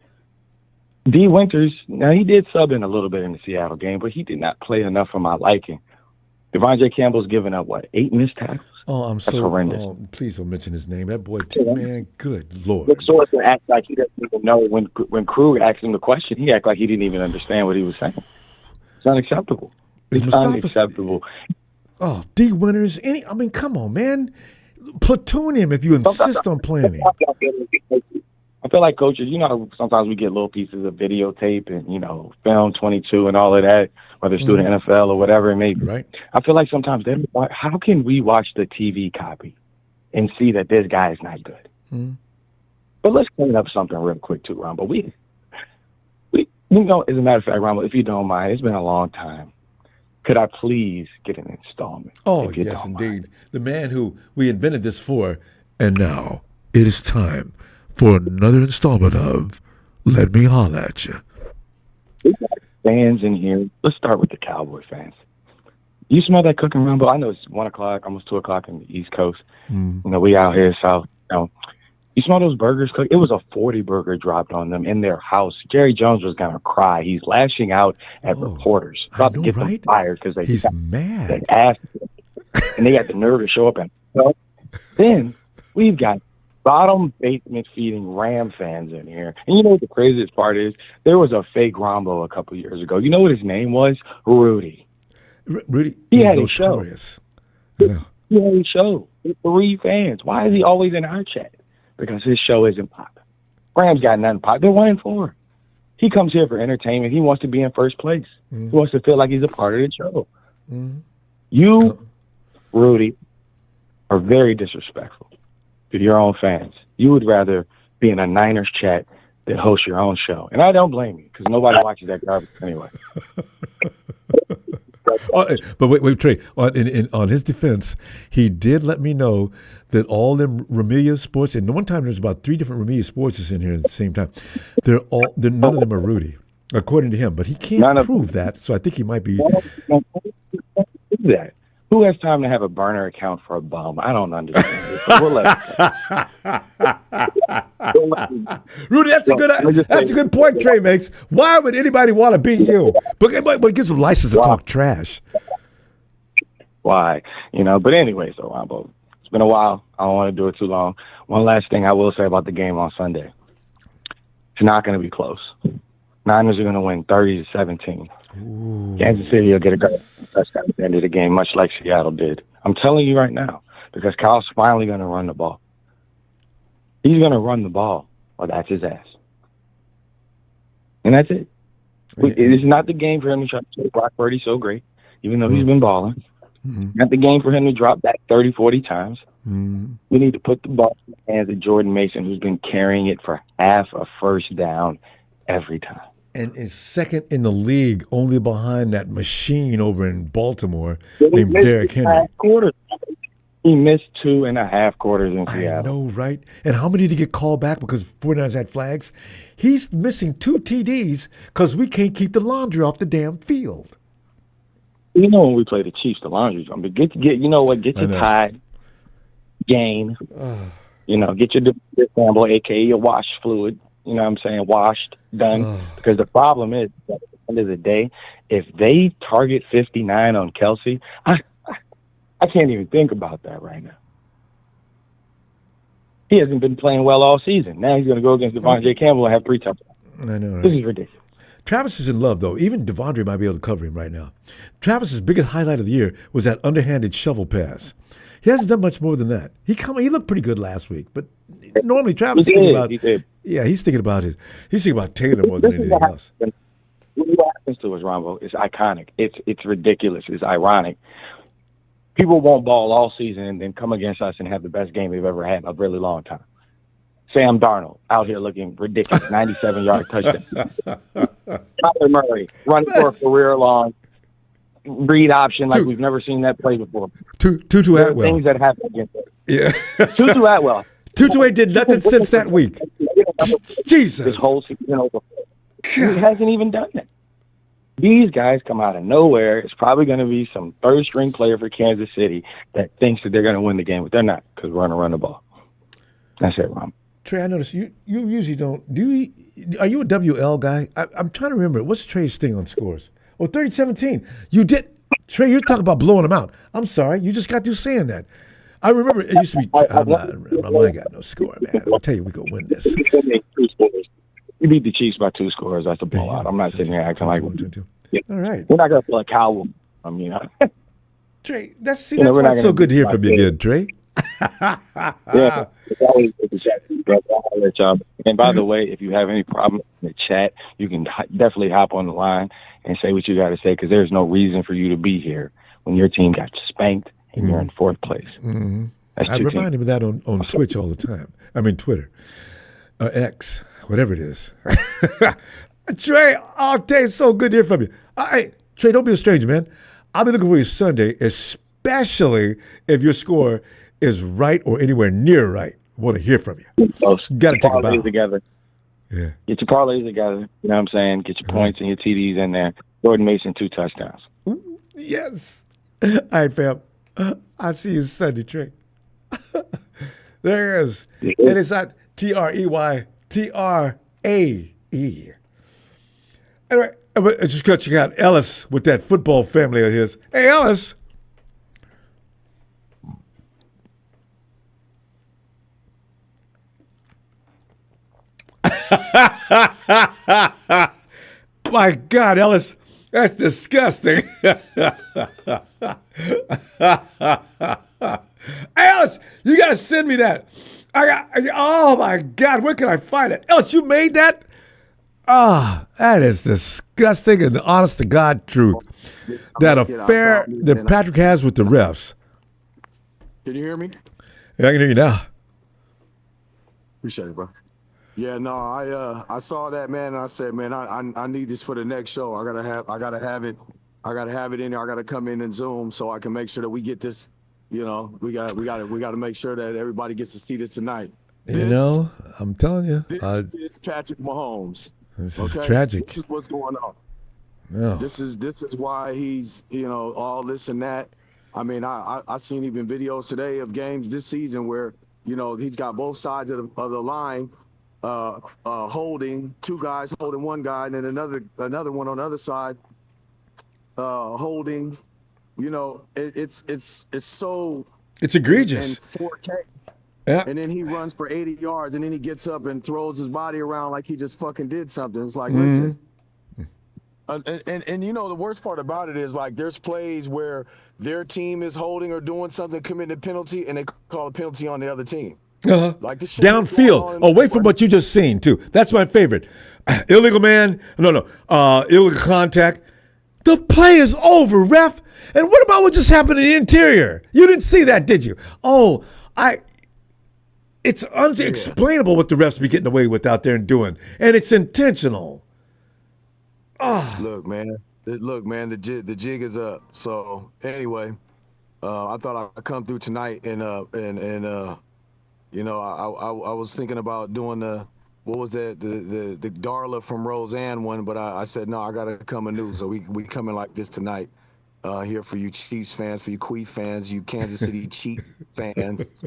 D. Winters, now he did sub in a little bit in the Seattle game, but he did not play enough for my liking. Devon J. Campbell's given up, 8 missed tackles? Oh, That's horrendous. Oh, please don't mention his name. That boy, man, good Lord. Nick Sorensen acts like he doesn't even know. When Krug asked him the question, he acted like he didn't even understand what he was saying. It's unacceptable. It's unacceptable. Oh, D. Winters, come on, man. Platoon him if you insist on playing him. I feel like coaches, sometimes we get little pieces of videotape and, film 22 and all of that, whether it's through the NFL or whatever it may be. Right. I feel like sometimes how can we watch the TV copy and see that this guy is not good? But let's clean up something real quick too, Ron. But we as a matter of fact, Ron, if you don't mind, it's been a long time. Could I please get an installment? Oh, yes, indeed. The man who we invented this for, and now it is time for another installment of Let Me Holler at You. We got fans in here. Let's start with the Cowboy fans. You smell that cooking, Ronbo? I know it's 1 o'clock, almost 2 o'clock in the East Coast. We out here south. You smell those burgers cooked? It was a 40 burger dropped on them in their house. Jerry Jones was going to cry. He's lashing out at reporters. About to get them fired because he's mad. They asked him, and they got the nerve to show up. Then we've got bottom basement feeding Ram fans in here. And you know what the craziest part is? There was a fake Ronbo a couple years ago. You know what his name was? Rudy. Rudy? He had a show. He had a show with 3 fans. Why is he always in our chat? Because his show isn't popping. Rams got nothing popping. They're 1-4. He comes here for entertainment. He wants to be in first place. He wants to feel like he's a part of the show. You, Rudy, are very disrespectful to your own fans. You would rather be in a Niners chat than host your own show. And I don't blame you because nobody watches that garbage anyway. But wait, Trey. On his defense, he did let me know that all them Remilia sports, and one time there's about 3 different Remilia sports in here at the same time. None of them are Rudy, according to him. But he can't prove that, so I think he might be. That. Who has time to have a burner account for a bum? I don't understand this. We'll let Rudy, that's a good point Trey makes. Why would anybody want to beat you? But it gives them license to talk trash. Why? But anyway, so Ronbo, it's been a while. I don't want to do it too long. One last thing I will say about the game on Sunday. It's not going to be close. Niners are going to win 30-17. Kansas City will get a touchdown at the end of the game, much like Seattle did. I'm telling you right now, because Kyle's finally going to run the ball. He's going to run the ball, or that's his ass. And that's it. It is not the game for him to try to say Brock Purdy's so great, even though he's been balling. Not the game for him to drop back 30, 40 times. We need to put the ball in the hands of Jordan Mason, who's been carrying it for half a first down every time. And is second in the league, only behind that machine over in Baltimore named Derrick Henry. He missed 2.5 quarters in Seattle. I know, right? And how many did he get called back because 49ers had flags? He's missing 2 TDs because we can't keep the laundry off the damn field. When we play the Chiefs, the laundry's on. But get your Tide, Gain. Get your sample, a.k.a. your wash fluid. You know what I'm saying? Washed, done. Because the problem is, at the end of the day, if they target 59 on Kelsey, I can't even think about that right now. He hasn't been playing well all season. Now he's going to go against Devontae Campbell and have 3 touchdowns. I know, right? This is ridiculous. Travis is in love, though. Even Devondre might be able to cover him right now. Travis's biggest highlight of the year was that underhanded shovel pass. He hasn't done much more than that. He looked pretty good last week, but normally Travis is thinking about. Yeah, he's thinking about Taylor more than anything else. What happens to us, Ronbo, is iconic. It's ridiculous. It's ironic. People won't ball all season and then come against us and have the best game they've ever had in a really long time. Sam Darnold out here looking ridiculous, 97-yard touchdown. Kyler Murray running for a career-long read option like we've never seen that play before. Tutu Atwell. Things that happen against us. Yeah. Tutu Atwell. Tutu ain't did nothing since that week. Jesus. This whole season over. He hasn't even done that. These guys come out of nowhere. It's probably going to be some third-string player for Kansas City that thinks that they're going to win the game, but they're not because we're going to run the ball. That's it, Ron. Trey, I noticed you usually don't. Are you a WL guy? I'm trying to remember. What's Trey's thing on scores? Oh, 30-17. You did. Trey, you're talking about blowing them out. I'm sorry. You just got through saying that. I remember it used to be. I ain't got no score, man. I'll tell you, we're going to win this. We beat the Chiefs by 2 scores. That's a blowout. I'm not sitting here acting like yeah. All right. We're not going to play a Cowboy. Trey, that's why it's so good to hear from you again, Trey. Yeah. It's always good to chat with you, brother. I'll let y'all. And by the way, if you have any problem in the chat, you can definitely hop on the line and say what you got to say because there's no reason for you to be here when your team got spanked and you're in 4th place. Mm-hmm. I remind him of that on Twitch all the time. I mean, Twitter. X, whatever it is. Trey, I'll tell you, it's so good to hear from you. Hey, Trey, don't be a stranger, man. I'll be looking for you Sunday, especially if your score is right or anywhere near right. I want to hear from you. Got to take a bow. Together. Yeah. Get your parlays together. You know what I'm saying? Get your points and your TDs in there. Jordan Mason, 2 touchdowns. Ooh, yes. All right, fam. I'll see you Sunday, Trey. There it is. Yeah. And it's at TREYTRAE. Anyway, I just got to check out Ellis with that football family of his. Hey, Ellis. My God, Ellis, that's disgusting. Hey, Ellis, you got to send me that. Oh, my God, where can I find it? Ellis, you made that? That is disgusting and the honest to God truth. That affair that Patrick has with the refs. Can you hear me? Yeah, I can hear you now. Appreciate it, bro. Yeah, no, I saw that, man, and I said, man, I need this for the next show. I gotta have it. I got to have it in there. I got to come in and Zoom so I can make sure that we get this. You know, we got to make sure that everybody gets to see this tonight. I'm telling you, this is Patrick Mahomes. This is tragic. This is what's going on. No. This is why he's all this and that. I mean, I seen even videos today of games this season where he's got both sides of the line holding two guys, holding one guy, and then another one on the other side holding. It's so it's egregious. And 4K. Yeah. And then he runs for 80 yards, and then he gets up and throws his body around like he just fucking did something. It's like, listen. And the worst part about it is like there's plays where their team is holding or doing something, committing a penalty, and they call a penalty on the other team. Like this shit downfield, away from what you just seen too. That's my favorite. Illegal man, illegal contact. The play is over, ref. And what about what just happened in the interior? You didn't see that, did you? It's unexplainable what the refs be getting away with out there and doing, and it's intentional. Look, man, the jig is up. So anyway, I thought I'd come through tonight and I was thinking about doing what was that the Darla from Roseanne one, but I said no, I gotta come anew. So we coming like this tonight here for you Chiefs fans, for you Queef fans, you Kansas City Chiefs fans.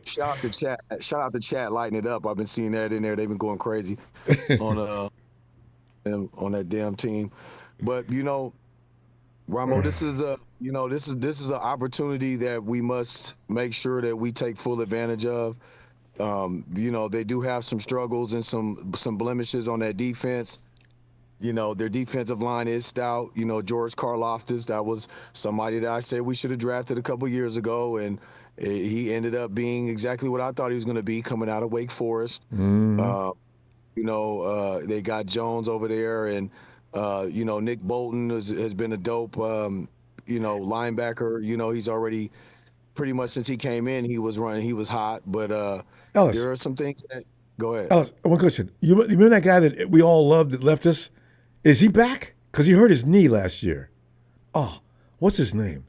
Shout out to chat lighting it up. I've been seeing that in there. They've been going crazy on that damn team. But Ronbo, this is an opportunity that we must make sure that we take full advantage of. They do have some struggles and some blemishes on that defense. Their defensive line is stout. George Karlaftis, that was somebody that I said we should have drafted a couple years ago, and he ended up being exactly what I thought he was going to be coming out of Wake Forest. They got Jones over there, and Nick Bolton has been a dope linebacker. He's already pretty much since he came in, he was running, he was hot. But Ellis, there are some things that go ahead. Ellis, one question. You remember that guy that we all loved that left us? Is he back? Because he hurt his knee last year. Oh, what's his name?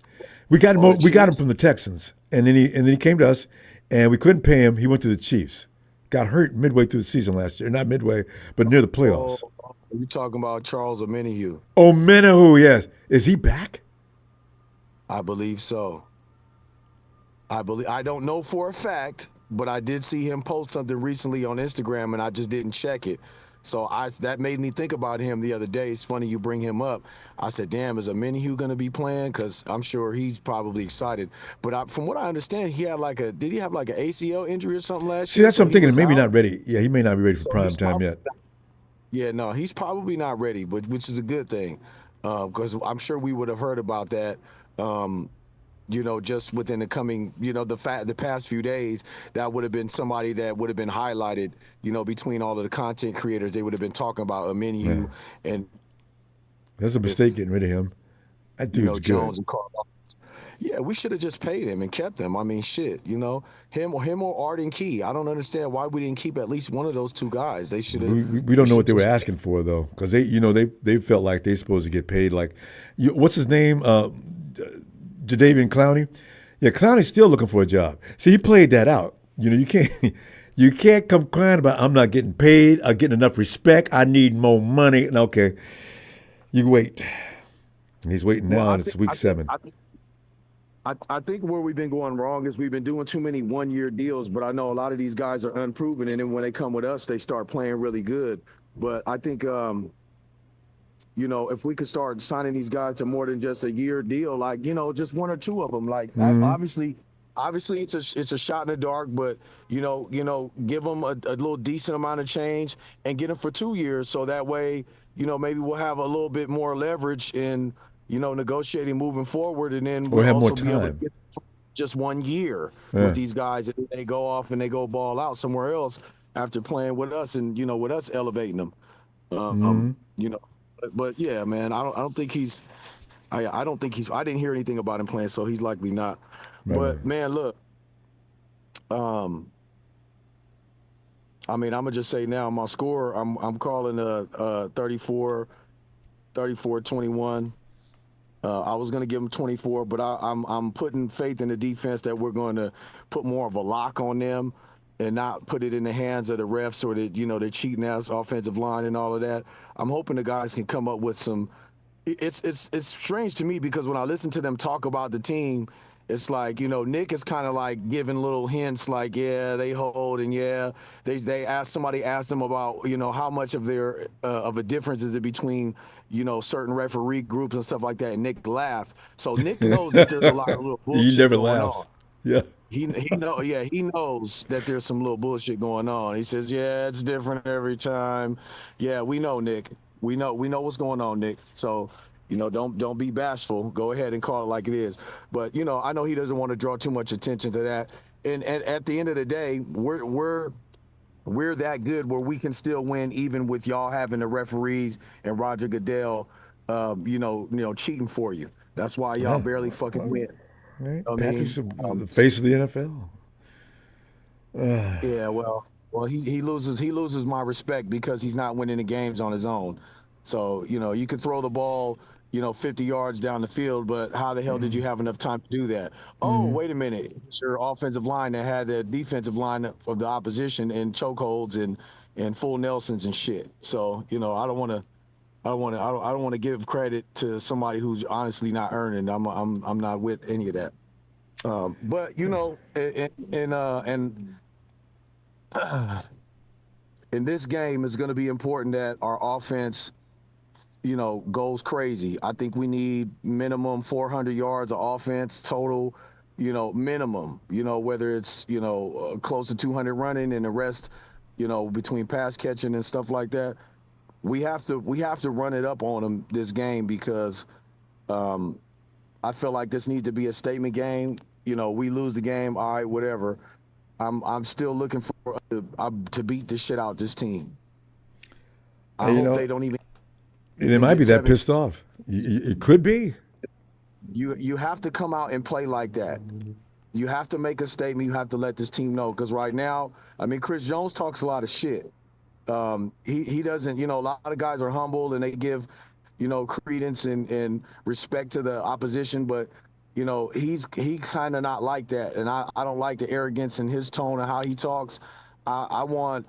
We got him. We got him from the Texans, and then he came to us, and we couldn't pay him. He went to the Chiefs. Got hurt midway through the season last year. Not midway, but near the playoffs. You're talking about Charles Omenihu. Omenihu, yes. Is he back? I believe so. I don't know for a fact, but I did see him post something recently on Instagram, and I just didn't check it. So that made me think about him the other day. It's funny you bring him up. I said, damn, is Omenihu going to be playing? Because I'm sure he's probably excited. But from what I understand, did he have like an ACL injury or something last year? See, that's what I'm thinking. Maybe not ready. Yeah, he may not be ready for prime time yet. Yeah, no, he's probably not ready, which is a good thing. Because I'm sure we would have heard about that just within the coming, the past few days, that would have been somebody that would have been highlighted, between all of the content creators. They would have been talking about a menu and. That's a mistake getting rid of him. That dude's Jones good. And Carl. Yeah, we should have just paid him and kept him. I mean, shit, him or Arden Key. I don't understand why we didn't keep at least one of those two guys. They should have. We don't know what they were asking for though, because they felt like they supposed to get paid. Like, what's his name? Jadeveon Clowney. Yeah, Clowney's still looking for a job. See, he played that out. You can't come crying about I'm not getting paid. I'm getting enough respect. I need more money. And okay, you wait. He's waiting now, and it's week 7. I think where we've been going wrong is we've been doing too many one-year deals, but I know a lot of these guys are unproven, and then when they come with us, they start playing really good. But I think, if we could start signing these guys to more than just a year deal, like, just one or two of them, like obviously it's a shot in the dark, but give them a little decent amount of change and get them for 2 years, so that way maybe we'll have a little bit more leverage in negotiating moving forward, and then we'll have also more be able to time. get just 1 year with these guys, and they go off and they go ball out somewhere else after playing with us, and with us elevating them. But yeah, man, I don't think he's. I don't think he's. I didn't hear anything about him playing, so he's likely not. Right. But man, look. I'm gonna just say now my score. I'm calling 34-31 34-21. I was going to give them 24, but I'm putting faith in the defense that we're going to put more of a lock on them and not put it in the hands of the refs or the cheating ass offensive line and all of that. I'm hoping the guys can come up with some. It's strange to me because when I listen to them talk about the team, it's like, Nick is kind of like giving little hints like, yeah, they hold, and yeah, somebody asked them about, how much of a difference is it between, certain referee groups and stuff like that, and Nick laughed. So Nick knows that there's a lot of little bullshit He never going laughs. on. Yeah. He knows that there's some little bullshit going on. He says, yeah, it's different every time. Yeah, we know, Nick. We know what's going on, Nick. So, don't be bashful. Go ahead and call it like it is. But, I know he doesn't want to draw too much attention to that. And at the end of the day, we're that good where we can still win even with y'all having the referees and Roger Goodell cheating for you. That's why y'all barely fucking win. Right. I Patrick's mean, the face of the NFL. Yeah, well, he loses my respect because he's not winning the games on his own. So, you could throw the ball, 50 yards down the field, but how the hell did you have enough time to do that? Oh, wait a minute. It's your offensive line that had the defensive line of the opposition in chokeholds and full Nelsons and shit. So, I don't want to give credit to somebody who's honestly not earning. I'm not with any of that. But in this game, it's going to be important that our offense, goes crazy. I think we need minimum 400 yards of offense total, minimum, whether it's, close to 200 running and the rest, between pass catching and stuff like that. We have to run it up on them this game because I feel like this needs to be a statement game. We lose the game, all right, whatever. I'm still looking for to beat the shit out this team. I hope they don't even. They might be that pissed off. It could be. You have to come out and play like that. You have to make a statement. You have to let this team know because right now, Chris Jones talks a lot of shit. He doesn't. A lot of guys are humble and they give, credence and respect to the opposition, but. He's kind of not like that, and I don't like the arrogance in his tone and how he talks. I want,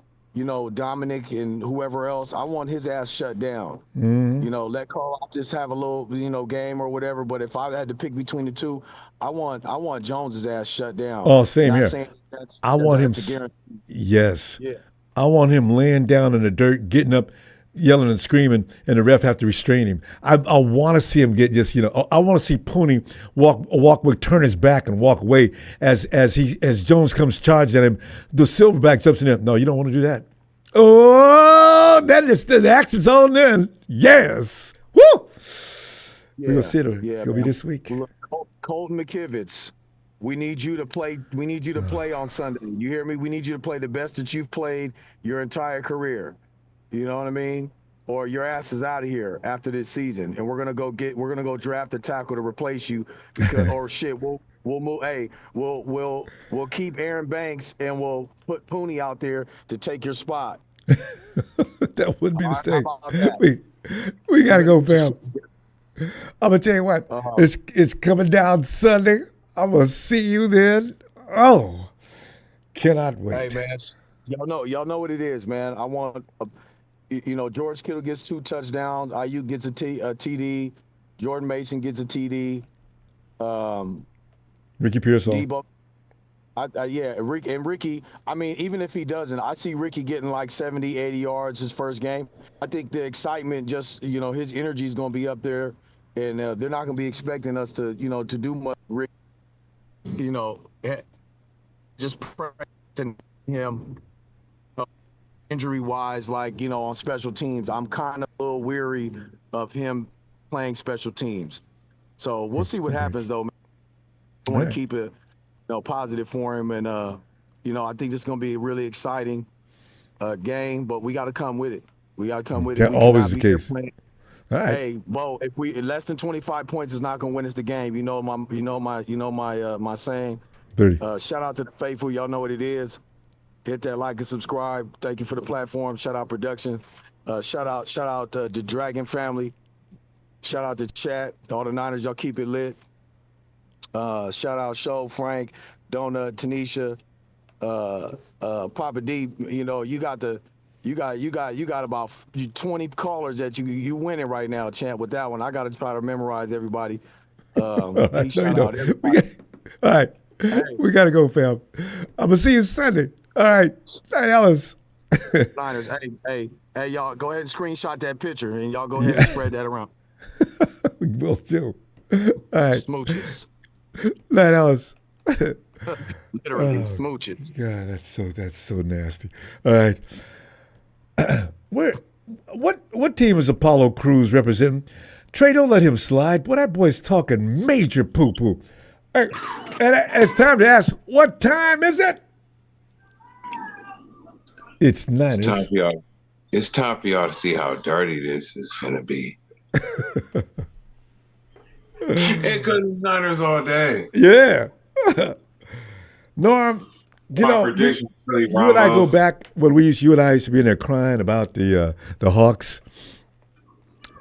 Dominic and whoever else, I want his ass shut down. Let Carl just have a little, game or whatever. But if I had to pick between the two, I want Jones's ass shut down. Oh, same not here. I want him. That's a guarantee. Yes. Yeah. I want him laying down in the dirt, getting up, yelling and screaming, and the ref have to restrain him. I want to see him get just, I want to see Pooney walk, turn his back and walk away as Jones comes charging at him. The Silverback jumps in there. No, you don't want to do that. Oh, that is the action's on then. Yes. Woo! We're going to see it. It's going to be this week. Look, Colton McKivitz, we need you to play. We need you to play on Sunday. You hear me? We need you to play the best that you've played your entire career. You know what I mean? Or your ass is out of here after this season, and we're gonna go draft a tackle to replace you because or shit, we'll move. Hey, we'll keep Aaron Banks and we'll put Pooney out there to take your spot. That would be the thing. We gotta go, fam. I'm gonna tell you what. It's coming down Sunday. I'm gonna see you then. Oh, cannot wait. Hey man, y'all know what it is, man. I want. George Kittle gets 2 touchdowns. Ayuk gets a TD. Jordan Mason gets a TD. Ricky Pearsall. Debo. Ricky, even if he doesn't, I see Ricky getting like 70, 80 yards his first game. I think the excitement, just, his energy is going to be up there, and they're not going to be expecting us to, to do much. Rick, just protecting him. Injury-wise, on special teams, I'm kind of a little weary of him playing special teams. So we'll see what happens, though. Man. I want to keep it, positive for him, and I think this is going to be a really exciting game. But we got to come with it. We got to come with it. That's always the case. All right. Hey, Bo, if we less than 25 points is not going to win us the game. My saying. 30. Shout out to the faithful. Y'all know what it is. Hit that like and subscribe. Thank you for the platform. Shout out production. Shout out the Dragon family. Shout out to chat. All the Niners, y'all keep it lit. Shout out Show, Frank, Donut, Tanisha, Papa D. You know, you got about 20 callers that you winning right now, champ. With that one, I got to try to memorize everybody. All right, Shout out everybody. All right. Hey. We got to go, fam. I'm going to see you Sunday. All right. Night, Ellis. Niners, hey, y'all, go ahead and screenshot that picture, and y'all go ahead and spread that around. We will do. All right. Smooches. Night, Ellis. Literally smooches. God, that's so nasty. All right. What team is Apollo Crews representing? Trey, don't let him slide. Boy, that boy's talking major poo-poo. And it's time to ask, what time is it? It's Niners. It's time for y'all to see how dirty this is going to be. It could be Niners all day. Yeah. Norm, you know, you and I go back when you and I used to be in there crying about the Hawks.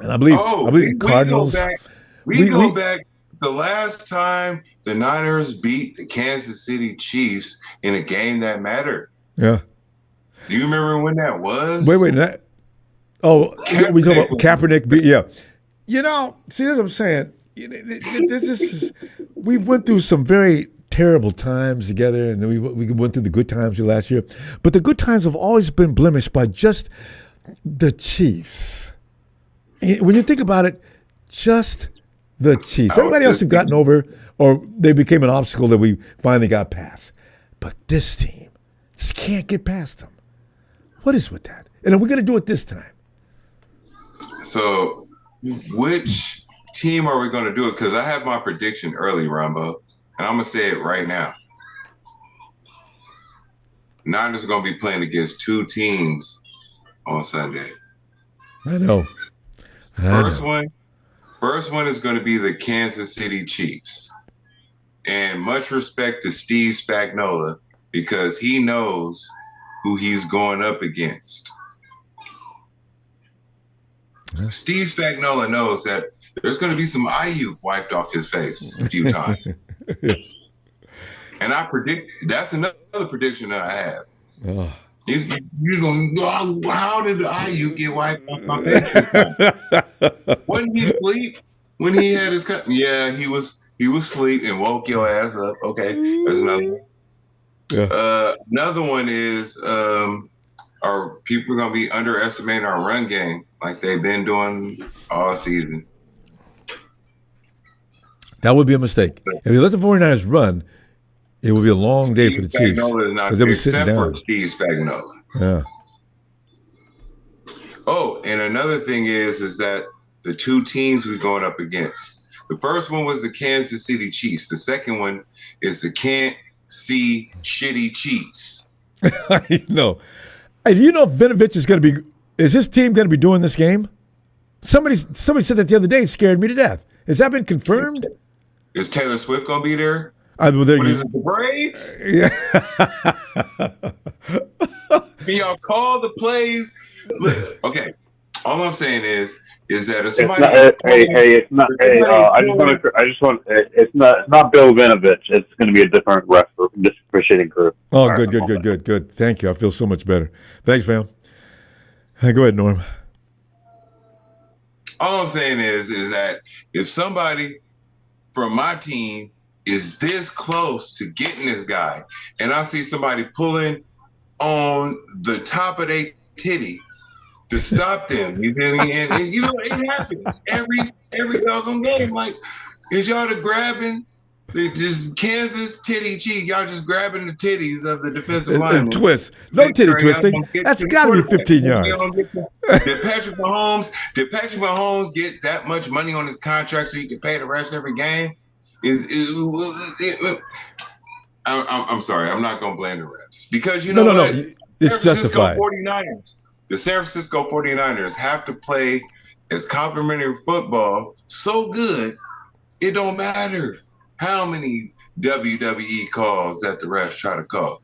And I believe the Cardinals. We go back the last time the Niners beat the Kansas City Chiefs in a game that mattered. Yeah. Do you remember when that was? Wait. We talking about Kaepernick. Yeah. You know, see, that's what I'm saying. This is we went through some very terrible times together, and then we went through the good times last year. But the good times have always been blemished by just the Chiefs. When you think about it, just the Chiefs. Everybody else have gotten over, or they became an obstacle that we finally got past. But this team just can't get past them. What is with that? And are we going to do it this time? So, which team are we going to do it? Because I have my prediction early, Ronbo, and I'm going to say it right now. Niners are going to be playing against two teams on Sunday. I know. First one is going to be the Kansas City Chiefs. And much respect to Steve Spagnuolo, because he knows who he's going up against. Steve Spagnuolo knows that there's going to be some IU wiped off his face a few times. And I predict that's another prediction that I have. Oh. You're going, how did the IU get wiped off my face? Wasn't he asleep when he had his cut? Yeah, he was asleep and woke your ass up. Okay, there's another one. Yeah. Another one is are people going to be underestimating our run game like they've been doing all season? That would be a mistake. If you let the 49ers run, it would be a long day for the Chiefs. Because they'll be sitting down. Steve Spagnuolo. Yeah. Oh, and another thing is that the two teams we're going up against. The first one was the Kansas City Chiefs. The second one is the Can't See Shitty Cheats. I know. And do you know if Vinovich is going to be? Is his team going to be doing this game? Somebody said that the other day. It scared me to death. Has that been confirmed? Is Taylor Swift going to be there? What is it, the braids? Yeah. Can y'all call the plays? Look, okay. All I'm saying is that if somebody it's not Bill Vinovich. It's going to be a different ref, officiating crew. Oh, good. Thank you. I feel so much better. Thanks, fam. Go ahead, Norm. All I'm saying is that if somebody from my team is this close to getting this guy, and I see somebody pulling on the top of their titty to stop them, you feel me? And you know, it happens every doggone game. Like, is y'all the grabbing just Kansas titty cheek? Y'all just grabbing the titties of the defensive lineman. Twist. No titty twisting. That's got to be 15 yards. Did Patrick Mahomes get that much money on his contract so he could pay the refs every game? I'm sorry. I'm not going to blame the refs because you know what? No. It's justified. The San Francisco 49ers have to play as complimentary football so good, it don't matter how many WWE calls that the refs try to call.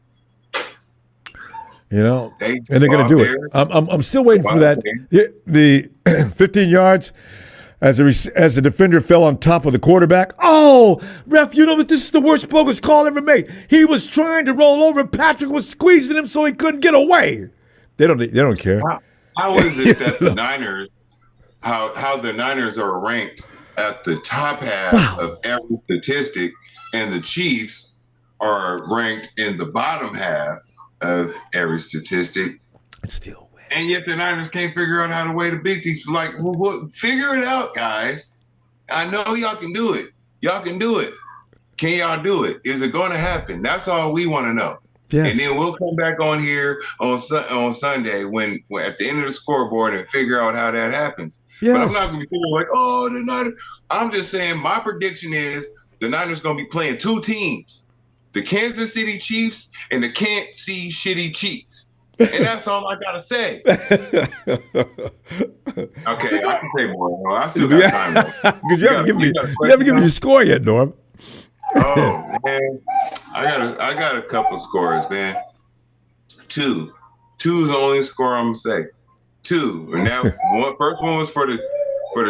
You know, and they're going to do it. I'm still waiting for that. The 15 yards. as the defender fell on top of the quarterback. Oh, ref, you know that this is the worst bogus call ever made. He was trying to roll over. Patrick was squeezing him so he couldn't get away. They don't care. How is it that the Niners, how the Niners are ranked at the top half of every statistic, and the Chiefs are ranked in the bottom half of every statistic? Still, and yet the Niners can't figure out how to weigh the big things. Like, figure it out, guys. I know y'all can do it. Y'all can do it. Can y'all do it? Is it going to happen? That's all we want to know. Yes. And then we'll come back on here on Sunday when at the end of the scoreboard and figure out how that happens. Yes. But I'm not going to be thinking like, oh, the Niners. I'm just saying my prediction is the Niners going to be playing two teams, the Kansas City Chiefs and the Can't See Shitty Chiefs. And that's all I got to say. Okay, I can say more. I still got time. Because you haven't given me your score yet, Norm. Oh, man. I got a couple scores, man. Two. Two's the only score I'm going to say. Two. And now, first one was for the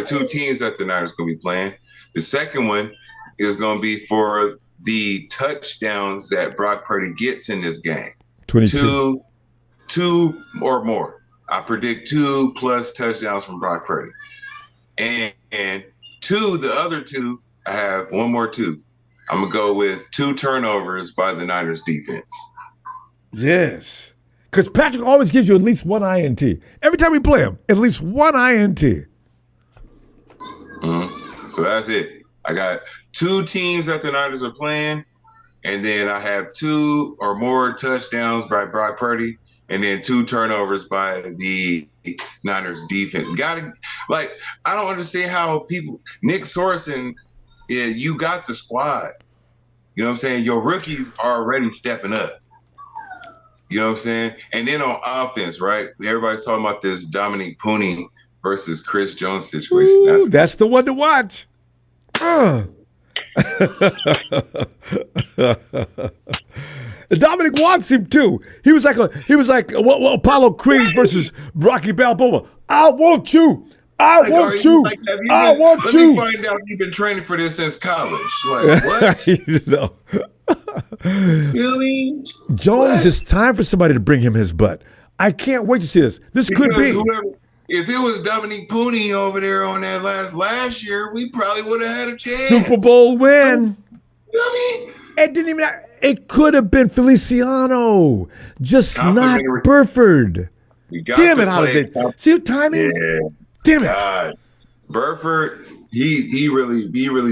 two teams that the Niners going to be playing. The second one is going to be for the touchdowns that Brock Purdy gets in this game. 22. Two or more. I predict 2+ touchdowns from Brock Purdy. And two, the other two, I have one more two. I'm going to go with 2 turnovers by the Niners defense. Yes. Because Patrick always gives you at least one INT. Every time we play him, at least one INT. Mm-hmm. So that's it. I got 2 teams that the Niners are playing, and then I have 2 or more touchdowns by Brock Purdy, and then 2 turnovers by the Niners defense. I don't understand how people, Nick Sorensen, you got the squad. You know what I'm saying? Your rookies are already stepping up. You know what I'm saying? And then on offense, right? Everybody's talking about this Dominique Pooney versus Chris Jones situation. Ooh, that's the one to watch. Dominic wants him too. He was like Apollo Creed versus Rocky Balboa. I want you. I want you. I want you. Let me find out you've been training for this since college. Like, what? You know what I mean? Jones, it's time for somebody to bring him his butt. I can't wait to see this. This could be. If it was Dominique Pooney over there on that last year, we probably would have had a chance. Super Bowl win. You know what I mean? It didn't even. It could have been Feliciano, just not Burford. Damn it, Holiday. See the timing? Yeah. Damn it. God. Burford, he really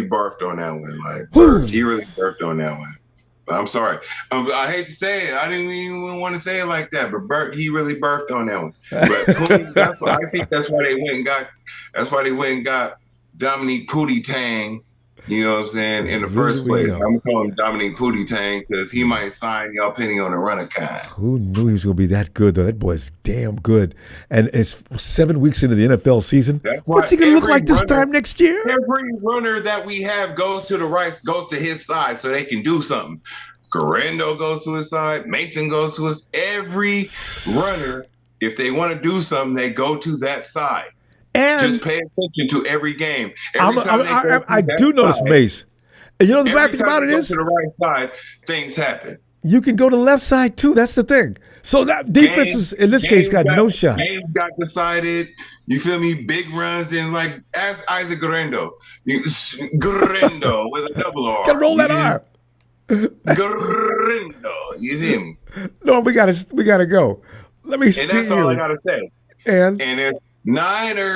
barfed on that one. Like, he really barfed on that one. But I'm sorry. I hate to say it. I didn't even want to say it like that. But he really barfed on that one. But Pootie, I think that's why they went and got Dominique Pootie Tang. You know what I'm saying? In the first place, I'm calling him Dominique Pootie Tang because he might sign y'all penny on the run account. Who knew he was going to be that good, though? That boy's damn good. And it's 7 weeks into the NFL season. What's he going to look like this time next year? Every runner that we have goes to the right, goes to his side so they can do something. Garendo goes to his side. Mason goes to his. Every runner, if they want to do something, they go to that side. And just pay attention to every game. I do notice Mace. And you know the bad thing about it is, to the right side, things happen. You can go to the left side too. That's the thing. So that defense is in this case got no shot. Games got decided. You feel me? Big runs. Then ask Isaac Garendo. Garendo with a double R. Gotta roll that R. Garendo. You hear me? No, we gotta go. Let me see. And that's all I gotta say. And it's Niners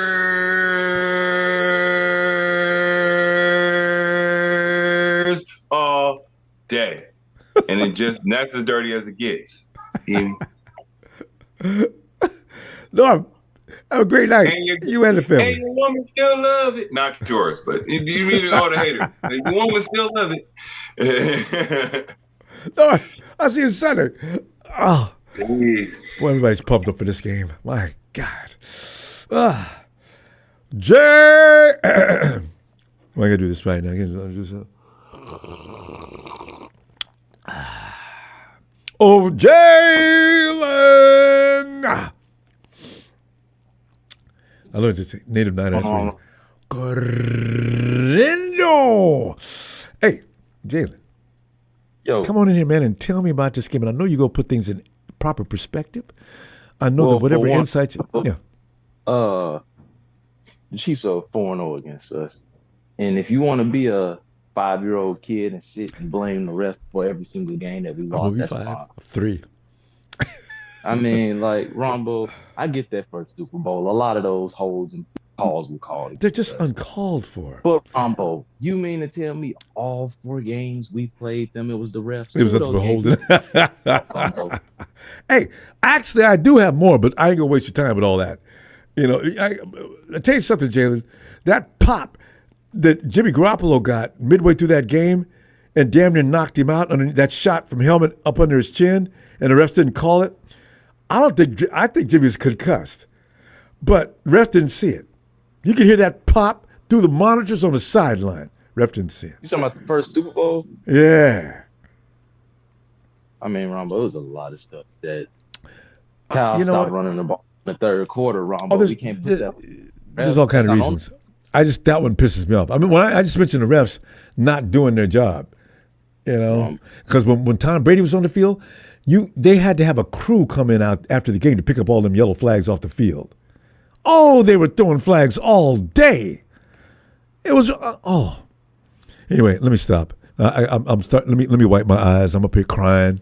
all day. And that's as dirty as it gets. Norm, have a great night. You and the family. And your woman still love it. Not yours, but you mean all the haters. Your woman still love it. Norm, I'll see you Sunday. Oh, boy, everybody's pumped up for this game. My God. Jay, I gotta do this right now. Oh, Jalen! I learned this native Niner. Correndo. Hey, Jalen. Yo. Come on in here, man, and tell me about this game. And I know you're going to put things in proper perspective. I know that whatever insights yeah. The Chiefs are 4-0 against us. And if you want to be a 5-year-old kid and sit and blame the ref for every single game that we lost, that's fine. 3. I mean, like, Ronbo, I get that first Super Bowl. A lot of those holds and calls were called. They're just uncalled for. But, Ronbo, you mean to tell me all 4 games we played them, it was the refs? It was the beholden. Hey, actually, I do have more, but I ain't going to waste your time with all that. You know, I tell you something, Jalen. That pop that Jimmy Garoppolo got midway through that game and damn near knocked him out on that shot from helmet up under his chin, and the refs didn't call it. I think Jimmy's concussed, but ref didn't see it. You could hear that pop through the monitors on the sideline. Ref didn't see it. You talking about the first Super Bowl? Yeah. I mean, Ronbo, it was a lot of stuff that Cal stopped running the ball in the third quarter, Ronbo. We can't put that. There's all kinds of reasons. That one pisses me off. I mean, when I just mentioned the refs not doing their job, you know, because when Tom Brady was on the field, they had to have a crew come in out after the game to pick up all them yellow flags off the field. Oh, they were throwing flags all day. It was Anyway, let me stop. I'm starting. Let me wipe my eyes. I'm up here crying.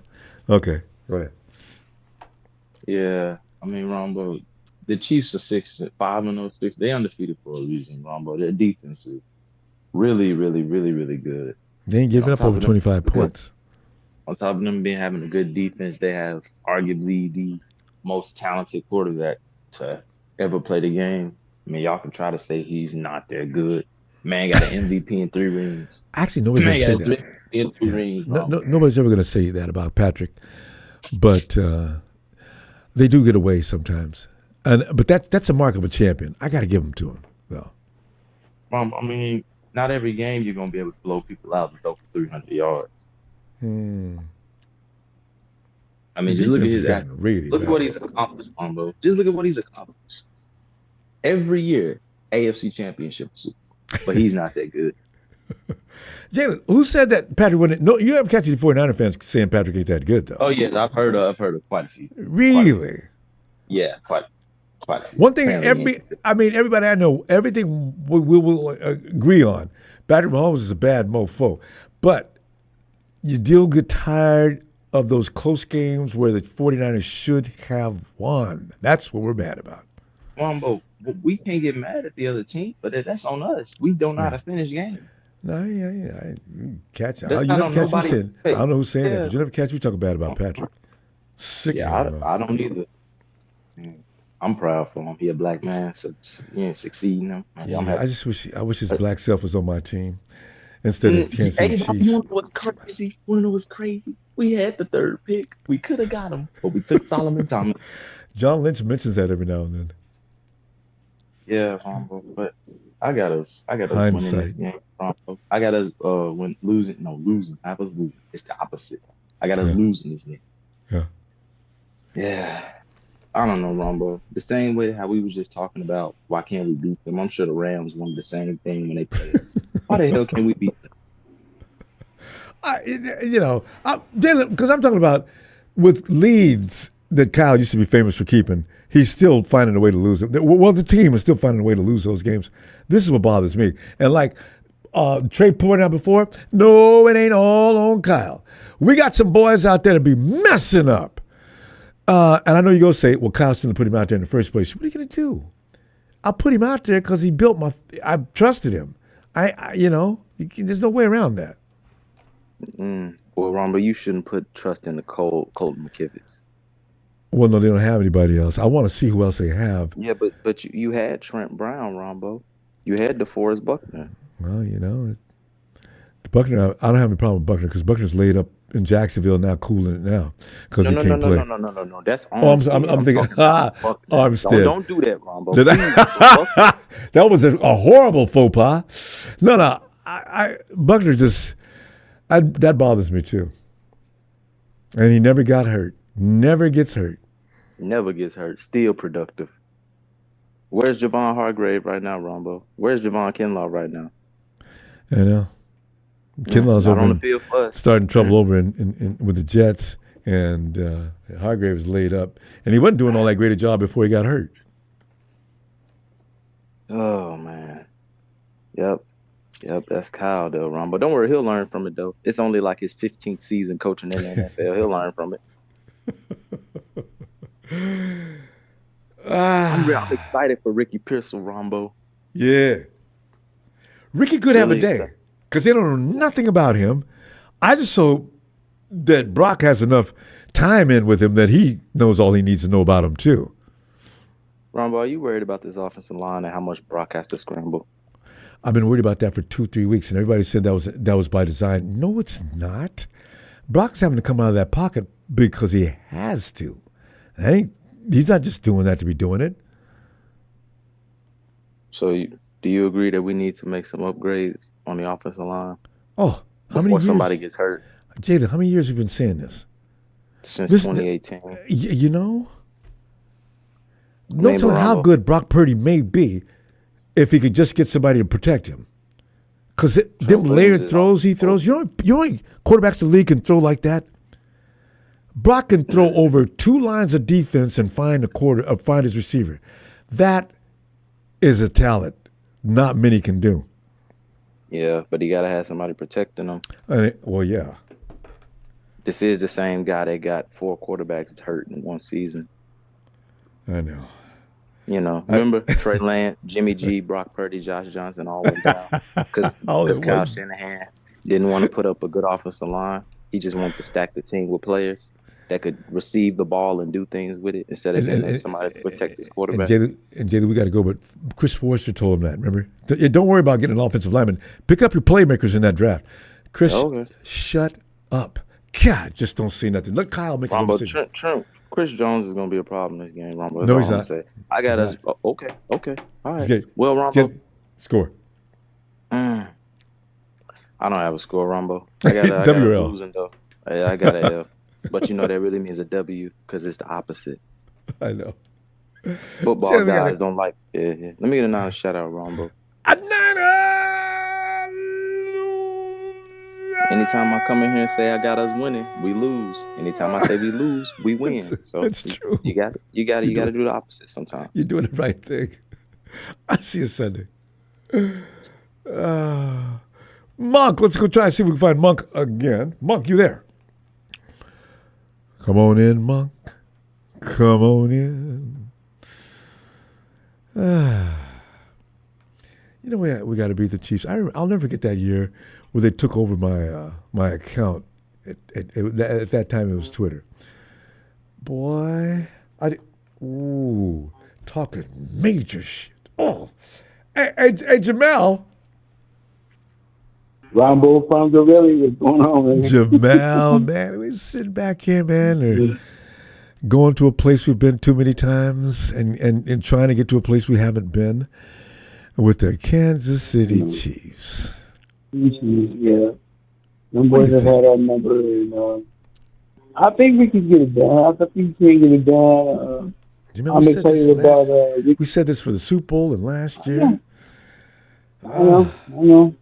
Okay, go ahead. Yeah, I mean, Ronbo, the Chiefs are 5-6. They undefeated for a reason, Ronbo. Their defense is really, really, really, really good. They ain't giving up over 25 points. On top of them having a good defense, they have arguably the most talented quarterback to ever play the game. I mean, y'all can try to say he's not that good. Man got an MVP and 3 rings. Actually, nobody's going to say that. Nobody's ever going to say that about Patrick. But they do get away sometimes. But that's a mark of a champion. I got to give them to him, though. I mean, not every game you're going to be able to blow people out and throw for 300 yards. I mean, just look at his look at what he's accomplished, Ronbo. Just look at what he's accomplished. Every year, AFC Championship Super Bowl, but he's not that good. Jalen, who said that Patrick wouldn't? No, you haven't catch any 49er fans saying Patrick ain't that good, though. Oh yeah, I've heard of quite a few. Really? Yeah, quite a few. One thing, everybody I know, everything we will agree on. Patrick Mahomes is a bad mofo, but you do get tired of those close games where the 49ers should have won. That's what we're mad about. Ronbo, we can't get mad at the other team, but that's on us. We don't know how to finish games. No, I catch it. You never catch me saying. I don't know who's saying that, but you never catch me talking bad about Patrick. Sick. Yeah, I don't either. I'm proud for him. He a black man, so succeeding him. Yeah, I wish his black self was on my team instead of Kansas City Chiefs. You want to know what's crazy? We had the 3rd pick. We could have got him, but we took Solomon Thomas. John Lynch mentions that every now and then. Yeah, but I got us winning this game. I got us losing. I was losing. It's the opposite. I got us losing this game. Yeah. I don't know, Ronbo. The same way how we was just talking about why can't we beat them? I'm sure the Rams wanted the same thing when they played us. Why the hell can we beat them? Because I'm talking about with leads that Kyle used to be famous for keeping, he's still finding a way to lose them. Well, the team is still finding a way to lose those games. This is what bothers me. And like Trey pointed out before, no, it ain't all on Kyle. We got some boys out there to be messing up. And I know you're going to say, well, Kyle shouldn't have put him out there in the first place. What are you going to do? I put him out there because he built I trusted him. There's no way around that. Well, Ronbo, you shouldn't put trust in the Colton McKivitz. Well, no, they don't have anybody else. I want to see who else they have. Yeah, but you had Trent Brown, Ronbo. You had DeForest Buckner. Well, Buckner, I don't have any problem with Buckner because Buckner's laid up in Jacksonville now, cooling it now because he can't play. No. That's on. I'm thinking. Armstead. Don't do that, Ronbo. That was a horrible faux pas. No. Buckner just that bothers me too. And he never got hurt. Never gets hurt. Never gets hurt. Still productive. Where's Javon Hargrave right now, Ronbo? Where's Javon Kinlaw right now? I know. Kinlaw's Not over on the field for us. starting trouble over in with the Jets, and Hargrave is laid up. And he wasn't doing all that great a job before he got hurt. Oh, man. Yep, that's Kyle, though, Ronbo. Don't worry, he'll learn from it, though. It's only like his 15th season coaching in the NFL. He'll learn from it. I'm excited for Ricky Pearsall, Ronbo. Yeah. Ricky could have a day because they don't know nothing about him. I just hope that Brock has enough time in with him that he knows all he needs to know about him, too. Ronbo, are you worried about this offensive line and how much Brock has to scramble? I've been worried about that for 2-3 weeks, and everybody said that was by design. No, it's not. Brock's having to come out of that pocket because he has to. He's not just doing that to be doing it. So do you agree that we need to make some upgrades on the offensive line? Oh, how many years? Somebody gets hurt. Jalen, how many years have you been saying this? Since 2018. You know? No telling how good Brock Purdy may be if he could just get somebody to protect him. Because them layered throws he throws, you know quarterbacks in the league can throw like that? Brock can throw over 2 lines of defense and find his receiver. That is a talent not many can do. Yeah, but he got to have somebody protecting him. Well, yeah. This is the same guy that got 4 quarterbacks hurt in one season. I know. You know, remember Trey Lance, Jimmy G, Brock Purdy, Josh Johnson all went down because Kyle Shanahan didn't want to put up a good offensive line. He just wanted to stack the team with players that could receive the ball and do things with it instead of getting somebody to protect his quarterback. And Jalen, we got to go, but Chris Forrester told him that, remember? Don't worry about getting an offensive lineman. Pick up your playmakers in that draft. Chris, shut up. God, just don't say nothing. Let Kyle make a decision. Chris Jones is going to be a problem this game, Ronbo. No, he's not. I got us. Okay. All right. Well, Ronbo. Score. I don't have a score, Ronbo. I got WL. losing, though. I got a L. But you know that really means a W because it's the opposite. I know. Football guys don't like it. Yeah. Let me get a Niners shout out, Ronbo. Anytime I come in here and say I got us winning, we lose. Anytime I say we lose, we win. So that's true. You got to do the opposite sometimes. You're doing the right thing. I see you Sunday. Monk, let's go try and see if we can find Monk again. Monk, you there? Come on in, Monk. Come on in. You know, we got to beat the Chiefs. I'll never forget that year where they took over my account. At that time, it was Twitter. Boy, talking major shit. Oh, hey, Jamal. Ronbo from the Really, what's going on, man? Jamal, man, we sitting back here, man, or going to a place we've been too many times, and trying to get to a place we haven't been with the Kansas City Chiefs. Yeah, them boys have had our number, and I think we can get it done. I think we can get it done. I'm excited about. We said this for the Super Bowl and last year. I know.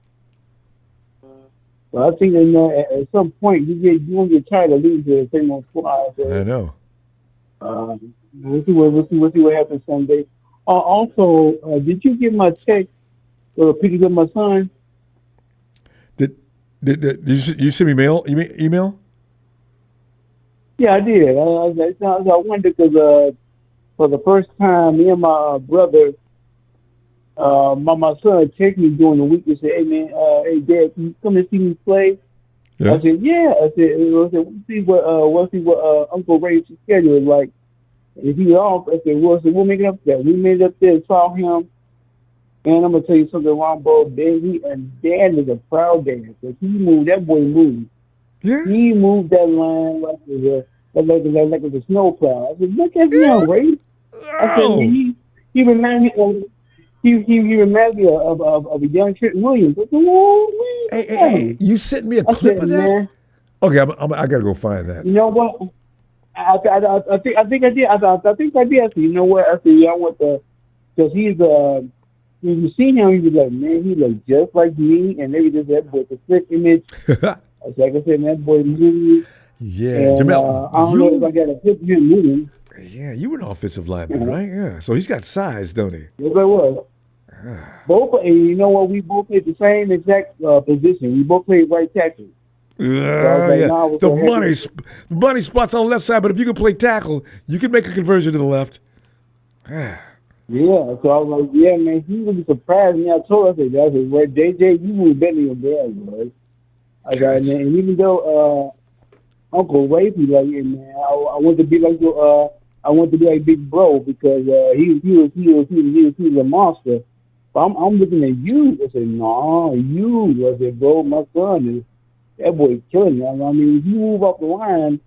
But I think at some point you won't get tired of losing to the same old squad. So, I know. We'll see what happens Sunday. Also, did you get my text or picking up my son? Did you send me email? You mean email? Yeah, I did. I wondered because for the first time, me and my brother, my son texted me during the week and said, "Hey man, hey Dad, can you come and see me play?" Yeah. I said, "Yeah." I said, "We'll see what Uncle Ray's schedule is like." And if he's off, I said, "We'll make it up there." We made it up there, saw him, and I'm gonna tell you something, Ronbo. Dan is a proud dad because he moved. That boy moved. Yeah. He moved that line like it was a snowplow. I said, "Look at him, Ray." I said, "He reminds me of." He reminds me of a young Trent Williams. Hey, you sent me a clip of that? Man, okay, I gotta go find that. You know what? I think I did. I think I did. I said, you know what? I said, yeah, because when you see him, you be like, man, he look just like me, and maybe just that boy, the flick image. Like I said, that boy moved. Yeah, And, Jamel, I don't know if I got a picture of him moving. Yeah, you were an offensive lineman, right? Yeah. So he's got size, don't he? Yes, I was. Both, and you know what? We both played the same exact position. We both played right tackle. Yeah. The money spot's on the left side, but if you can play tackle, you can make a conversion to the left. Yeah, so I was like, yeah, man, he really surprised me. I told her, I said, well, JJ, you were better than your dad, boy. I said, man, and even though Uncle Wavy, like, yeah, man, I want to be like your, I want to be like Big Bro because he was a monster. But I'm looking at you. I said, no, you. I said, bro, my son is that boy killing me. I mean, if you move up the line,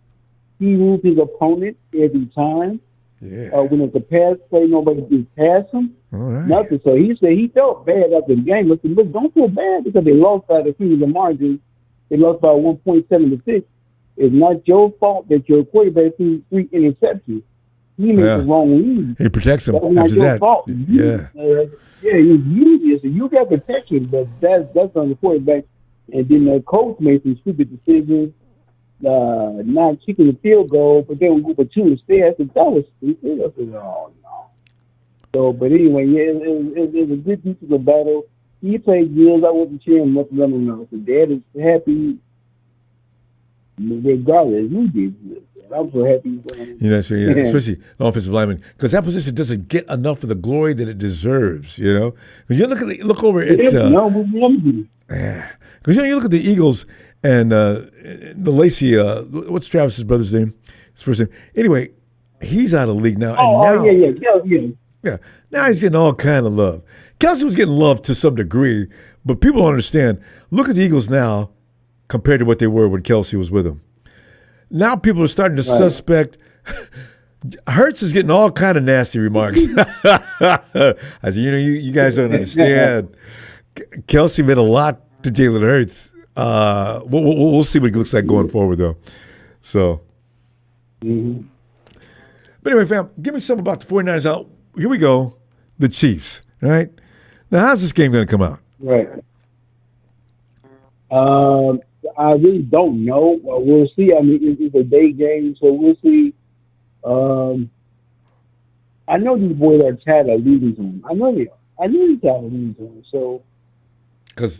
he moves his opponent every time. Yeah. When it's a pass play, nobody can pass him. All right. Nothing. So he said he felt bad after the game. I said, look, don't feel bad because they lost by the the margin. They lost by 1.7 to 6. It's not your fault that your quarterback threw 3 interceptions. He made the wrong read. He protects him That's not after your that. fault. Yeah. You got protection, but that's on the quarterback. And then the coach made some stupid decisions, not kicking the field goal, but they would go for 2 instead. I said, that was stupid. I said, oh, no. So, but anyway, yeah, it was a good defensive battle. He played good. I wasn't cheering much of them. So Dad is happy regardless. You did good. I'm so happy. Especially offensive lineman, because that position doesn't get enough of the glory that it deserves. You know, when you look over at because you look at the Eagles and the Lacey. What's Travis's brother's name? His first name. Anyway, he's out of the league now. Yeah. Now he's getting all kind of love. Kelsey was getting love to some degree, but people don't understand. Look at the Eagles now compared to what they were when Kelsey was with them. Now people are starting to suspect. Hurts is getting all kind of nasty remarks. I said, you guys don't understand. Kelsey meant a lot to Jalen Hurts. We'll see what he looks like going forward, though. So, But anyway, fam, give me something about the 49ers out. Here we go. The Chiefs, right? Now, how's this game going to come out? Right. I really don't know. We'll see. I mean, it's a day game, so we'll see. I know these boys are tired of losing to them. I know they are. I know they're tired of losing to them. So,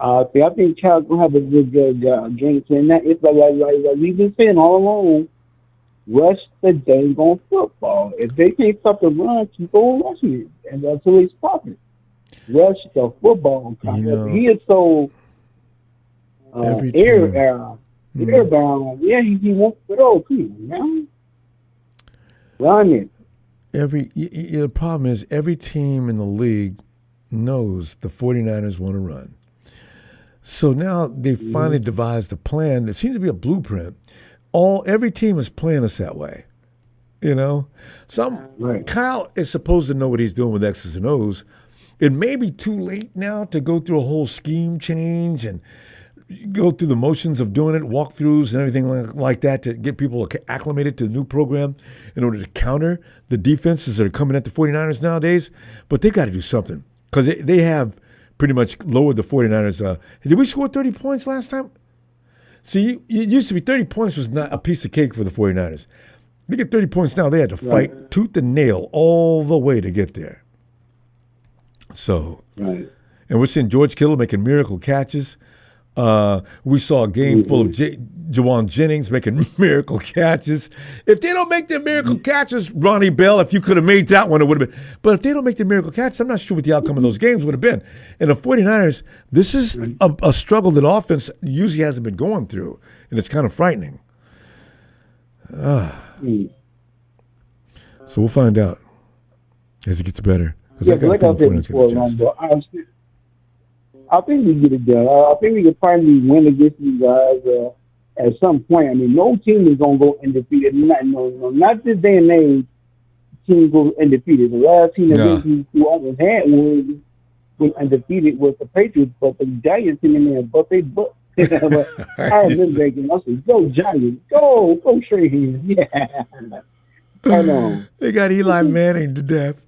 I think Child's going to have a good drink. And that, it's like we've been saying all along, rush the dang on football. If they can't stop the run, keep on rushing it and until they stop it. Rush the football. He is so airbound. Yeah, he wants to throw too. You know? Run it. The problem is every team in the league knows the 49ers want to run. So now they finally devised a plan. It seems to be a blueprint. Every team is playing us that way, you know. Kyle is supposed to know what he's doing with X's and O's. It may be too late now to go through a whole scheme change and go through the motions of doing it, walkthroughs and everything like that to get people acclimated to the new program in order to counter the defenses that are coming at the 49ers nowadays. But they got to do something because they have pretty much lowered the 49ers. Did we score 30 points last time? See, it used to be 30 points was not a piece of cake for the 49ers. They get 30 points now. They had to fight tooth and nail all the way to get there. So, and we're seeing George Kittle making miracle catches. We saw a game full of Jauan Jennings making miracle catches. If they don't make their miracle catches, Ronnie Bell, if you could have made that one, it would have been. But if they don't make the miracle catches, I'm not sure what the outcome of those games would have been. And the 49ers, this is a struggle that offense usually hasn't been going through, and it's kind of frightening. So we'll find out as it gets better. Like I said before, Ronbo, I think we get it done. I think we could finally win against these guys at some point. I mean, no team is going to go undefeated. Not this day and age, team goes undefeated. The last team that who almost had was undefeated was the Patriots, but the Giants came in there and but they but I remember that game. I said, go Giants, go straight here. Yeah. They got Eli Manning to death.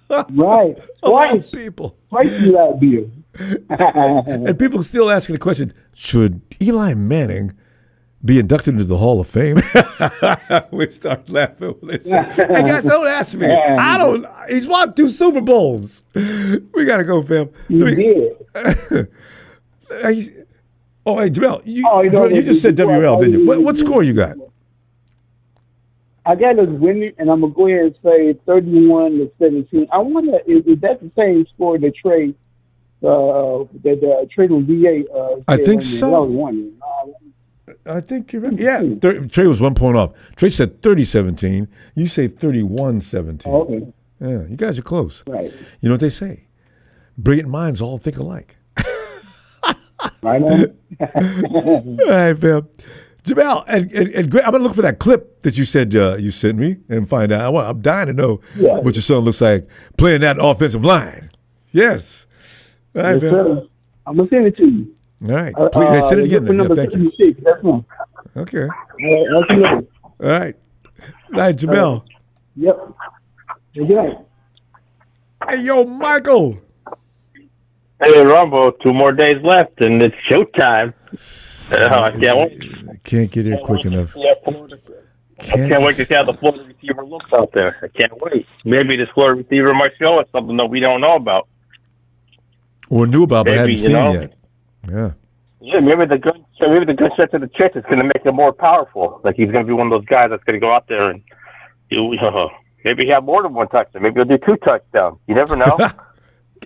Right. Twice. People. Twice you like beer. And people still asking the question, should Eli Manning be inducted into the Hall of Fame? We start laughing when they say, hey guys, don't ask me. I don't. He's won 2 Super Bowls. We got to go, fam. You did. Hey, Jamel, you just said WL, didn't you? What score you got? I got us winning, and I'm going to go ahead and say 31-17. I wonder, is that the same score that Trey on VA I think so. I think you're right. Yeah, Trey was 1 point off. Trey said 30-17. You say 31-17. Oh, okay. Yeah, you guys are close. Right. You know what they say? Brilliant minds all think alike. Right on. All right, fam. Jamel, and Greg, I'm going to look for that clip that you said you sent me and find out. I'm dying to know what your son looks like playing that offensive line. Yes. All right, yes, fam. I'm going to send it to you. All right. Please, send it again. Then. Yeah, thank you. That's one. Okay. All right. All right, Jamel. Yep. Good night. Hey, yo, Michael. Hey, Ronbo, 2 more days left, and it's showtime. I can't wait. Can't get here quick enough. I can't wait to see how the Florida receiver looks out there. I can't wait. Maybe this Florida receiver might show us something that we don't know about. Or knew about, but hadn't seen yet. Yeah. Yeah, maybe the good set to the chest is going to make him more powerful. Like he's going to be one of those guys that's going to go out there and maybe have more than 1 touchdown. Maybe he'll do 2 touchdowns. You never know.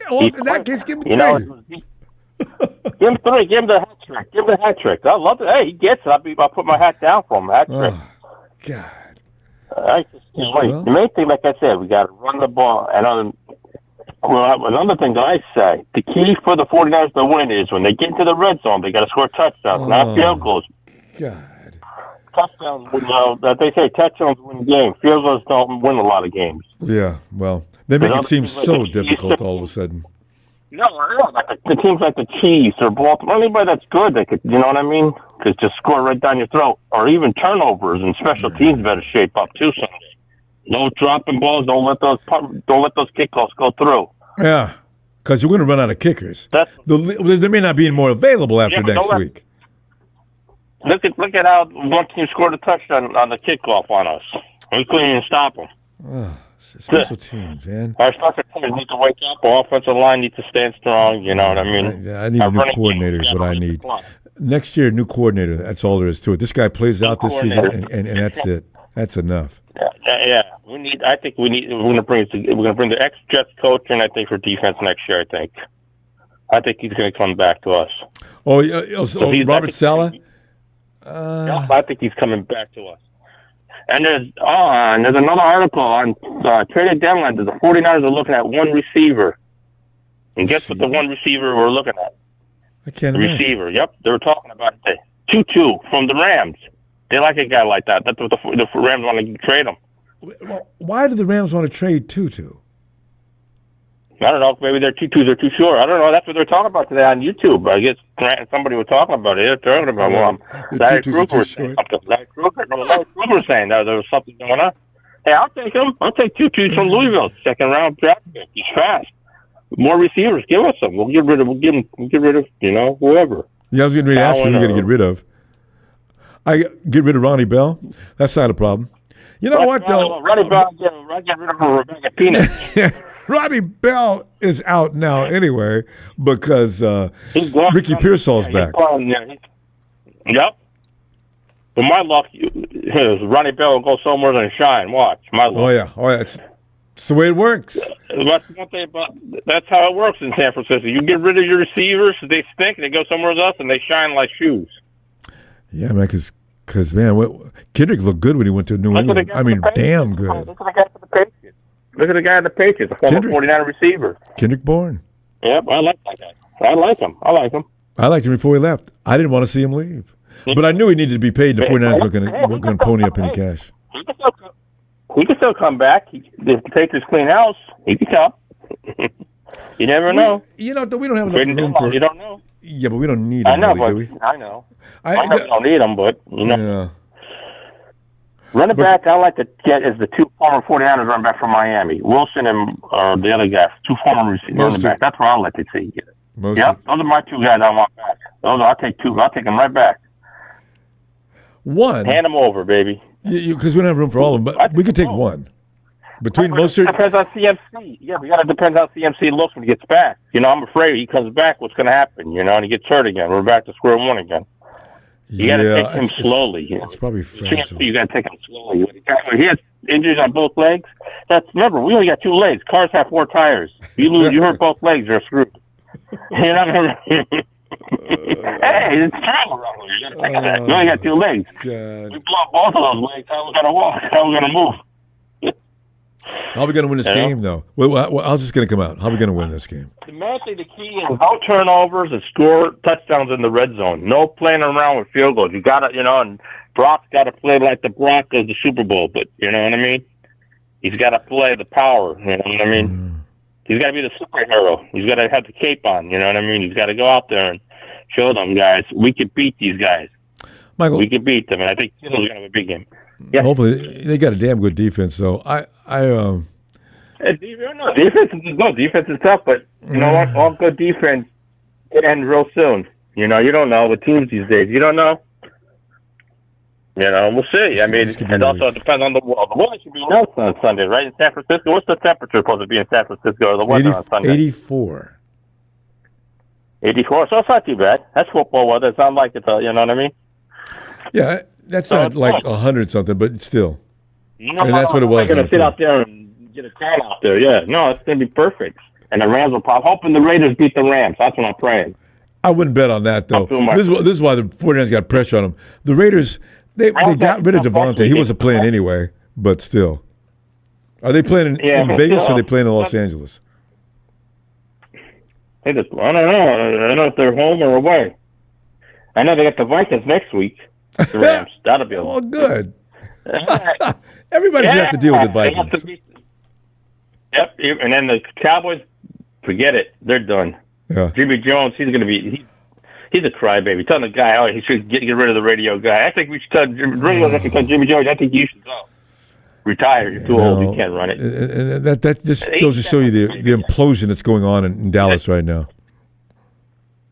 Well, in that case, give him 3. Give him 3. Give him the hat trick. Give him the hat trick. I love it. Hey, he gets it. I'll put my hat down for him. Hat trick. God. I just can't wait. The main thing, like I said, we got to run the ball. And another thing that I say, the key for the 49ers to win is when they get into the red zone, they got to score touchdowns, not field goals. God. Touchdowns, that they say touchdowns win games. Field goals don't win a lot of games. Yeah, well, they make it seem so difficult all of a sudden. No, like the teams like the Chiefs or Baltimore, anybody that's good, they could, you know what I mean? Could just score right down your throat. Or even turnovers and special teams better shape up too Sunday. No dropping balls. Don't let those kickoffs go through. Yeah, because you're going to run out of kickers. There may not be any more available after next week. Look at how one team scored a touchdown on the kickoff on us. We couldn't even stop them. Special teams, man. Our special teams need to wake up. Our offensive line needs to stand strong. You know what I mean? I need a new coordinator is what I need. Next year, new coordinator. That's all there is to it. This guy plays out this season, and that's it. That's enough. Yeah. We're going to bring the ex-Jets coach in, I think, for defense next year. I think he's going to come back to us. Robert Saleh. I think he's coming back to us. And there's another article on traded deadline that the 49ers are looking at 1 receiver. And guess what the 1 receiver we're looking at? I can't imagine. Receiver. Yep, they were talking about it. Tutu from the Rams. They like a guy like that. That's what the Rams want to trade him. Well, why do the Rams want to trade Tutu? I don't know. Maybe their Tutus are too short. I don't know. That's what they're talking about today on YouTube. I guess somebody was talking about it. They're talking about Larry Kruger was saying something. Larry Kruger was saying that there was something going on. Hey, I'll take him. I'll take Tutus from Louisville, 2nd round draft pick. He's fast. More receivers. Give us some. We'll get rid of whoever. Yeah, I was getting ready to ask you who you're going to get rid of. I get rid of Ronnie Bell. That's not a problem. You know what, though? Ronnie Bell, get rid of Rebecca Peanut. Ronnie Bell is out now anyway because Ricky Pearsall's back. Yep. But my luck is Ronnie Bell will go somewhere and shine. Watch. My luck. Oh, yeah. It's the way it works. That's how it works in San Francisco. You get rid of your receivers, they stink, they go somewhere else, and they shine like shoes. Yeah, man, because man, Kendrick looked good when he went to New England. I mean, damn good. Look at the guy for the Patriots. Look at the guy in the Patriots, a former 49er receiver. Kendrick Bourne. Yep, I like that guy. I like him. I liked him before he left. I didn't want to see him leave. But I knew he needed to be paid. The 49ers weren't going to pony up any cash. He can still come back. If the Patriots clean house, he can come. You never know. We don't have enough room for... You don't know. Yeah, but we don't need him, I know. Do we? I know. I know we don't need him, but, you know. Yeah. Running back I like to get is the two former 49ers running back from Miami, Wilson and the other guy, two former running back. That's what I like to see. Yep, those are my two guys I want back. I'll take two. I'll take them right back. One. Hand them over, baby. Because we don't have room for all of them, but we could take one. Between Mostert. Depends on CMC. Yeah, we got to depend how CMC looks when he gets back. I'm afraid he comes back, what's going to happen? And he gets hurt again. We're back to square one again. You got to take him slowly. It's probably fragile. You got to take him slowly. He has injuries on both legs. Remember, we only got two legs. Cars have four tires. You hurt both legs, you're screwed. Hey, it's travel around here. You got to think of that. We only got two legs. God. We blow both of those legs. How are we going to walk? How are we going to move? How are we going to win this game, though? Well, how's this going to come out? How are we going to win this game? The key is no turnovers and score touchdowns in the red zone. No playing around with field goals. You got to, and Brock's got to play like the Brock of the Super Bowl, but you know what I mean? He's got to play the power, you know what I mean? He's got to be the superhero. He's got to have the cape on, you know what I mean? He's got to go out there and show them, guys, we can beat these guys. Michael, we can beat them, and I think Kittle's going to have a big game. Yeah. Hopefully, they got a damn good defense, though. Defense is tough, but you know what? All good defense could end real soon. You don't know with teams these days. You don't know. We'll see. I mean, it also depends on the weather. The weather should be nice on Sunday, right? In San Francisco, what's the temperature supposed to be in San Francisco or the weather on Sunday? 84. 84. So it's not too bad. That's football weather. It's not like it's you know what I mean? Yeah, that's not like 100 something, but still. No, and that's what it was. I'm going to sit out there and get a call out there. Yeah, no, it's going to be perfect. And the Rams will probably. I'm hoping the Raiders beat the Rams. That's what I'm praying. I wouldn't bet on that, though. This is why the 49ers got pressure on them. The Raiders, they got rid of Devontae. He wasn't playing anyway, but still. Are they playing in Vegas or are they playing in Los Angeles? I don't know. I don't know if they're home or away. I know they got the Vikings next week. The Rams. That'll be well, good. Everybody's going to have to deal with the Vikings. Yep. And then the Cowboys, forget it. They're done. Yeah. Jimmy Jones, he's going to be he's a crybaby. Tell the guy, he should get rid of the radio guy. I think we should tell Jimmy Jones, I think you should go. Retire. You're too old. You can't run it. And that just goes to show you the implosion that's going on in Dallas right now.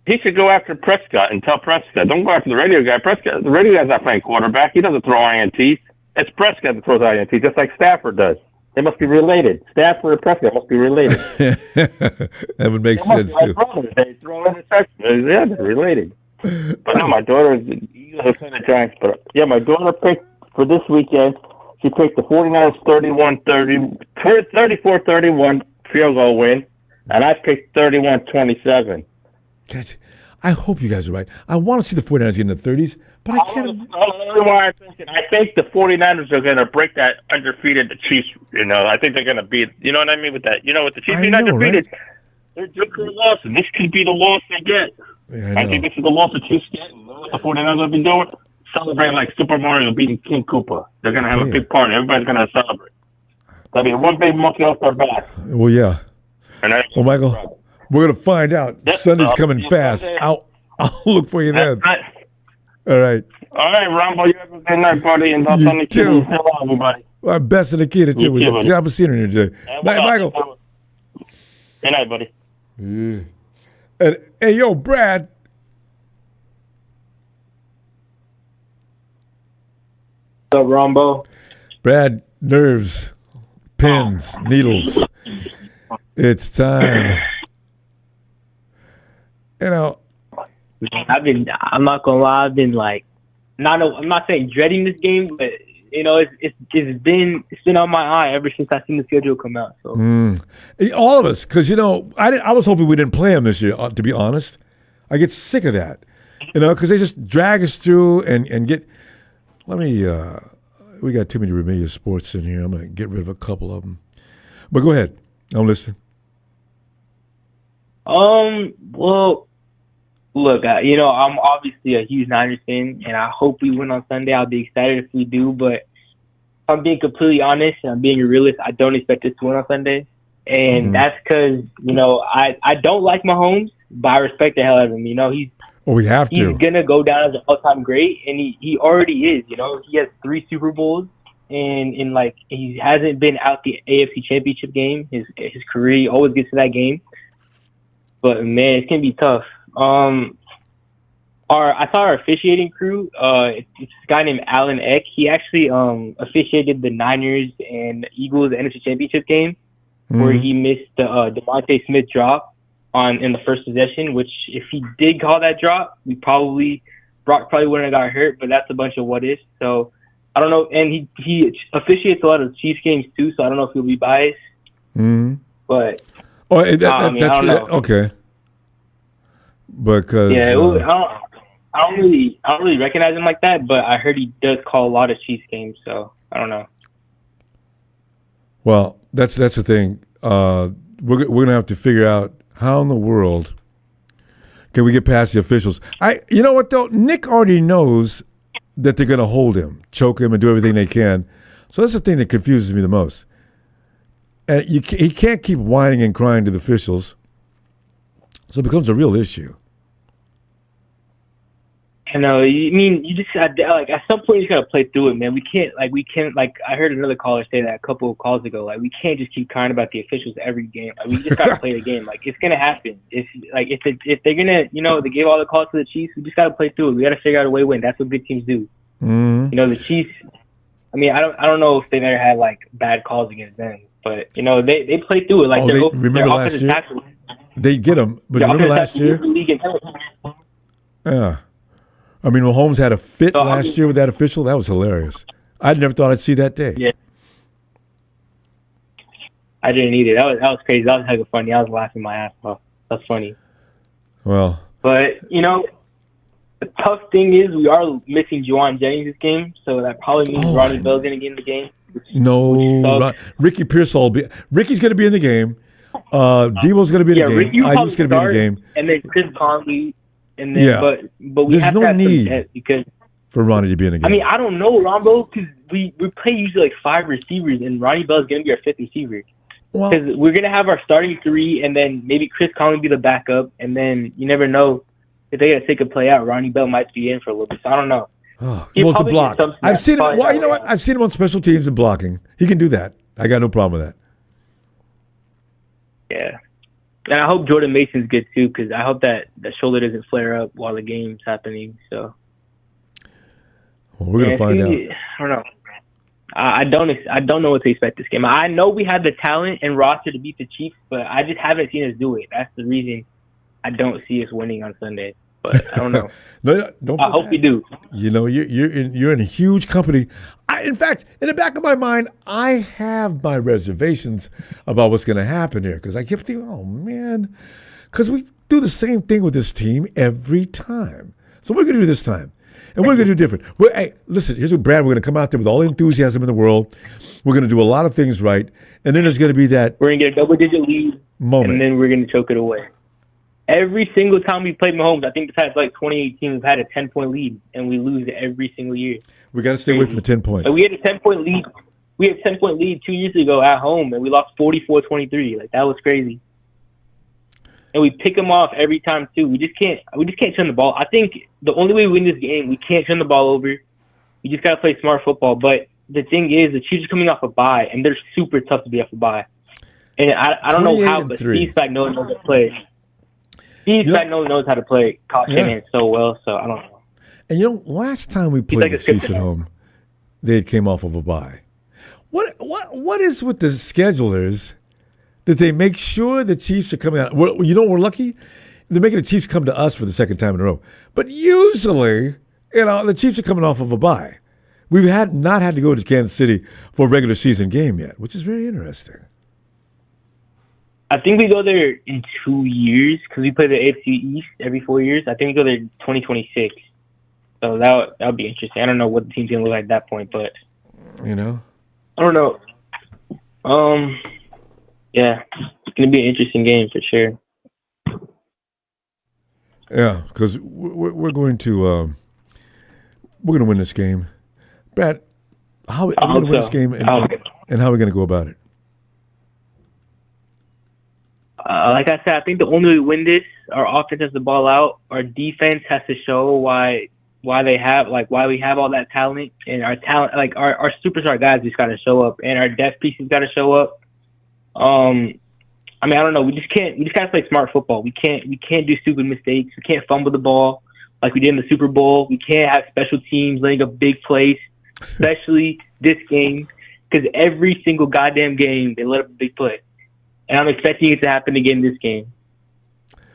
He should go after Prescott and tell Prescott, don't go after the radio guy. Prescott, the radio guy's not playing quarterback. He doesn't throw INTs. It's Prescott that throws INTs, just like Stafford does. They must be related. Stafford and Prescott must be related. That would make sense, too. They throw interceptions. Yeah, they're related. But no, my daughter is the Giants. But yeah, my daughter picked for this weekend, she picked the 49ers 34-31 field goal win, and I picked 31-27. Guys, I hope you guys are right. I want to see the 49ers get in the 30s, but I can't. I think the 49ers are going to break that undefeated Chiefs. I think they're going to beat. You know what I mean with that? With the Chiefs being undefeated, they're due for a loss, and this could be the loss they get. Yeah, I think this is the loss the Chiefs get. And what the 49ers have been doing? Celebrating like Super Mario beating King Koopa. They're going to have a big party. Everybody's going to celebrate. That'll be one big monkey off their back. Well, yeah. Well, Michael. We're going to find out. Sunday's coming fast. I'll look for you then. Right. All right. All right, Ronbo, you have a good night, buddy. And don't the kid everybody. Well, best of the kid, too. Good job of seeing her today. Night, Michael. Good night, buddy. Yeah. And, hey, yo, Brad. What's up, Ronbo? Brad, nerves, pins, needles. It's time. I'm not gonna lie, I've been like, I'm not saying dreading this game, but it's been on my eye ever since I seen the schedule come out. So all of us, because I was hoping we didn't play them this year. To be honest, I get sick of that, because they just drag us through and get. Let me. We got too many Remedial Sports in here. I'm gonna get rid of a couple of them. But go ahead. I'm listening. Well, look, I'm obviously a huge Niners fan, and I hope we win on Sunday. I'll be excited if we do, but if I'm being completely honest and I'm being a realist, I don't expect us to win on Sunday. And that's because, I don't like Mahomes, but I respect the hell out of him. We have to. He's going to go down as an all-time great, and he already is. He has 3 Super Bowls. and he hasn't been out the AFC Championship game. His career, he always gets to that game. But man, it's gonna be tough. I saw our officiating crew. It's a guy named Alan Eck. He actually officiated the Niners and Eagles NFC Championship game, where he missed the Devontae Smith drop in the first possession. Which, if he did call that drop, Brock probably wouldn't have got hurt. But that's a bunch of what ifs. So I don't know. And he officiates a lot of Chiefs games too. So I don't know if he'll be biased. But that's I don't know. Okay. Because I don't really recognize him like that, but I heard he does call a lot of Chiefs games, so I don't know. Well, that's the thing. We're gonna have to figure out how in the world can we get past the officials. You know what though? Nick already knows that they're gonna hold him, choke him, and do everything they can. So that's the thing that confuses me the most. And he can't keep whining and crying to the officials, so it becomes a real issue. I know. You just at some point you gotta play through it, man. We can't. I heard another caller say that a couple of calls ago. Like, we can't just keep crying about the officials every game. Like, we just gotta play the game. Like, it's gonna happen. If they're gonna, they give all the calls to the Chiefs, we just gotta play through it. We gotta figure out a way to win. That's what good teams do. The Chiefs. I mean, I don't know if they never had bad calls against them, but they play through it. Like, remember last year? Tackle, they get them, but remember last year? Yeah. I mean, Mahomes had a fit last year with that official. That was hilarious. I never thought I'd see that day. Yeah. I didn't either. That was crazy. That was hella funny. I was laughing my ass off. That's funny. Well. But, the tough thing is we are missing Jauan Jennings this game, so that probably means Ronnie Bell's going to get in the game. Ricky Pearsall. Ricky's going to be in the game. Debo's going to be in the game. Ayuk's going to be in the game. And then Chris Conley. And then, but we have to have some depth because for Ronnie to be in the game. I mean, I don't know, Ronbo, because we play usually 5 receivers, and Ronnie Bell's going to be our 5th receiver. Because we're going to have our starting 3, and then maybe Chris Conley be the backup, and then you never know if they got to take a play out. Ronnie Bell might be in for a little bit, so I don't know. To block. I've seen him. Well, you know what? I've seen him on special teams and blocking. He can do that. I got no problem with that. Yeah. And I hope Jordan Mason's good too, because I hope that the shoulder doesn't flare up while the game's happening. So, we're gonna find out. I don't know. I don't know what to expect this game. I know we have the talent and roster to beat the Chiefs, but I just haven't seen us do it. That's the reason I don't see us winning on Sunday. But I don't know. Don't I hope we do. You're in a huge company. In fact, in the back of my mind, I have my reservations about what's going to happen here because I keep thinking, oh man, because we do the same thing with this team every time. So we're going to do this time, and we're going to do different. Hey, listen, here's what Brad. We're going to come out there with all the enthusiasm in the world. We're going to do a lot of things right, and then there's going to be that we're going to get a double-digit lead moment, and then we're going to choke it away. Every single time we played Mahomes, I think besides 2018, we've had a 10-point lead, and we lose every single year. We got to stay away from the 10 points. We had a 10-point lead. We had a 10-point lead 2 years ago at home, and we lost 44-23. That was crazy. And we pick them off every time too. We just can't turn the ball. I think the only way we win this game, we can't turn the ball over. We just gotta play smart football. But the thing is, the Chiefs are coming off a bye, and they're super tough to be off a bye. And I don't know how, but Steve Spagnuolo knows how to play. Steve Spagnuolo knows how to play Kyle Shanahan so well. So I don't know. And last time we played the Chiefs at home, they came off of a bye. What is with the schedulers that they make sure the Chiefs are coming out? We're lucky. They're making the Chiefs come to us for the second time in a row. But usually, the Chiefs are coming off of a bye. We've not had to go to Kansas City for a regular season game yet, which is very interesting. I think we go there in 2 years because we play the AFC East every 4 years. I think we go there in 2026. So that would be interesting. I don't know what the team's going to look like at that point, but... I don't know. Yeah, it's going to be an interesting game for sure. Yeah, because we're going to win this game. Brad, how are we going to win this game and how are we going to go about it? Like I said, I think the only way we win this, our offense has the ball out. Our defense has to show why why we have all that talent, and our talent, like our superstar guys just got to show up, and our depth pieces got to show up. I mean, I don't know. We just gotta play smart football. We can't do stupid mistakes. We can't fumble the ball like we did in the Super Bowl. We can't have special teams laying up big plays, especially this game, because every single goddamn game they let up a big play, and I'm expecting it to happen again this game.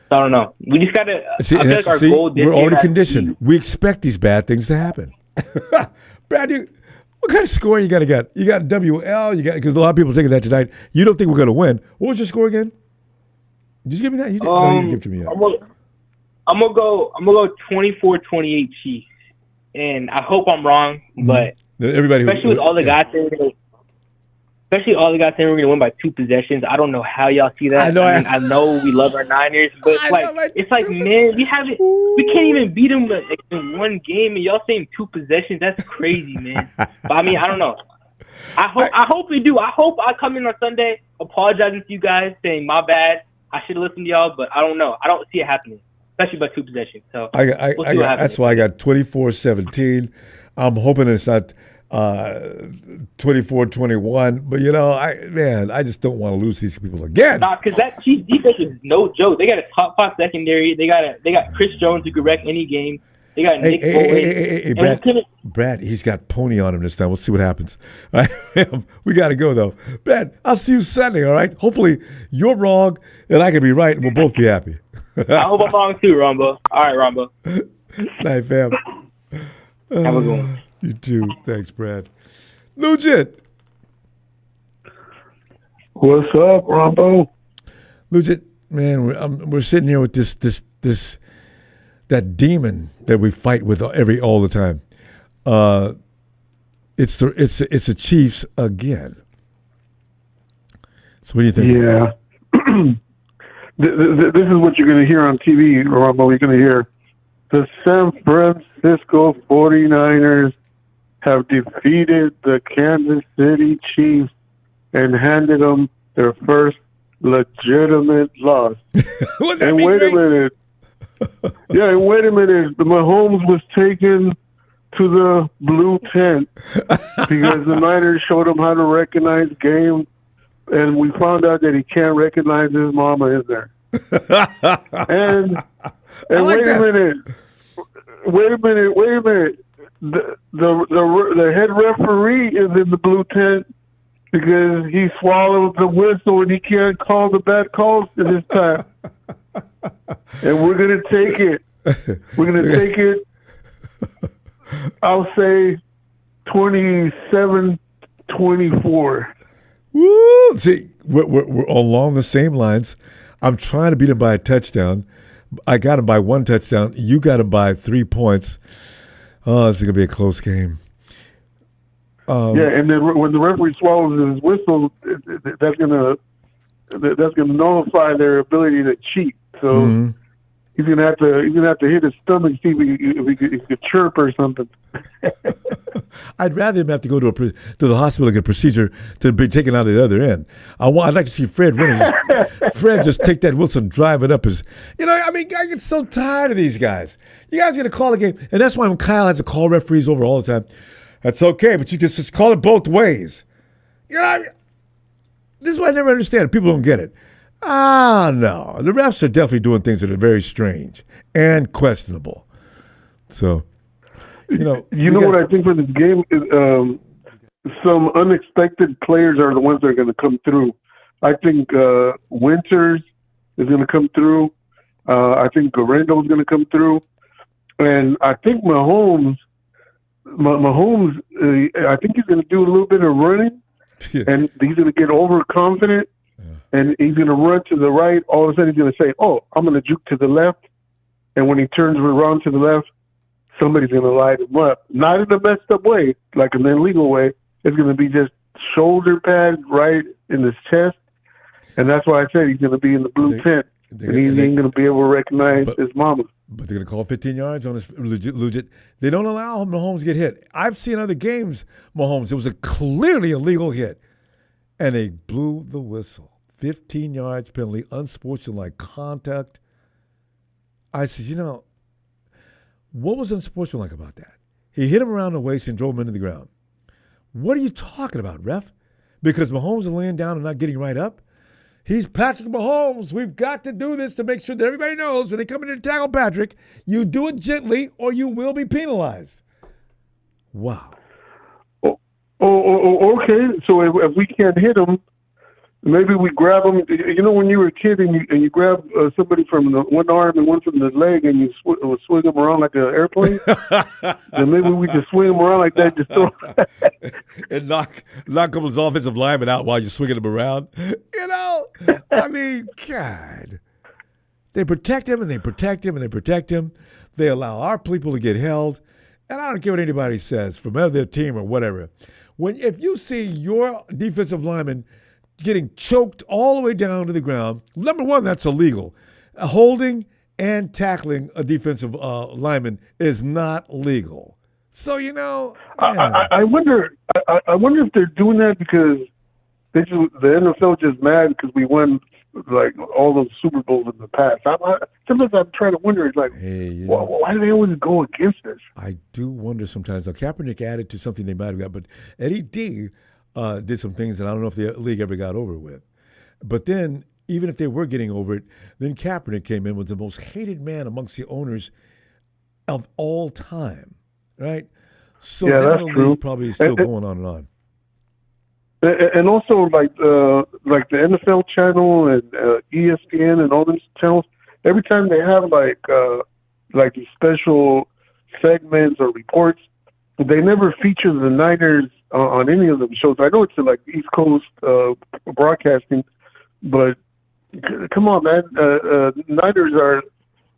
So I don't know. We just gotta. I feel like our goal this we're year already has to conditioned. We expect these bad things to happen. Brad, what kind of score you got to get? You got WL. You got, because a lot of people are taking that tonight. You don't think we're going to win? What was your score again? Just give me that. You didn't, no, you didn't give it to me yet. I'm gonna go 24-28 Chiefs, and I hope I'm wrong, but everybody, especially with all the guys saying we're gonna win by 2 possessions. I don't know how y'all see that. I know we love our Niners, but it's like man, we can't even beat them in one game, and y'all saying 2 possessions. That's crazy, man. But I mean, I don't know. I hope we do. I hope I come in on Sunday apologizing to you guys, saying my bad. I should have listened to y'all, but I don't know. I don't see it happening, especially by 2 possessions. So we'll see what happens. That's why I got 24-17. I'm hoping it's not 24-21. But I just don't want to lose these people again. Nah, because that Chiefs defense is no joke. They got a top 5 secondary. They got Chris Jones who could wreck any game. They got Nick Bowen. Brad, he's got pony on him this time. We'll see what happens. We got to go, though. Brad, I'll see you Sunday, all right? Hopefully you're wrong and I can be right and we'll both be happy. I hope I'm wrong too, Ronbo. All right, Ronbo. Night, fam. Have a good one. You too. Thanks, Brad. Legit. What's up, Ronbo? Legit, man, we're sitting here with this that demon that we fight with all the time. It's the Chiefs again. So what do you think? Yeah. This is what you're going to hear on TV, Ronbo. You're going to hear the San Francisco 49ers have defeated the Kansas City Chiefs and handed them their first legitimate loss. And wait a minute. Yeah, and wait a minute. The Mahomes was taken to the blue tent because the Niners showed him how to recognize game, and we found out that he can't recognize his mama in there. and wait a minute. The head referee is in the blue tent because he swallowed the whistle and he can't call the bad calls this time. And we're going to take it. We're going to take it, I'll say 27-24. Woo! See, we're along the same lines. I'm trying to beat him by a touchdown. I got him by 1 touchdown. You got him by 3 points. Oh, this is going to be a close game. Yeah, and then when the referee swallows his whistle, that's going to nullify their ability to cheat. So he's gonna have to hit his stomach, see if he could chirp or something. I'd rather him have to go to the hospital and get a procedure to be taken out of the other end. I'd like to see Fred Fred just take that whistle and drive it up his. I get so tired of these guys. You guys got to call a game, and that's why when Kyle has to call referees over all the time. That's okay, but you just call it both ways. This is why I never understand. People don't get it. No. The refs are definitely doing things that are very strange and questionable. So, what I think for this game is some unexpected players are the ones that are going to come through. I think Winters is going to come through. I think Garendo is going to come through. And I think Mahomes, I think he's going to do a little bit of running. And he's going to get overconfident, and he's going to run to the right. All of a sudden, he's going to say, "Oh, I'm going to juke to the left." And when he turns around to the left, somebody's going to light him up. Not in a messed up way, like an illegal way. It's going to be just shoulder pad right in his chest. And that's why I said he's going to be in the blue tent. And he ain't going to be able to recognize his mama. But they're going to call 15 yards on his legit. They don't allow Mahomes to get hit. I've seen other games, Mahomes. It was a clearly illegal hit. And they blew the whistle. 15 yards penalty, unsportsmanlike contact. I said, What was unsportsmanlike about that? He hit him around the waist and drove him into the ground. What are you talking about, ref? Because Mahomes is laying down and not getting right up? He's Patrick Mahomes. We've got to do this to make sure that everybody knows when they come in to tackle Patrick, you do it gently or you will be penalized. Wow. Okay. So if we can't hit him, maybe we grab him. You know, when you were a kid and you grab somebody from the one arm and one from the leg and you swing them around like an airplane, then maybe we just swing them around like that, just throw and knock his offensive lineman out while you're swinging him around. You know, I mean, God. They protect him and they protect him and they protect him. They allow our people to get held. And I don't care what anybody says from their team or whatever. If you see your defensive lineman getting choked all the way down to the ground, number one, that's illegal. Holding and tackling a defensive lineman is not legal. So, you know. Yeah. I wonder if they're doing that because the NFL just mad because we won like all those Super Bowls in the past. Sometimes I'm trying to wonder, like, why do they always go against us? I do wonder sometimes. Now, Kaepernick added to something they might have got, but Eddie D did some things that I don't know if the league ever got over with. But then, even if they were getting over it, then Kaepernick came in, was the most hated man amongst the owners of all time, right? So yeah, that's the true. league probably is still going on and on. And also, like the NFL channel and ESPN and all these channels, every time they have like these special segments or reports, they never feature the Niners on any of them shows. I know it's like East Coast broadcasting, but come on, man, Niners are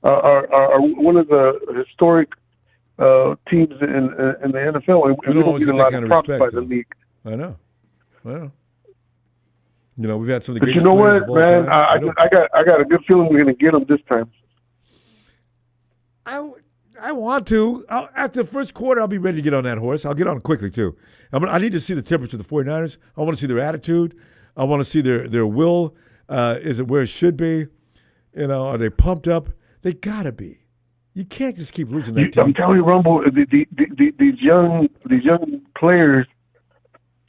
one of the historic teams in the NFL, and we don't get a lot of props by the league. I know. Well, you know, we've had some of the But greatest you know players what, of all man? time. I got a good feeling we're going to get them this time. I want to. After the first quarter, I'll be ready to get on that horse. I'll get on quickly, too. I need to see the temperature of the 49ers. I want to see their attitude. I want to see their will. Is it where it should be? You know, are they pumped up? They got to be. You can't just keep losing that team. I'm telling you, Rumble, these young players,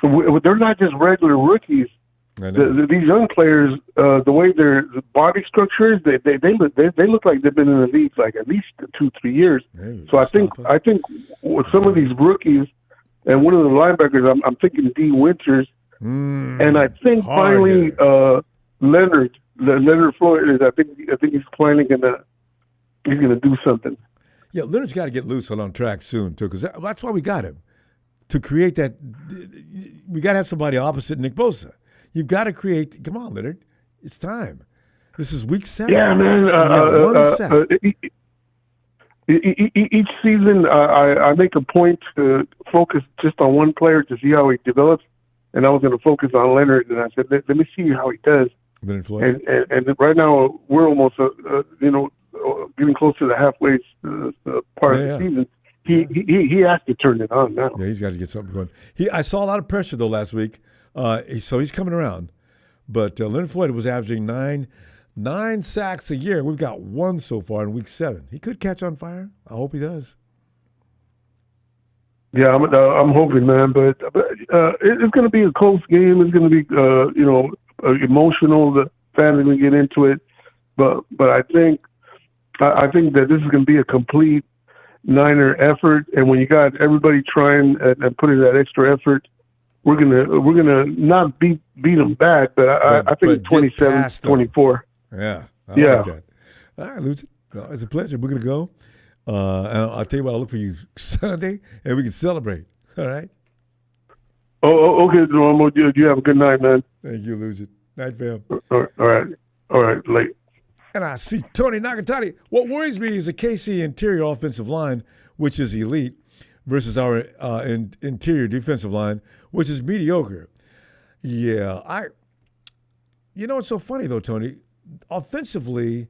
they're not just regular rookies. These young players, the way their body structure is, they look like they've been in the league like at least 2-3 years. So I think with some of these rookies, and one of the linebackers, I'm thinking D. Winters, and I think finally Leonard Floyd. I think he's finally gonna do something. Yeah, Leonard's got to get loose on track soon too, because that's why we got him to create that. We got to have somebody opposite Nick Bosa. You've got to create. Come on, Leonard, it's time. This is week 7. Yeah, man. One sack. Each season, I make a point to focus just on one player to see how he develops, and I was going to focus on Leonard, and I said, let me see how he does. Leonard Floyd. And right now we're almost, getting close to the halfway part of the season. He has to turn it on now. Yeah, he's got to get something going. I saw a lot of pressure though last week, so he's coming around. But Leonard Floyd was averaging nine sacks a year. We've got 1 so far in week 7. He could catch on fire. I hope he does. Yeah, I'm hoping, man. But it's going to be a close game. It's going to be emotional. The fans are going to get into it. But I think that this is going to be a complete Niner effort. And when you got everybody trying and putting that extra effort, we're gonna not beat them bad, but I think 27-24. Yeah, I like that. All right, Lucha. It's a pleasure. We're gonna go. And I'll tell you what. I'll look for you Sunday, and we can celebrate. All right. Oh, okay, Ronbo. You have a good night, man. Thank you, Lucha. Night, fam. All right. Late. And I see Tony Nakatani. What worries me is the KC interior offensive line, which is elite, versus our interior defensive line, which is mediocre. Yeah, it's so funny though, Tony. Offensively,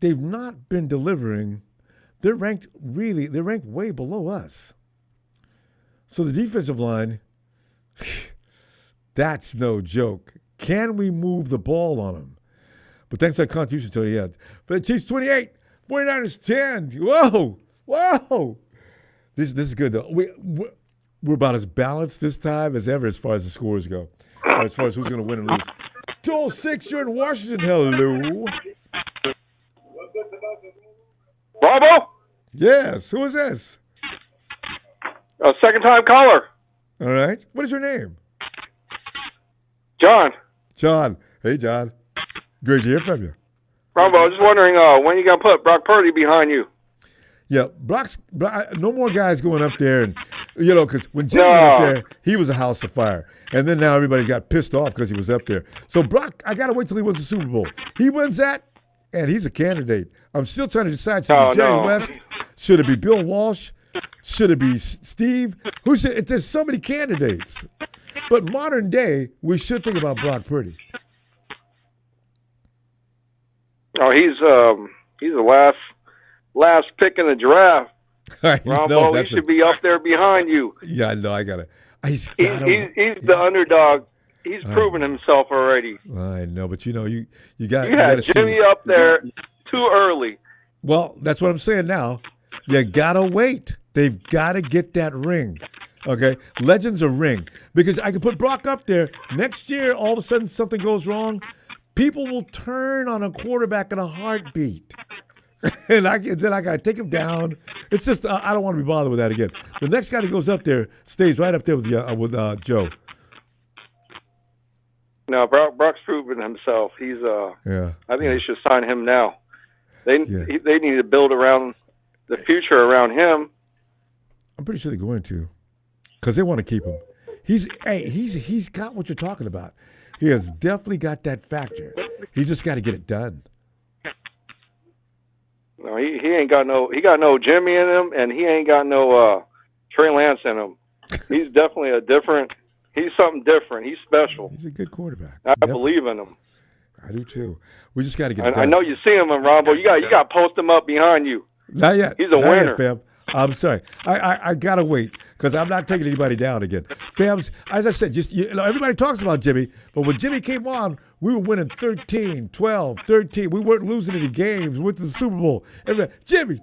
they've not been delivering. They're ranked way below us. So the defensive line, that's no joke. Can we move the ball on them? But thanks to that contribution, Tony. Yeah. For the Chiefs 28, 49ers 10. Whoa. Wow. This is good though. We're about as balanced this time as ever as far as the scores go. As far as who's going to win and lose. 206, you're in Washington. Hello. Ronbo? Yes. Who is this? A second-time caller. All right. What is your name? John. John. Hey, John. Great to hear from you. Ronbo, I was just wondering when you going to put Brock Purdy behind you? Yeah, no more guys going up there. And, because when Jimmy went up there, he was a house of fire. And then now everybody got pissed off because he was up there. So Brock, I got to wait till he wins the Super Bowl. He wins that, and he's a candidate. I'm still trying to decide, should it be Jerry West? Should it be Bill Walsh? Should it be Steve? There's so many candidates. But modern day, we should think about Brock Purdy. Oh, he's the last pick in the draft. Ronbo, he should be up there behind you. Yeah, I know. I got it. He's the underdog. He's proven himself already. I know, but you You got had Jimmy up there too early. Well, that's what I'm saying now. You gotta wait. They've got to get that ring. Okay, legends a ring, because I can put Brock up there next year. All of a sudden, something goes wrong. People will turn on a quarterback in a heartbeat. And then I got to take him down. It's just I don't want to be bothered with that again. The next guy that goes up there stays right up there with Joe. No, Brock's proven himself. He's yeah. I think they should sign him now. They need to build around the future around him. I'm pretty sure they're going to, because they want to keep him. He's got what you're talking about. He has definitely got that factor. He's just got to get it done. No, he ain't got no. He got no Jimmy in him, and he ain't got no Trey Lance in him. He's definitely He's something different. He's special. He's a good quarterback. I believe in him. I do too. We just got to get it done. I know you see him in Ronbo. You got to post him up behind you. Not yet. He's a winner. Yet, fam. I'm sorry. I got to wait, because I'm not taking anybody down again. Fams, as I said, everybody talks about Jimmy, but when Jimmy came on, we were winning 13, 12, 13. We weren't losing any games. We went to the Super Bowl. Everybody, Jimmy.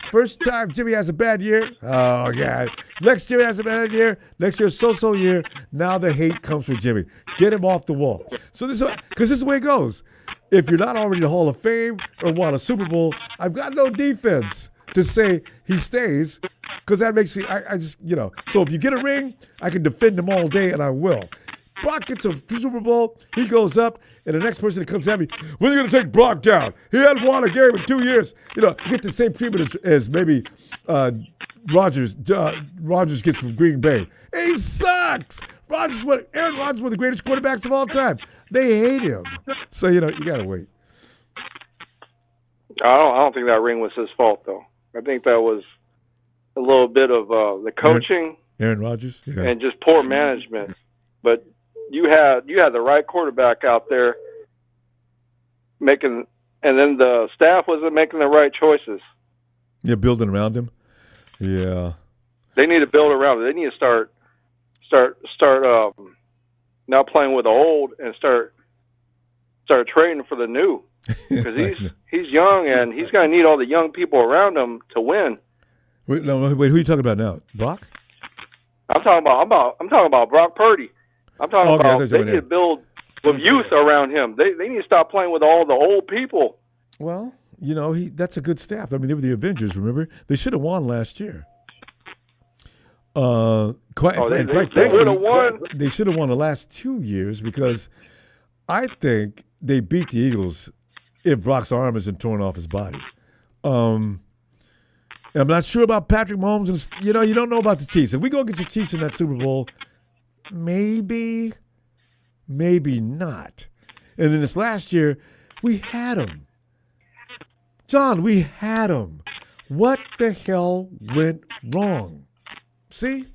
First time Jimmy has a bad year. Oh, God. Next year has a bad year. Next year, so-so year. Now the hate comes for Jimmy. Get him off the wall. So because this is the way it goes. If you're not already in the Hall of Fame or won a Super Bowl, I've got no defense to say he stays, because that makes me, I just, So if you get a ring, I can defend him all day, and I will. Brock gets a Super Bowl, he goes up, and the next person that comes at me, when are you going to take Brock down? He hadn't won a game in 2 years. You get the same treatment as maybe Rodgers gets from Green Bay. He sucks. Aaron Rodgers, one of the greatest quarterbacks of all time. They hate him. So, you got to wait. I don't think that ring was his fault, though. I think that was a little bit of the coaching, Aaron Rodgers, yeah. And just poor management. But you had the right quarterback out there and then the staff wasn't making the right choices. Yeah, building around him. Yeah. They need to build around it. They need to start not playing with the old and start trading for the new. Because he's young, and he's going to need all the young people around him to win. Wait, who are you talking about now? Brock? I'm talking about Brock Purdy. I'm talking about they need to build with youth around him. They need to stop playing with all the old people. Well, that's a good staff. I mean, they were the Avengers. Remember, they should have won last year. They would have won. They should have won the last 2 years, because I think they beat the Eagles if Brock's arm isn't torn off his body. I'm not sure about Patrick Mahomes. And, you don't know about the Chiefs. If we go against the Chiefs in that Super Bowl, maybe not. And then this last year, we had him. John, we had him. What the hell went wrong? See?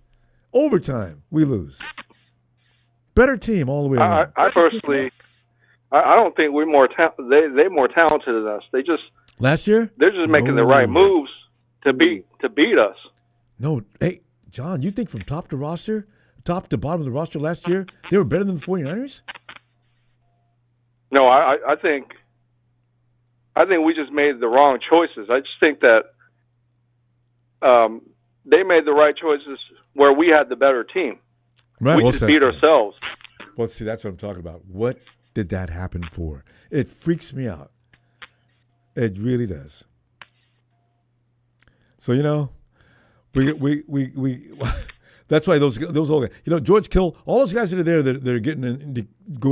Overtime, we lose. Better team all the way around. I personally... I don't think we're more they're more talented than us. Last year they're just making the right moves to beat us. No, hey John, you think from top to bottom of the roster last year they were better than the 49ers? No, I think we just made the wrong choices. I just think that they made the right choices where we had the better team. Right. We Well just said. beat ourselves. Well, see, that's what I'm talking about. What did that happen for? It freaks me out. It really does. So we that's why those old guys, George Kittle, all those guys that are there that are getting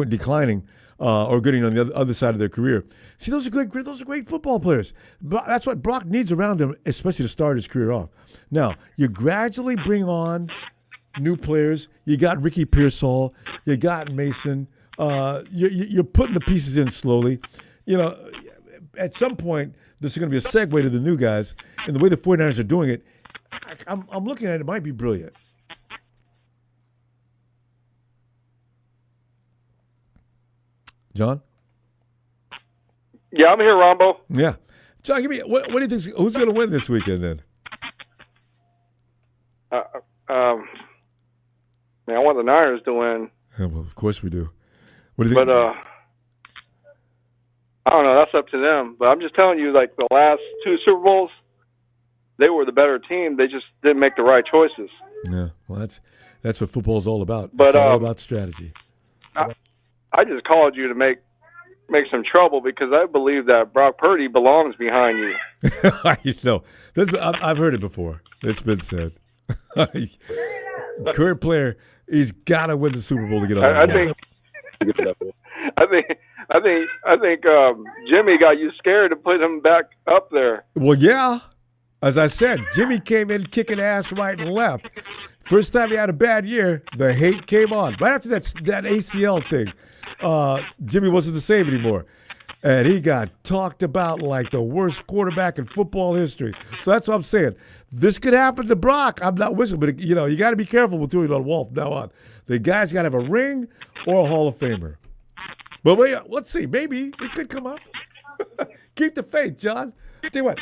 declining or getting on the other side of their career. See, those are great football players. That's what Brock needs around him, especially to start his career off. Now you gradually bring on new players. You got Ricky Pearsall. You got Mason. You're putting the pieces in slowly. At some point, this is going to be a segue to the new guys. And the way the 49ers are doing it, I'm looking at it, might be brilliant. John? Yeah, I'm here, Ronbo. Yeah. John, give me what do you think? Who's going to win this weekend then? Man, I want the Niners to win. Yeah, well, of course we do. What do you think? But I don't know. That's up to them. But I'm just telling you, like the last 2 Super Bowls, they were the better team. They just didn't make the right choices. Yeah, well, that's what football's all about. But it's all about strategy. I just called you to make some trouble because I believe that Brock Purdy belongs behind you. I've heard it before. It's been said. Current player, he's got to win the Super Bowl to get on. I think Jimmy got you scared to put him back up there. Well, yeah. As I said, Jimmy came in kicking ass right and left. First time he had a bad year, the hate came on. Right after that ACL thing, Jimmy wasn't the same anymore. And he got talked about like the worst quarterback in football history. So that's what I'm saying. This could happen to Brock. I'm not wishing, but you got to be careful with doing it on Wolf from now on. The guy's got to have a ring or a Hall of Famer. But let's see. Maybe it could come up. Keep the faith, John. Tell you what,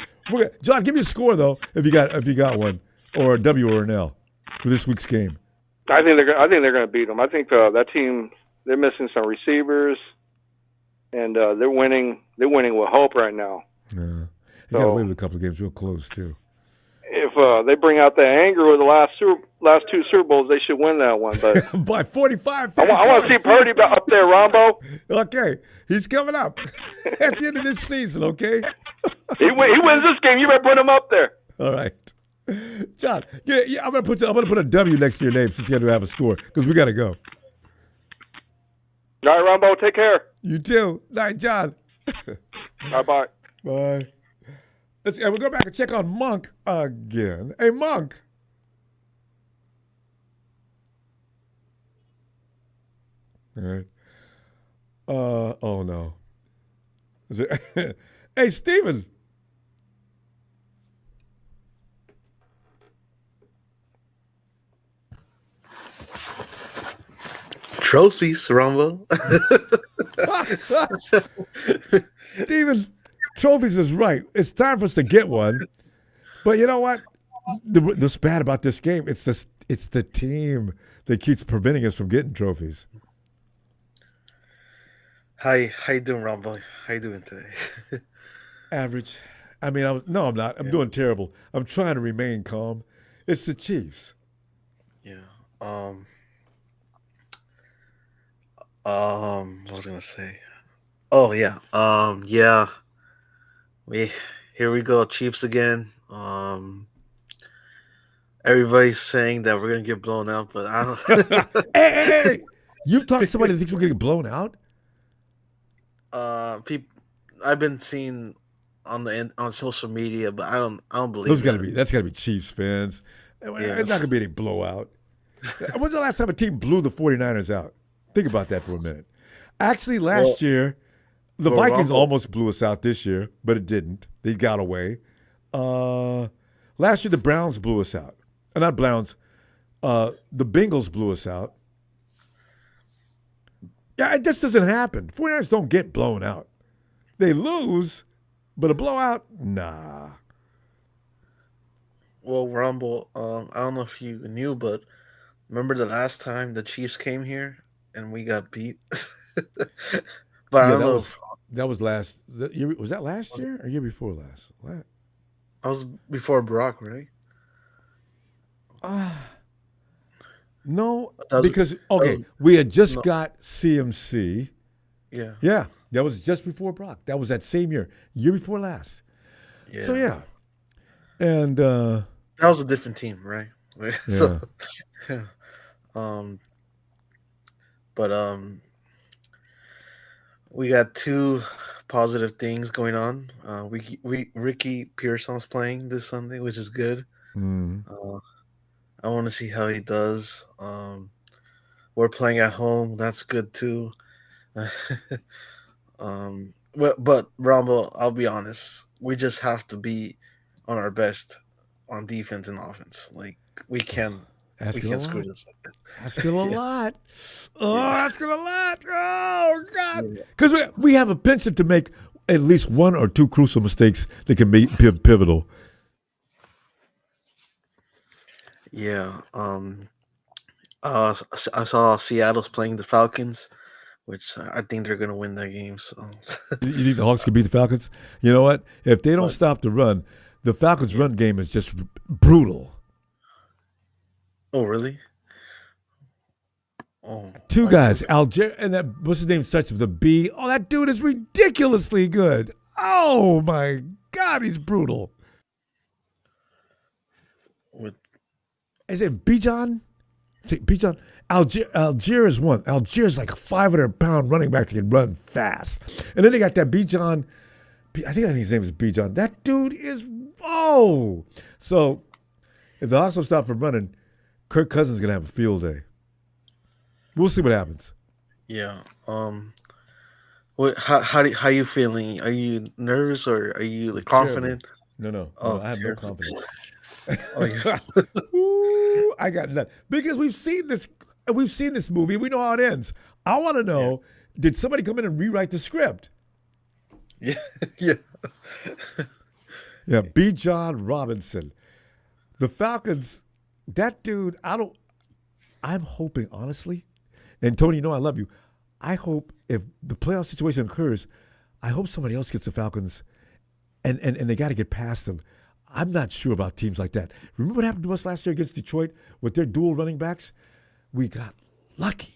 John, give me a score though if you got one, or a W or an L for this week's game. I think they're going to beat them. I think that team, they're missing some receivers, and they're winning. They're winning with hope right now. Yeah, you got away with a couple of games real close too. If they bring out the anger with the last 2 Super Bowls, they should win that one. But by 45. I want to see Purdy up there, Ronbo. Okay, he's coming up at the end of this season. Okay, he wins this game. You better put him up there. All right, John. Yeah, I'm gonna put a W next to your name since you had to have a score because we got to go. All right, Ronbo. Take care. You too. Night, John. Bye. Bye. We'll go back and check on Monk again. Hey, Monk. All right. Oh no. Hey, Steven. Trophies, Ronbo. Steven, trophies is right. It's time for us to get one. But you know what? What's bad about this game? It's the team that keeps preventing us from getting trophies. How you doing, Ronbo? How you doing today? Average. I mean, I'm not. I'm doing terrible. I'm trying to remain calm. It's the Chiefs. Yeah. What was I gonna say? Oh yeah. Yeah. Here we go, Chiefs again. Everybody's saying that we're gonna get blown out, but I don't. Hey! You've talked to somebody that thinks we're gonna get blown out. I've been seeing on social media, but I don't believe That's gotta be Chiefs fans. It's not gonna be any blowout. When's the last time a team blew the 49ers out? Think about that for a minute. Actually, last year, the Vikings almost blew us out this year, but it didn't. They got away. Last year, the Browns blew us out. Not Browns. The Bengals blew us out. Yeah, this doesn't happen. 49ers don't get blown out. They lose, but a blowout, nah. Well, Rumble, I don't know if you knew, but remember the last time the Chiefs came here and we got beat? But I don't know. That was last year. Was that last year or year before last? That was before Brock, right? No, was- because we had just no. got CMC. Yeah. Yeah, that was just before Brock. That was that same year before last. Yeah. So yeah, and that was a different team, right? So, yeah. um, but we got two positive things going on. We Ricky Pearsall's playing this Sunday, which is good. Mm. I want to see how he does. We're playing at home. That's good too. But Ronbo, I'll be honest. We just have to be on our best on defense and offense. Like we can't Asking a screw lot. this up. Asking a Yeah. lot. Oh, Yeah. asking a lot. Oh God. Because we have a penchant to make at least one or two crucial mistakes that can be pivotal. Yeah. I saw Seattle's playing the Falcons, which I think they're gonna win that game. So You think the Hawks can beat the Falcons? You know what? If they don't But- stop the run, the Falcons' run game is just brutal. Oh really? Oh, Two guys, Algier, and that what's his name starts with a B. Oh, that dude is ridiculously good. Oh my God, he's brutal. Is it Bijan? Bijan? Algier is one. Algier is like a 500-pound running back that can run fast. And then they got that Bijan. I think his name is Bijan. That dude is So if the Hawks don't stop from running, Kirk Cousins is gonna have a field day. We'll see what happens. Yeah. How you feeling? Are you nervous or are you like confident? No. Oh, I have no terrible. confidence. Oh, yeah. Ooh, I got nothing because we've seen this movie. We know how it ends. I want to know: did somebody come in and rewrite the script? Yeah, yeah. Yeah, B. John Robinson, the Falcons. That dude. I'm hoping honestly, and Tony, you know I love you. I hope if the playoff situation occurs, I hope somebody else gets the Falcons, and they got to get past them. I'm not sure about teams like that. Remember what happened to us last year against Detroit with their dual running backs? We got lucky.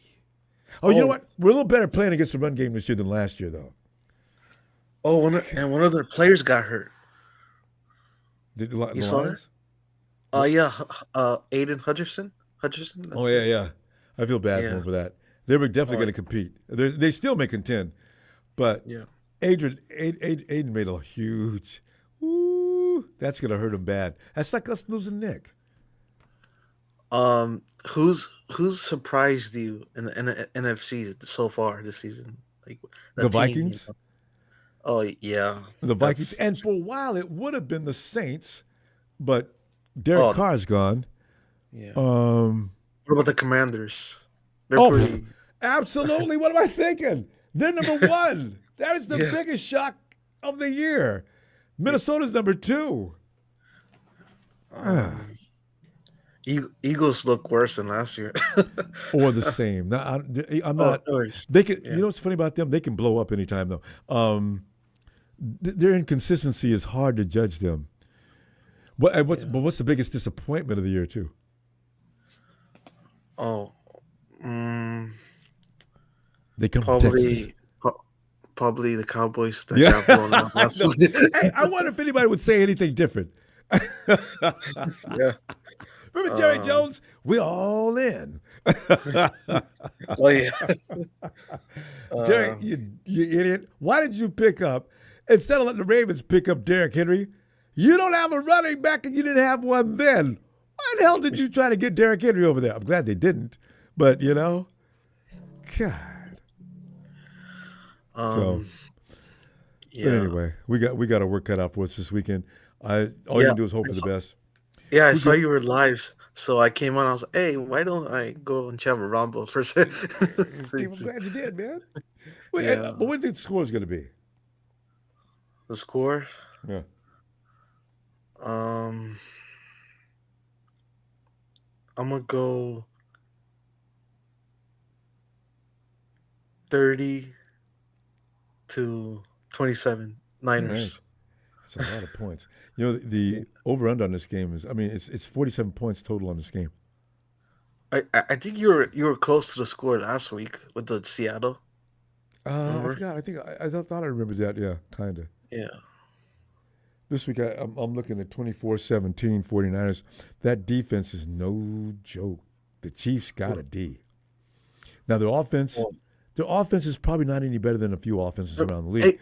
Oh, you know what? We're a little better playing against the run game this year than last year, though. Oh, one of their players got hurt. The You saw Lions? that? Yeah. Aiden Hutcherson. Oh, yeah. I feel bad for Yeah. them for that. They were definitely going to compete. They still may contend, but Yeah. Aiden made a huge. That's going to hurt him bad. That's like us losing Nick. Who's surprised you in the NFC so far this season? Like The Vikings? Oh yeah, The Vikings. And for a while, it would have been the Saints, but Derek Carr's gone. Yeah. What about the Commanders? They're pretty. Absolutely. What am I thinking? They're number one. That is the biggest shock of the year. Minnesota's number two. Eagles look worse than last year. Or the same. Now, I'm not. They can. You know what's funny about them? They can blow up anytime, though. Their inconsistency is hard to judge them. But what's the biggest disappointment of the year too? They come from Texas. Probably the Cowboys that got blown out last week. Hey, I wonder if anybody would say anything different. Yeah. Remember Jerry Jones? We're all in. Oh yeah. Jerry, you idiot! Why did you pick up instead of letting the Ravens pick up Derrick Henry? You don't have a running back, and you didn't have one then. Why the hell did you try to get Derrick Henry over there? I'm glad they didn't, but God. But anyway, we got our work cut out for us this weekend. All you can do is hope for the best. Yeah, I saw you were live, so I came on. I was like, "Hey, why don't I go and chat with Ronbo for a second?" I'm glad you did, man. But what do you think the score is going to be? The score? Yeah. I'm gonna go 30-27 Niners. It's a lot of points. You know, the over-under on this game is, I mean, it's 47 points total on this game. I think you were close to the score last week with the Seattle. I forgot. I think I thought I remembered that. Yeah, kind of. Yeah. This week I'm looking at 24-17 49ers. That defense is no joke. The Chiefs got a D. Now their offense is probably not any better than a few offenses around the league. Hey,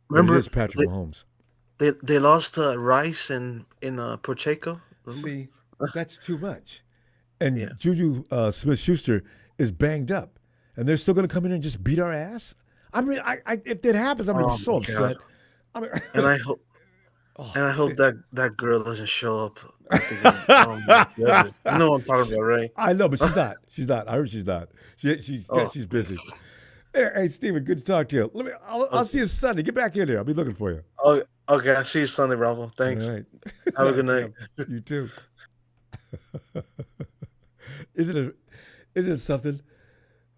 remember it is Patrick Mahomes. They lost Rice in Pacheco. Remember? See, that's too much. And Juju Smith-Schuster is banged up, and they're still going to come in and just beat our ass. I mean, if that happens, I'm gonna be so upset. I mean, and I hope. And I hope that girl doesn't show up at the game. Oh my goodness. You know what I'm talking about, right? I know, but she's not. She's not. I heard she's not. She's busy. Hey, Steven, good to talk to you. I'll see you Sunday. Get back in here. I'll be looking for you. Oh, okay. I'll see you Sunday, Bravo. Thanks. All right. Have a good night. You too. Isn't it something?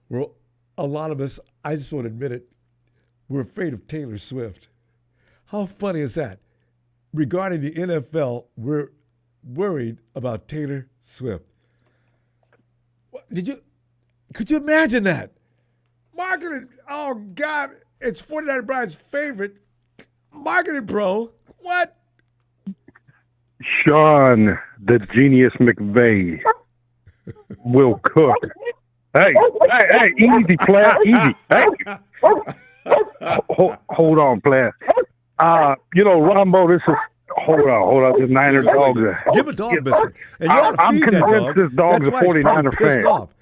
We're a lot of us. I just want to admit it. We're afraid of Taylor Swift. How funny is that? Regarding the NFL, we're worried about Taylor Swift. Could you imagine that? Marketing, oh God, it's 49 Brian's favorite. Marketing bro, what? Sean, the genius McVay, will cook. Hey, easy, player, easy. Hey. Hold on, player. Ronbo, this is. Hold on. This Niner dog. Give a dog biscuit. And I'm convinced this dog's a 49er fan. Off.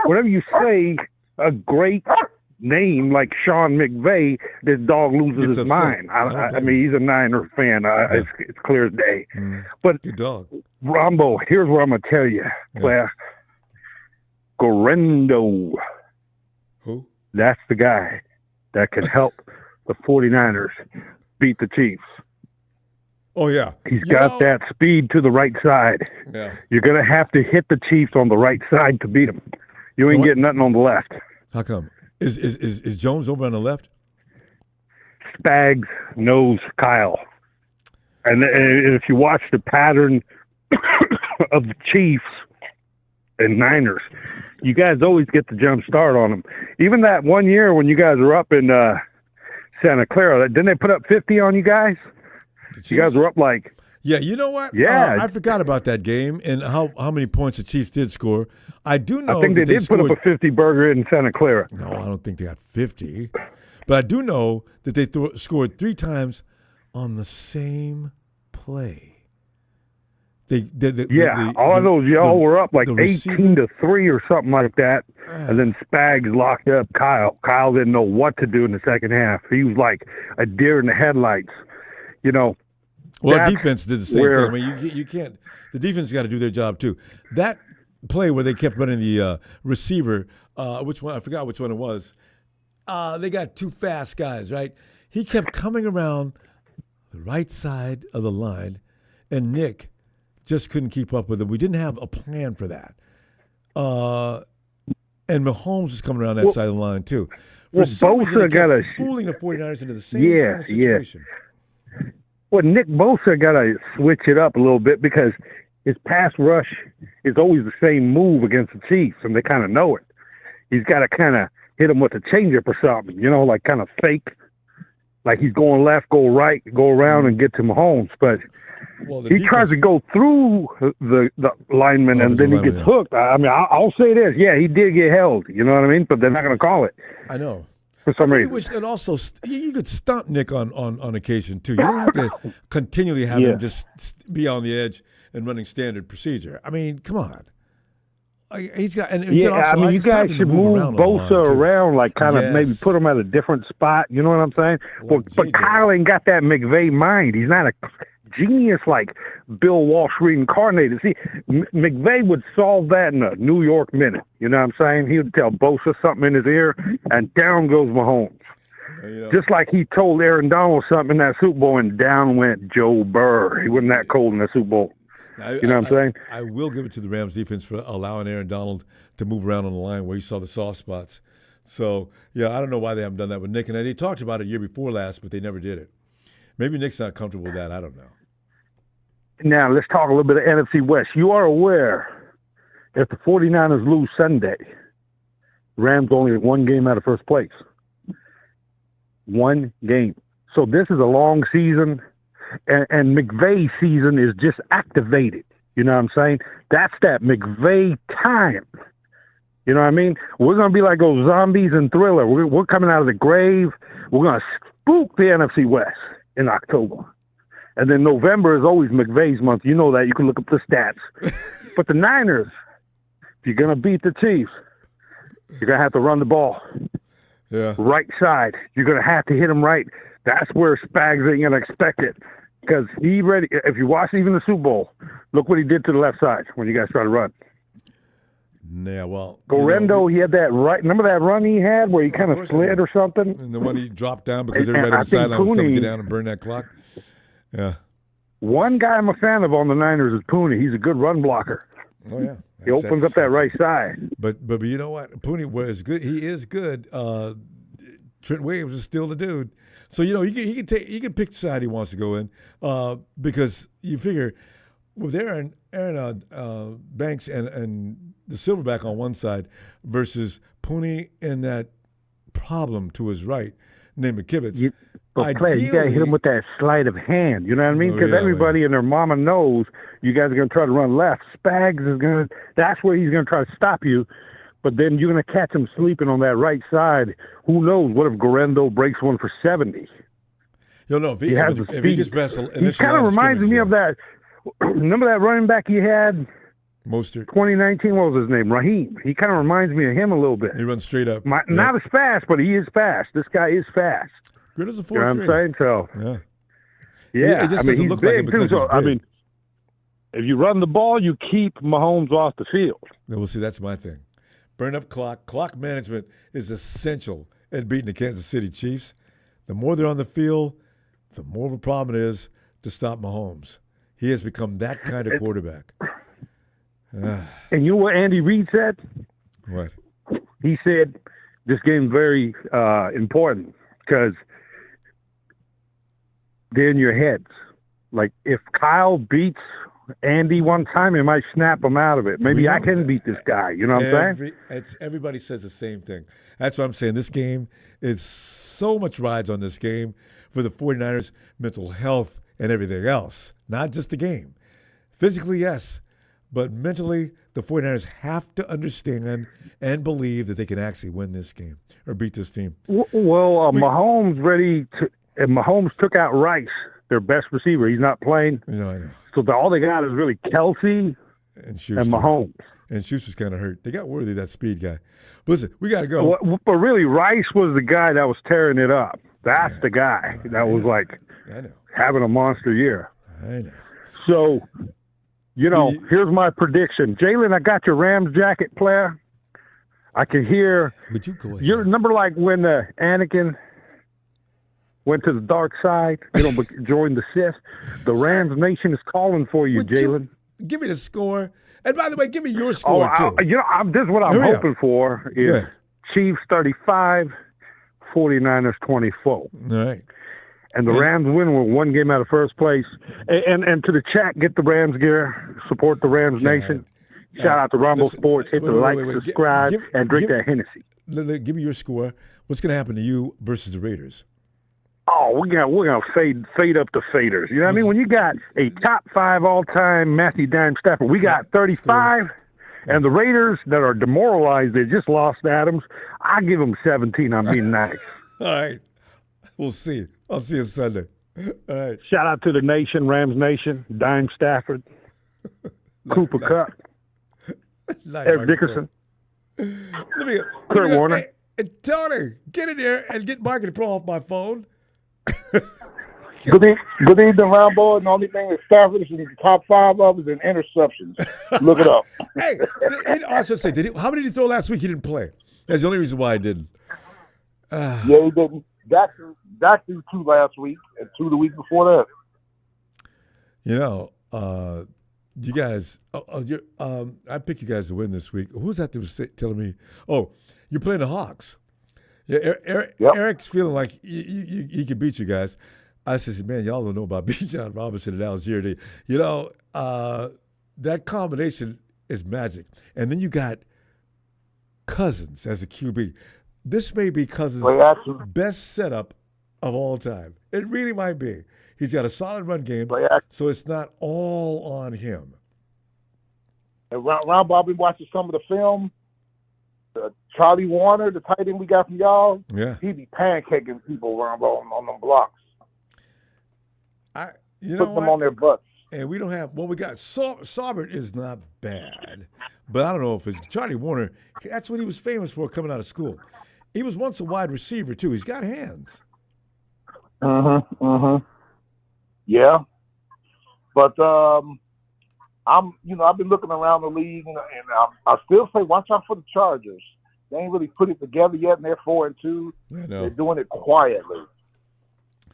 Whenever you say a great name like Sean McVay, this dog loses his mind. I mean, he's a Niner fan. It's clear as day. But good dog. Ronbo, here's what I'm gonna tell you, Claire. Gorendo. Who? That's the guy that can help the 49ers beat the Chiefs. Oh, yeah. He's got that speed to the right side. Yeah. You're going to have to hit the Chiefs on the right side to beat them. You ain't getting nothing on the left. How come? Is Jones over on the left? Spags knows Kyle. And if you watch the pattern of the Chiefs and Niners, you guys always get the jump start on them. Even that one year when you guys were up in Santa Clara, didn't they put up 50 on you guys? You guys were up like... Yeah, you know what? Yeah. I forgot about that game and how many points the Chiefs did score. I do know I think they did put up a 50 burger in Santa Clara. No, I don't think they got 50. But I do know that they scored 3 times on the same play. All of those y'all were up like 18-3 or something like that, and then Spags locked up Kyle. Kyle didn't know what to do in the second half. He was like a deer in the headlights. Well, our defense did the same thing. I mean, you can't. The defense got to do their job too. That play where they kept running the receiver, which one? I forgot which one it was. They got 2 fast guys, right? He kept coming around the right side of the line, and Nick just couldn't keep up with him. We didn't have a plan for that. And Mahomes was coming around that side of the line too. For some reason, they kept fooling the 49ers into the same kind of situation. Well, Nick Bosa got to switch it up a little bit because his pass rush is always the same move against the Chiefs, and they kind of know it. He's got to kind of hit him with a changeup or something, like kind of fake. Like he's going left, go right, go around and get to Mahomes. But he tries to go through the lineman, and then he gets hooked. I mean, I'll say this. Yeah, he did get held. You know what I mean? But they're not going to call it. I know. For some reason. And also, you could stump Nick on occasion, too. You don't have to continually have him just be on the edge and running standard procedure. I mean, come on. He's got, and you guys should move Bosa around, like kind of maybe put him at a different spot. You know what I'm saying? But Kyle ain't got that McVay mind. He's not a genius like Bill Walsh reincarnated. See, McVay would solve that in a New York minute. You know what I'm saying? He would tell Bosa something in his ear, and down goes Mahomes. Just like he told Aaron Donald something in that Super Bowl, and down went Joe Burr. He wasn't that cold in the Super Bowl. You know what I'm saying? I will give it to the Rams defense for allowing Aaron Donald to move around on the line where he saw the soft spots. So, yeah, I don't know why they haven't done that with Nick. And they talked about it year before last, but they never did it. Maybe Nick's not comfortable with that. I don't know. Now, let's talk a little bit of NFC West. You are aware if the 49ers lose Sunday, Rams only one game out of first place. One game. So this is a long season, and McVay's season is just activated. You know what I'm saying? That's that McVay time. You know what I mean? We're going to be like those zombies in Thriller. We're coming out of the grave. We're going to spook the NFC West in October. And then November is always McVay's month. You know that. You can look up the stats. But the Niners, if you're going to beat the Chiefs, you're going to have to run the ball. Yeah. Right side. You're going to have to hit them right. That's where Spags ain't going to expect it. Because if you watch even the Super Bowl, look what he did to the left side when you guys try to run. Yeah, well. Ronbo, he had that right. Remember that run he had where he kind of slid or something? And the one he dropped down because everybody on the sideline was telling him to get down and burn that clock. Yeah. One guy I'm a fan of on the Niners is Pooney. He's a good run blocker. Oh, yeah. He opens up that right side. But you know what? Pooney was good. He is good. Trent Williams is still the dude. So, you know, he can pick the side he wants to go in because you figure with Aaron Banks and the Silverback on one side versus Pooney and that problem to his right named McKivitz. But player, you got to hit him with that sleight of hand. You know what I mean? Because everybody and their mama knows you guys are going to try to run left. Spags is going to – that's where he's going to try to stop you. But then you're going to catch him sleeping on that right side. Who knows? What if Garendo breaks one for 70? You'll know. If he gets past he kind of reminds me of that. Remember that running back you had? Mostert. 2019, what was his name? Raheem. He kind of reminds me of him a little bit. He runs straight up. Not as fast, but he is fast. This guy is fast. Good as a 4-3. You know what I'm saying? So, yeah. It just doesn't he's look big like it because too. So, he's I big. mean, if you run the ball, you keep Mahomes off the field. Yeah, well, see, that's my thing. Burn up clock. Clock management is essential in beating the Kansas City Chiefs. The more they're on the field, the more of a problem it is to stop Mahomes. He has become that kind of quarterback. And you know what Andy Reid said? What? He said this game's very important because they're in your heads. Like, if Kyle beats Andy one time, it might snap him out of it. Maybe I can beat this guy. You know what I'm saying? Everybody says the same thing. That's what I'm saying. This game is so much rides on this game for the 49ers' mental health and everything else, not just the game. Physically, yes, but mentally, the 49ers have to understand and believe that they can actually win this game or beat this team. Well, Mahomes and Mahomes took out Rice, their best receiver. He's not playing. You know, I know. So all they got is really Kelsey and Mahomes. And Schuster's kind of hurt. They got Worthy, that speed guy. But listen, we got to go. But really, Rice was the guy that was tearing it up. That's the guy that was like having a monster year. I know. So, you know, here's my prediction. Jalen, I got your Rams jacket, player. I can hear. Would you go ahead? You remember like when Anakin went to the dark side, joined the Sith? The Rams Nation is calling for you, Jalen. Give me the score. And by the way, give me your score, too. This is what I'm hoping for is Chiefs 35, 49ers 24. All right. And the Rams win with one game out of first place. And to the chat, get the Rams gear, support the Rams Nation. Shout out to Ronbo Sports. Hit the like, subscribe, and drink that Hennessy. Give me your score. What's going to happen to you versus the Raiders? Oh, we're gonna fade up the faders. You know what I mean? When you got a top 5 all-time Matthew Dime Stafford, we got 35, and the Raiders that are demoralized, they just lost Adams. I give them 17. I'm being nice. All right, we'll see. I'll see you Sunday. All right. Shout out to the Nation, Rams Nation, Dime Stafford, Cooper Kupp, Eric Dickerson, Kurt Warner. Hey, Tony, get in there and get Market Pro off my phone. Good evening, Ronbo. And the only thing that Stafford is in the top 5 of is in interceptions. Look it up. Hey, I should say, how many did he throw last week? He didn't play. That's the only reason why I didn't. Yeah, he didn't. Dak threw 2 last week and 2 the week before that. You know, you guys, I picked you guys to win this week. Who's that that was telling me, oh, you're playing the Hawks. Yeah, Eric's feeling like he can beat you guys. I said, man, y'all don't know about Bijan Robinson and Algier. That combination is magic. And then you got Cousins as a QB. This may be Cousins' best setup of all time. It really might be. He's got a solid run game, so it's not all on him. And Ronbo, I've been watching some of the film. Charlie Warner, the tight end we got from y'all, he be pancaking people, Ronbo, on them blocks. Put them on their butts. And we don't have, we got Saubert is not bad, but I don't know if it's Charlie Warner. That's what he was famous for coming out of school. He was once a wide receiver too. He's got hands. Yeah, but I've been looking around the league, and I still say watch out for the Chargers. They ain't really put it together yet, and they're 4-2. They're doing it quietly.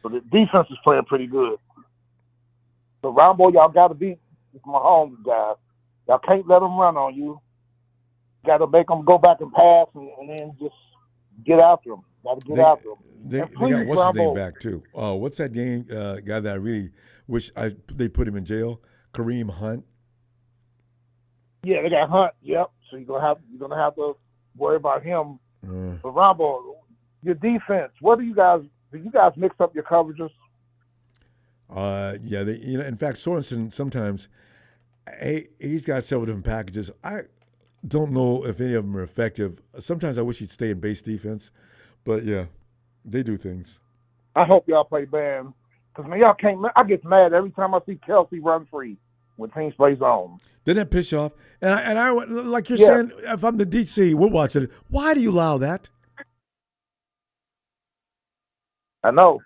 So the defense is playing pretty good. So Ronbo, y'all got to beat this Mahomes guy. Y'all can't let them run on you. Got to make them go back and pass, and then just get after them. Got to get after them. They got what's his name back too. What's that game guy that I really wish they put him in jail? Kareem Hunt. Yeah, they got Hunt. Yep. So you're gonna have to worry about him. But Ronbo, your defense. Do you guys mix up your coverages? Yeah. In fact, Sorensen sometimes he's got several different packages. I don't know if any of them are effective. Sometimes I wish he'd stay in base defense, but yeah, they do things. I hope y'all play band because man, y'all can't. I get mad every time I see Kelsey run free when teams play zone. Didn't that piss you off? And I like you're saying, if I'm the DC, we're watching it. Why do you allow that? I know,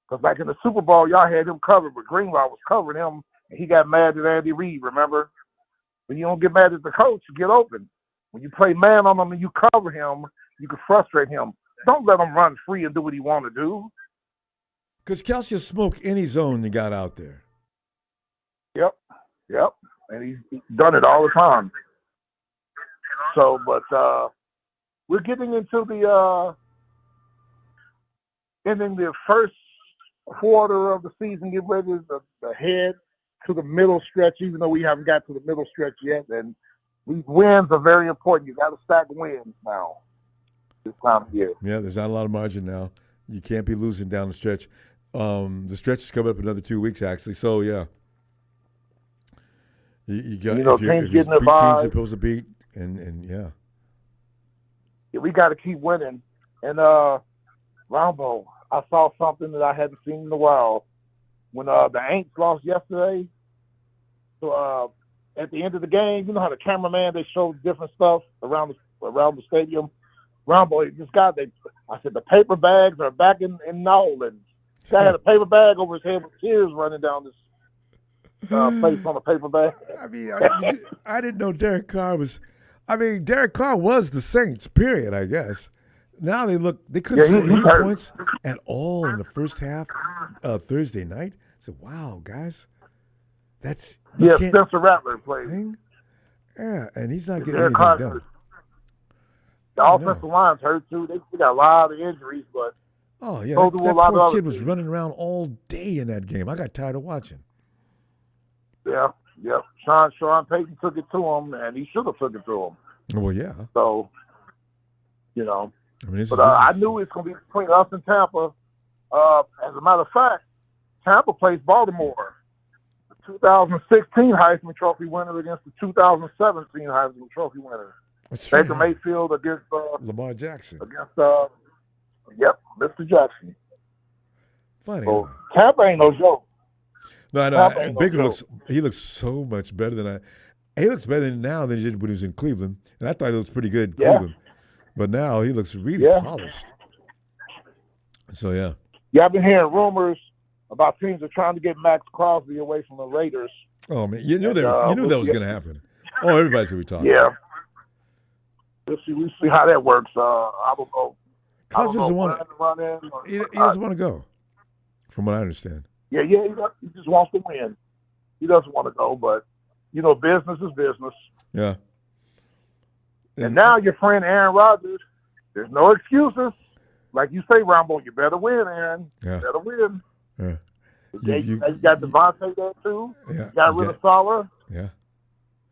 because like in the Super Bowl, y'all had him covered, but Greenlaw was covering him, and he got mad at Andy Reid. Remember? When you don't get mad at the coach, you get open. When you play man on him and you cover him, you can frustrate him. Don't let him run free and do what he want to do. Because Kelsey will smoke any zone you got out there. Yep. And he's done it all the time. So, but we're getting into the ending the first quarter of the season, get ready to head to the middle stretch, even though we haven't got to the middle stretch yet. And these wins are very important. You got to stack wins now this time of year. Yeah, there's not a lot of margin now. You can't be losing down the stretch. The stretch is coming up another 2 weeks, actually. So, yeah. You got if you're beat teams are supposed to beat, and yeah. We got to keep winning. And Ronbo, I saw something that I hadn't seen in a while. When the Aints lost yesterday, so at the end of the game, you know how the cameraman they showed different stuff around the stadium. Ronbo, this guy, I said the paper bags are back in Nolan. This guy had a paper bag over his head with tears running down this. Place on a paper bag. I mean, I didn't know Derek Carr was. I mean, Derek Carr was the Saints. Period. I guess. Now they couldn't score any points at all in the first half. Thursday night. I said, "Wow, guys, that's Spencer Rattler played. Yeah, and he's not getting anything done. The offensive line's hurt too. They got a lot of injuries, but that poor kid was running around all day in that game. I got tired of watching. Yeah. Sean Payton took it to him, and he should have took it to him. Well, yeah. So, I knew it's going to be between us and Tampa. As a matter of fact, Tampa plays Baltimore, the 2016 Heisman Trophy winner against the 2017 Heisman Trophy winner. Baker Mayfield against Lamar Jackson. Against Mr. Jackson. Funny. So, Tampa ain't no joke. No, I know. And Baker looks so much better than he looks better now than he did when he was in Cleveland. And I thought he looked pretty good in Cleveland. But now he looks really polished. So, yeah. Yeah, I've been hearing rumors about teams are trying to get Max Crosby away from the Raiders. Oh, man. You knew that was going to happen. Oh, everybody's going to be talking. Yeah. We'll see how that works. I don't know. Crosby doesn't want to run in. He doesn't want to go, from what I understand. Yeah, he just wants to win. He doesn't want to go, but, business is business. Yeah. And now your friend Aaron Rodgers, there's no excuses. like you say, Ronbo, you better win, Aaron. Yeah. You better win. Yeah. You got Devontae there too. Yeah. You got rid of Salah. Yeah.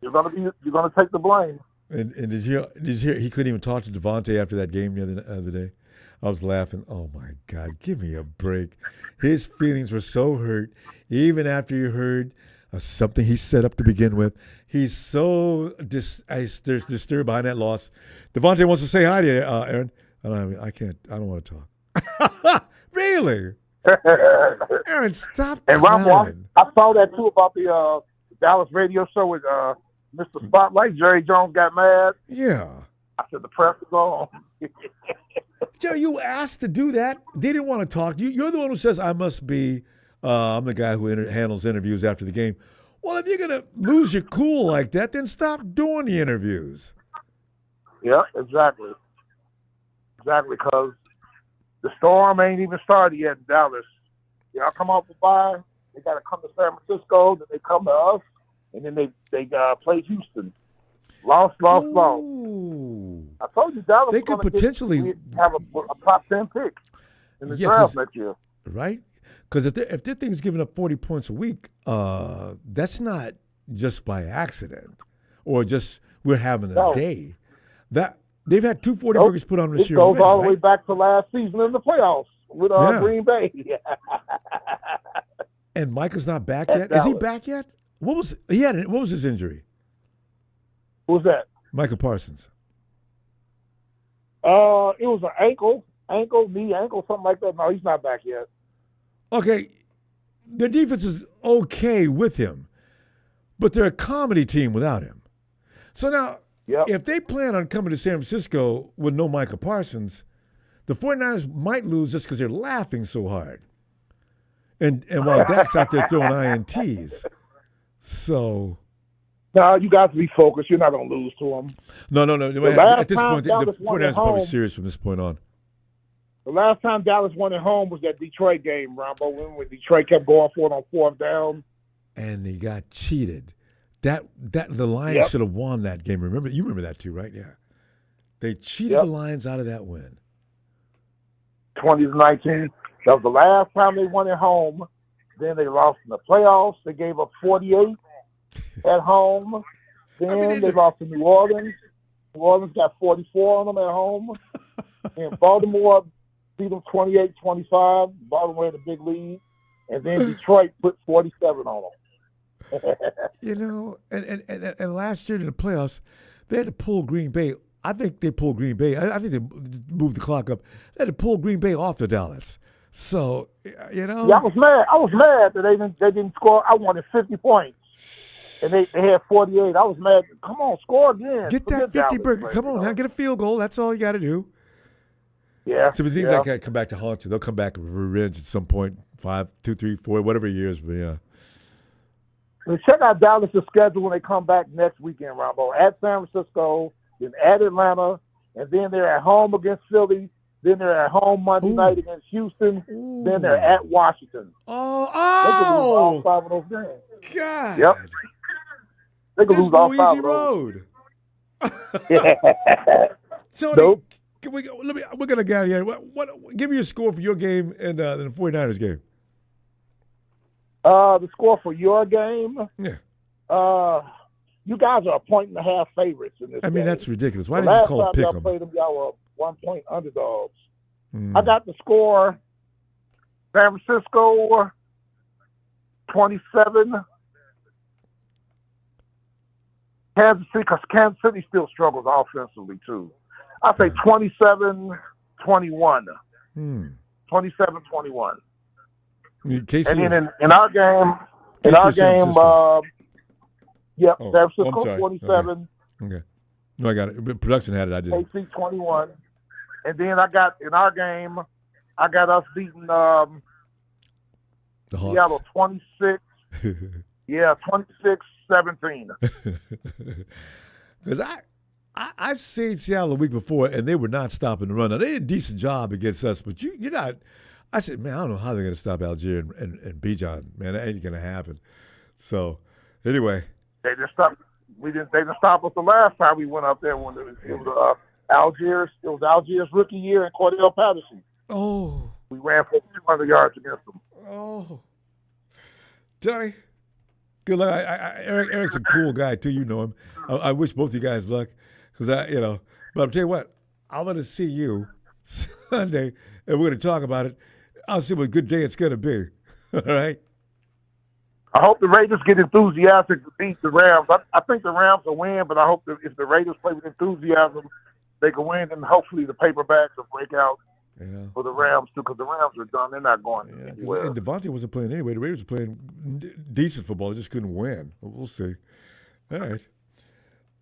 You're gonna take the blame. And did you hear he couldn't even talk to Devontae after that game the other day? I was laughing. Oh my God, give me a break. His feelings were so hurt, even after you heard something he set up to begin with. He's so disturbed behind that loss. Devontae wants to say hi to you, Aaron. I can't. I don't want to talk. Really? Aaron, stop And clowning. I saw that too about the Dallas radio show with Mr. Spotlight. Jerry Jones got mad. Yeah. I said the press is on. Jerry, you asked to do that. They didn't want to talk to you. You're the one who says, I must be, I'm the guy who handles interviews after the game. Well, if you're going to lose your cool like that, then stop doing the interviews. Yeah, exactly. Exactly, because the storm ain't even started yet in Dallas. Y'all come off the bye. They got to come to San Francisco. Then they come to us. And then they play Houston. Lost. I told you Dallas they could potentially have a top 10 pick in the draft next year. Right? Because if their thing's giving up 40 points a week, that's not just by accident or just we're having a day. That they've had 2 40-burgers put on this year. It goes already, all the right? way back to last season in the playoffs with Green Bay. And Micah's not back yet. Is he back yet? What was his injury? Who was that? Micah Parsons. It was an knee, something like that. No, he's not back yet. Okay, their defense is okay with him, but they're a comedy team without him. So now, if they plan on coming to San Francisco with no Micah Parsons, the 49ers might lose just because they're laughing so hard. And while Dak's out there throwing INTs. So. No, you got to be focused. You're not going to lose to them. No. At this point, the 49ers are probably serious from this point on. The last time Dallas won at home was that Detroit game, Ronbo, when Detroit kept going for it on 4th down. And they got cheated. The Lions should have won that game. You remember that too, right? Yeah. They cheated the Lions out of that win. 20-19. That was the last time they won at home. Then they lost in the playoffs. They gave up 48 at home. Then they lost to New Orleans. New Orleans got 44 on them at home. And Baltimore beat them 28-25. Baltimore had a big lead. And then Detroit put 47 on them. And last year in the playoffs, they had to pull Green Bay. I think they pulled Green Bay. I think they moved the clock up. They had to pull Green Bay off of Dallas. So, Yeah, I was mad that they didn't score. I wanted 50 points. And they had 48. I was mad. Come on, score again. Get that 50-burger. Come on now, get a field goal. That's all you got to do. Yeah. So things like that come back to haunt you. They'll come back with revenge at some point, 5, 2, 3, 4, whatever years. But yeah. Well, check out Dallas' schedule when they come back next weekend, Ronbo. At San Francisco, then at Atlanta, and then they're at home against Philly. Then they're at home Monday night against Houston. Then they're at Washington. They could lose all 5 of those games. God. Yep. They could There's lose all no 5 easy of those. road. Tony, Nope. We're gonna get out of here. What? Give me your score for your game and the 49ers game. The score for your game. Yeah. You guys are a 1.5 favorites in this game. I mean, that's ridiculous. Why didn't you call it pick 'em? Last time y'all played them, y'all were 1-point underdogs. I got the score. San Francisco 27. Kansas City, because Kansas City still struggles offensively too. I say 27-21. 27-21. KC And then in our game, San Francisco 47. Okay. No, I got it. But production had it. I did. KC 21. And then I got in our game, I got us beating the Hawks. Seattle 26. 26-17. Because I've seen Seattle a week before, and they were not stopping the run. Now, they did a decent job against us, but you're not. I said, man, I don't know how they're going to stop Algier and Bijan. Man, that ain't going to happen. So, anyway. They didn't stop us the last time we went up there when it was Algiers. It was Algiers' rookie year and Cordell Patterson. Oh. We ran for 200 yards against them. Oh. Tony, good luck. Eric's a cool guy, too. You know him. I wish both of you guys luck because but I'll tell you what, I'm going to see you Sunday and we're going to talk about it. I'll see what a good day it's going to be. All right? I hope the Raiders get enthusiastic to beat the Rams. I think the Rams will win, but I hope that if the Raiders play with enthusiasm, they can win, and hopefully the paperbacks will break out for the Rams, too, because the Rams are done. They're not going anywhere. And Devontae wasn't playing anyway. The Raiders were playing decent football. They just couldn't win. We'll see. All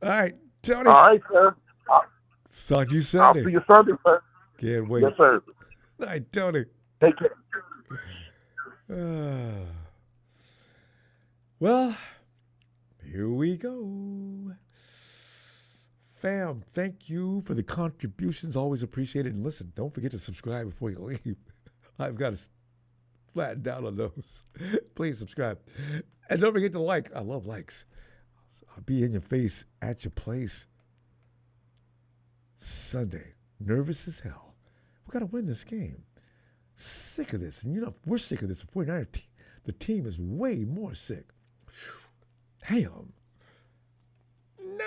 right, Tony. All right, sir. Talk to you Sunday. I'll see you Sunday, sir. Can't wait. Yes, sir. All right, Tony. Take care. Well, here we go. Fam, thank you for the contributions. Always appreciate it. And listen, don't forget to subscribe before you leave. I've got to flatten down on those. Please subscribe. And don't forget to like. I love likes. I'll be in your face at your place Sunday. Nervous as hell. We've got to win this game. Sick of this. And we're sick of this. The 49ers the team is way more sick. Damn. Niners!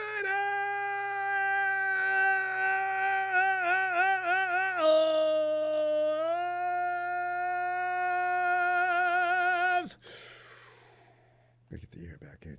Gotta get the air back in,